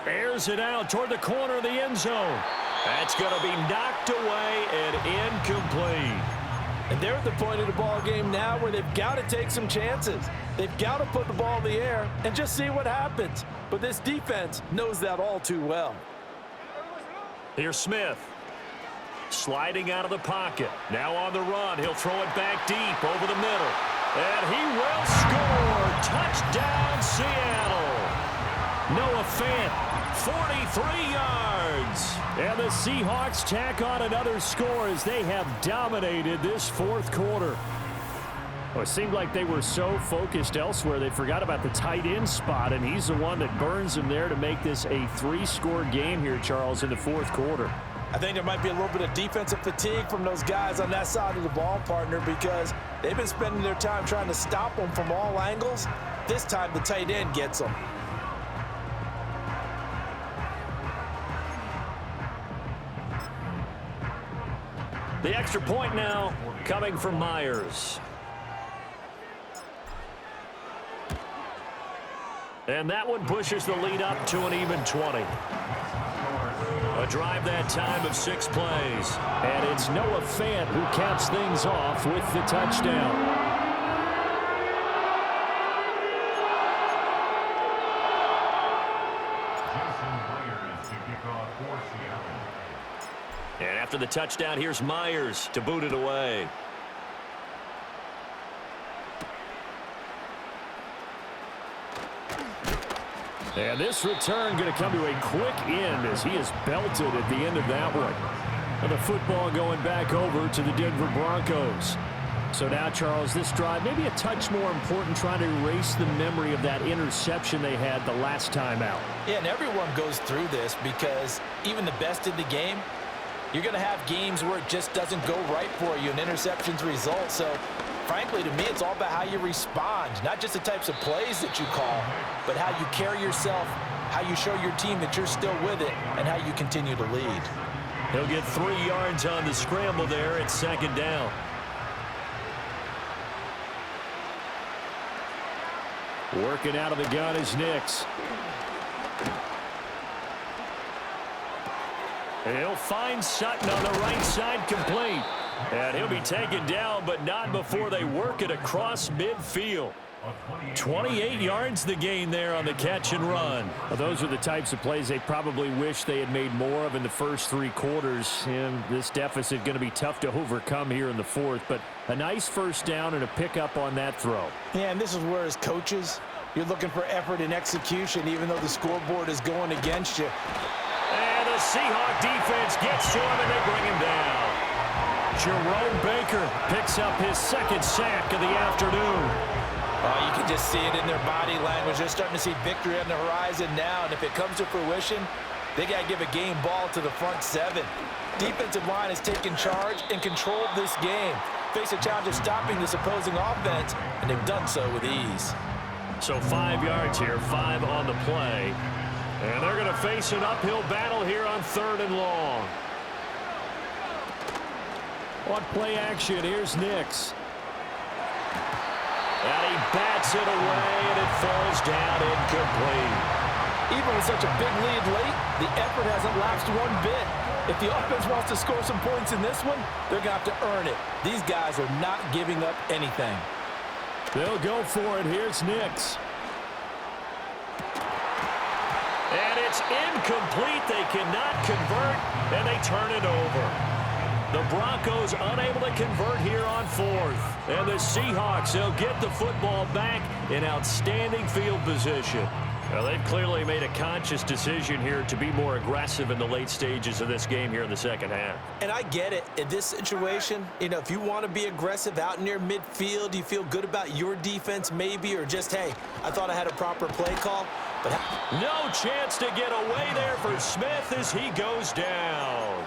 Airs it out toward the corner of the end zone. That's going to be knocked away and incomplete. And they're at the point of the ball game now where they've got to take some chances. They've got to put the ball in the air and just see what happens. But this defense knows that all too well. Here's Smith. Sliding out of the pocket. Now on the run. He'll throw it back deep over the middle. And he will score. Touchdown, Seattle. Noah Fant, 43 yards. And the Seahawks tack on another score as they have dominated this 4th quarter. Well, it seemed like they were so focused elsewhere they forgot about the tight end spot, and he's the one that burns them there to make this a 3-score game here, Charles, in the 4th quarter. I think there might be a little bit of defensive fatigue from those guys on that side of the ball, partner, because they've been spending their time trying to stop them from all angles. This time the tight end gets them. The extra point now coming from Myers. And that one pushes the lead up to an even 20. A drive that time of 6 plays. And it's Noah Fant who caps things off with the touchdown. And after the touchdown, here's Myers to boot it away. And this return going to come to a quick end as he is belted at the end of that one. And the football going back over to the Denver Broncos. So now, Charles, this drive maybe a touch more important, trying to erase the memory of that interception they had the last time out. Yeah, and everyone goes through this because even the best in the game, you're going to have games where it just doesn't go right for you and interceptions result. So, frankly, to me, it's all about how you respond, not just the types of plays that you call, but how you carry yourself, how you show your team that you're still with it, and how you continue to lead. He'll get 3 yards on the scramble there at 2nd down. Working out of the gun is Nix. And he'll find Sutton on the right side complete. And he'll be taken down, but not before they work it across midfield. 28 yards the gain there on the catch and run. Well, those are the types of plays they probably wish they had made more of in the first 3 quarters. And this deficit going to be tough to overcome here in the 4th. But a nice first down and a pickup on that throw. Yeah, and this is where as coaches, you're looking for effort and execution, even though the scoreboard is going against you. And the Seahawk defense gets to him, and they bring him down. Jerome Baker picks up his 2nd sack of the afternoon. You can just see it in their body language. They're starting to see victory on the horizon now, and if it comes to fruition, they got to give a game ball to the front 7. Defensive line has taken charge and controlled this game. Face a challenge of stopping this opposing offense, and they've done so with ease. So 5 yards here, 5 on the play. And they're going to face an uphill battle here on 3rd and long. On play action, here's Nix. And he bats it away, and it falls down incomplete. Even with such a big lead late, the effort hasn't lapsed one bit. If the offense wants to score some points in this one, they're going to have to earn it. These guys are not giving up anything. They'll go for it. Here's Nix. And it's incomplete. They cannot convert, and they turn it over. The Broncos unable to convert here on 4th. And the Seahawks, they'll get the football back in outstanding field position. Well, they've clearly made a conscious decision here to be more aggressive in the late stages of this game here in the second half. And I get it. In this situation, if you want to be aggressive out near midfield, you feel good about your defense maybe, or just, hey, I thought I had a proper play call. But no chance to get away there for Smith as he goes down.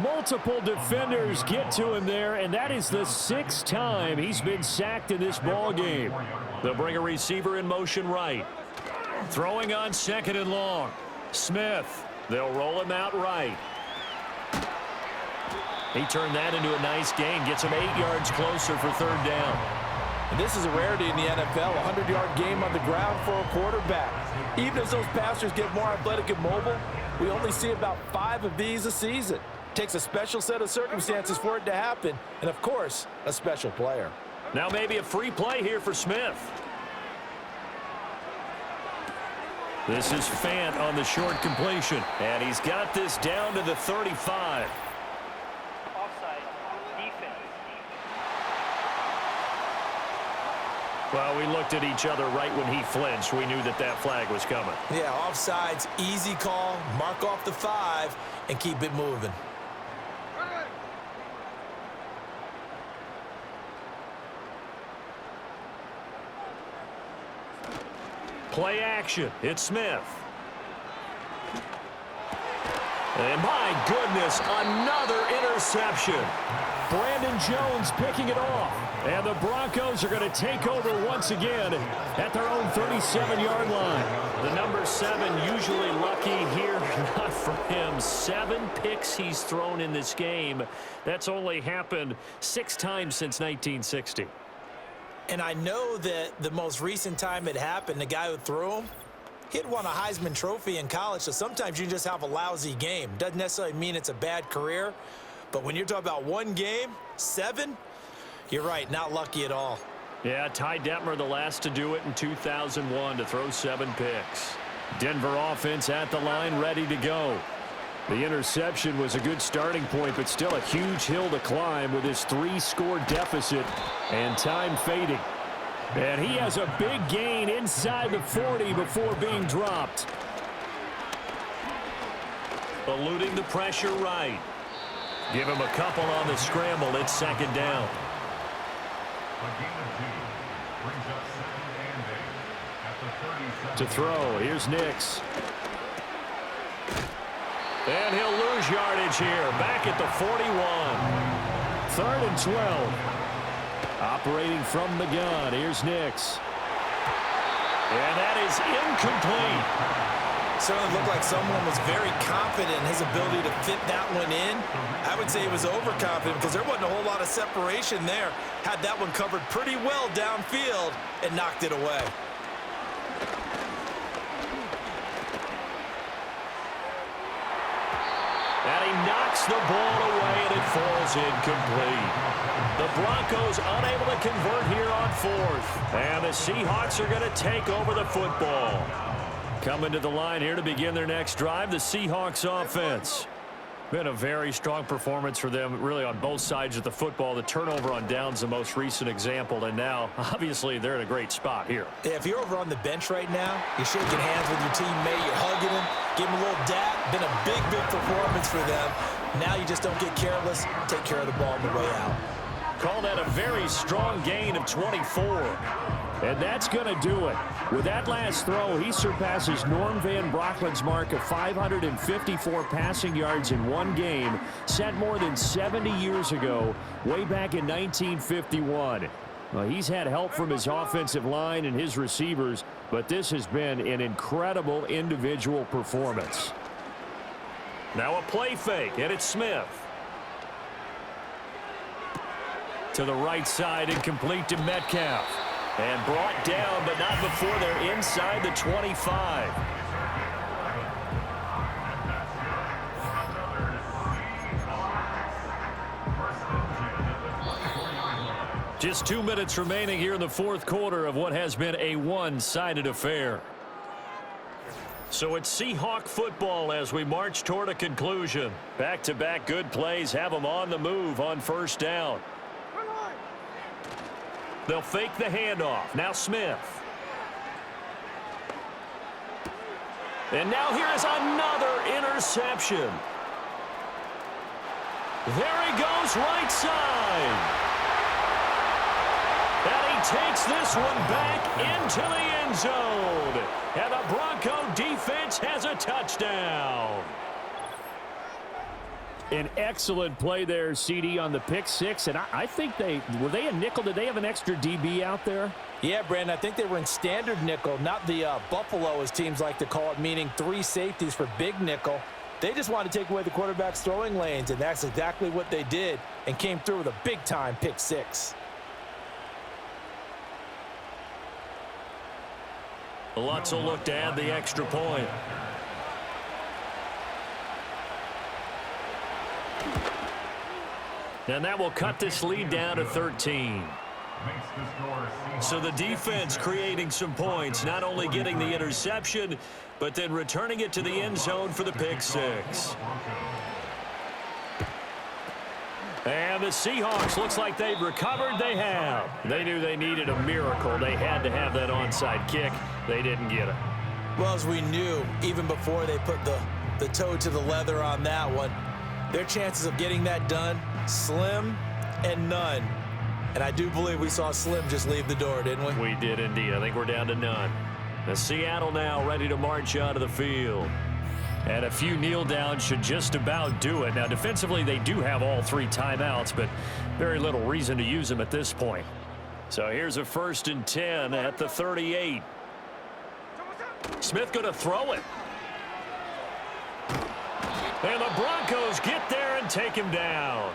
Multiple defenders get to him there, and that is the 6th time he's been sacked in this ball game. They'll bring a receiver in motion right. Throwing on 2nd and long. Smith. They'll roll him out right. He turned that into a nice gain. Gets him 8 yards closer for 3rd down. And this is a rarity in the NFL, a 100-yard game on the ground for a quarterback. Even as those passers get more athletic and mobile, we only see about 5 of these a season. Takes a special set of circumstances for it to happen, and of course, a special player. Now maybe a free play here for Smith. This is Fant on the short completion, and he's got this down to the 35. Offside, defense. Well, we looked at each other right when he flinched. We knew that that flag was coming. yeah, offsides, easy call, mark off the 5, and keep it moving. Play action. It's Smith. And my goodness, another interception. Brandon Jones picking it off. And the Broncos are going to take over once again at their own 37-yard line. The number 7 usually lucky here. Not for him. 7 picks he's thrown in this game. That's only happened 6 times since 1960. And I know that the most recent time it happened, the guy who threw him, he had won a Heisman Trophy in college, so sometimes you just have a lousy game. Doesn't necessarily mean it's a bad career, but when you're talking about one game, 7, you're right, not lucky at all. Yeah, Ty Detmer, the last to do it in 2001, to throw 7 picks. Denver offense at the line, ready to go. The interception was a good starting point, but still a huge hill to climb with his 3-score deficit and time fading. And he has a big gain inside the 40 before being dropped. Eluding the pressure right. Give him a couple on the scramble. It's 2nd down. To throw, here's Nix. And he'll lose yardage here. Back at the 41. 3rd and 12. Operating from the gun. Here's Nix. And that is incomplete. Certainly looked like someone was very confident in his ability to fit that one in. I would say he was overconfident because there wasn't a whole lot of separation there. Had that one covered pretty well downfield and knocked it away. And he knocks the ball away, and it falls incomplete. The Broncos unable to convert here on 4th. And the Seahawks are going to take over the football. Coming to the line here to begin their next drive, the Seahawks offense. Been a very strong performance for them, really, on both sides of the football. The turnover on downs, the most recent example, and now, obviously, they're in a great spot here. Yeah, if you're over on the bench right now, you're shaking hands with your teammate, you're hugging him, give him a little dap. Been a big, big performance for them. Now you just don't get careless, take care of the ball on the way out. Call that a very strong gain of 24. And that's going to do it. With that last throw, he surpasses Norm Van Brocklin's mark of 554 passing yards in one game, set more than 70 years ago, way back in 1951. Well, he's had help from his offensive line and his receivers, but this has been an incredible individual performance. Now a play fake, and it's Smith. To the right side and complete to Metcalf. And brought down, but not before they're inside the 25. Just 2 minutes remaining here in the 4th quarter of what has been a one-sided affair. So it's Seahawk football as we march toward a conclusion. Back-to-back good plays have them on the move on 1st down. They'll fake the handoff. Now Smith. And now here is another interception. There he goes, right side. And he takes this one back into the end zone. And the Bronco defense has a touchdown. An excellent play there, CD, on the pick six. And I think were they a nickel? Did they have an extra DB out there? Yeah, Brandon, I think they were in standard nickel, not the Buffalo, as teams like to call it, meaning 3 safeties for big nickel. They just wanted to take away the quarterback's throwing lanes, and that's exactly what they did, and came through with a big-time pick six. Lutz will look to add the extra point. And that will cut this lead down to 13. So the defense creating some points, not only getting the interception, but then returning it to the end zone for the pick six. And the Seahawks, looks like they've recovered. They have. They knew they needed a miracle. They had to have that onside kick. They didn't get it. Well, as we knew, even before they put the toe to the leather on that one, their chances of getting that done, slim and none. And I do believe we saw Slim just leave the door, didn't we? We did indeed. I think we're down to none. The Seattle now ready to march out of the field. And a few kneel downs should just about do it. Now, defensively, they do have all 3 timeouts, but very little reason to use them at this point. So here's a 1st and 10 at the 38. Smith going to throw it. And the Broncos get there and take him down.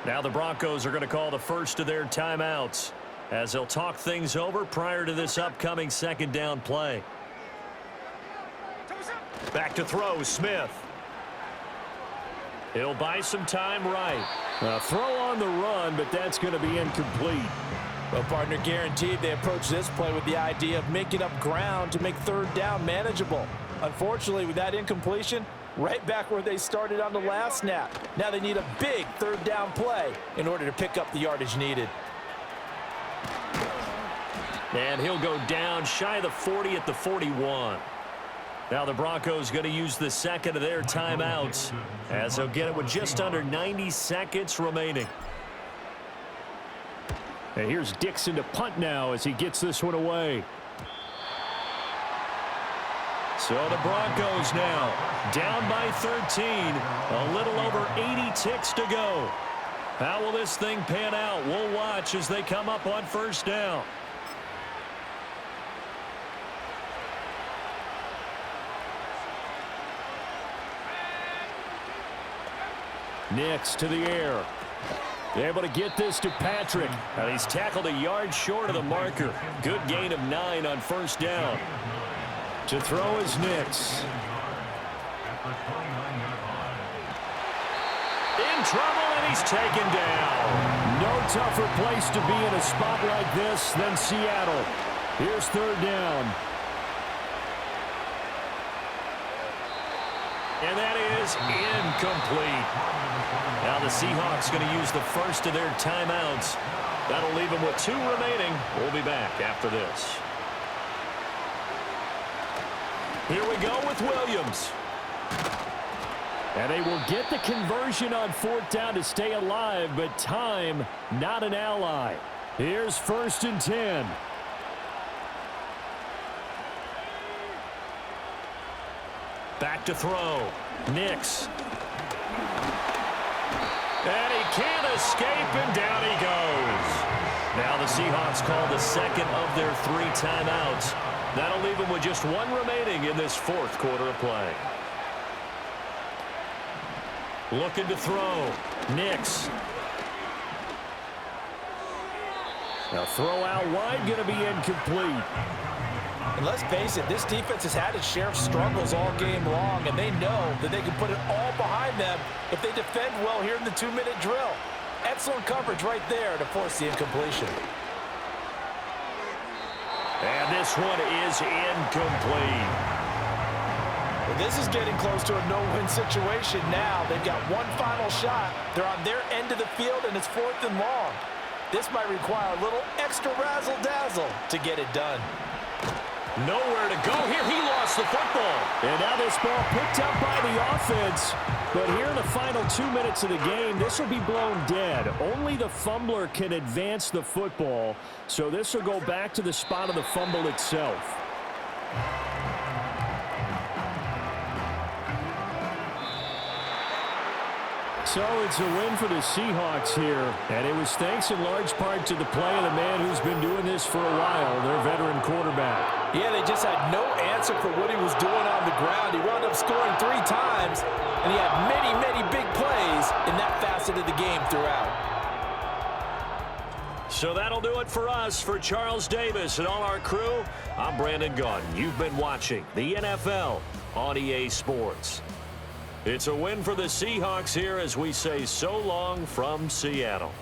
Now the Broncos are going to call the first of their timeouts as they'll talk things over prior to this upcoming 2nd down play. Back to throw, Smith. He'll buy some time right. A throw on the run, but that's going to be incomplete. Well, partner, guaranteed they approach this play with the idea of making up ground to make 3rd down manageable. Unfortunately, with that incompletion, right back where they started on the last snap. Now they need a big 3rd down play in order to pick up the yardage needed. And he'll go down shy of the 40 at the 41. Now the Broncos going to use the 2nd of their timeouts as they'll get it with just under 90 seconds remaining. And here's Dixon to punt now as he gets this one away. So the Broncos now down by 13, a little over 80 ticks to go. How will this thing pan out? We'll watch as they come up on 1st down. Nix to the air. Able to get this to Patrick. And he's tackled a yard short of the marker. Good gain of 9 on 1st down. To throw is Nix. In trouble, and he's taken down. No tougher place to be in a spot like this than Seattle. Here's 3rd down. And that is incomplete. Now the Seahawks going to use the 1st of their timeouts. That'll leave them with 2 remaining. We'll be back after this. Here we go with Williams. And they will get the conversion on 4th down to stay alive, but time not an ally. Here's 1st and 10. Back to throw. Nix. And he can't escape, and down he goes. Now the Seahawks call the 2nd of their 3 timeouts. That'll leave them with just 1 remaining in this 4th quarter of play. Looking to throw. Nix. Now throw out wide, going to be incomplete. And let's face it, this defense has had its share of struggles all game long, and they know that they can put it all behind them if they defend well here in the 2-minute drill. Excellent coverage right there to force the incompletion. And this one is incomplete. Well, this is getting close to a no-win situation now. They've got 1 final shot. They're on their end of the field, and it's 4th and long. This might require a little extra razzle-dazzle to get it done. Nowhere to go here. He lost the football. football. And now this ball picked up by the offense. But here in the final 2 minutes of the game, this will be blown dead. Only the fumbler can advance the football. So this will go back to the spot of the fumble itself. So it's a win for the Seahawks here, and it was thanks in large part to the play of the man who's been doing this for a while, their veteran quarterback. Yeah, they just had no answer for what he was doing on the ground. He wound up scoring 3 times, and he had many, many big plays in that facet of the game throughout. So that'll do it for us. For Charles Davis and all our crew, I'm Brandon Gaudin. You've been watching the NFL on EA Sports. It's a win for the Seahawks here as we say so long from Seattle.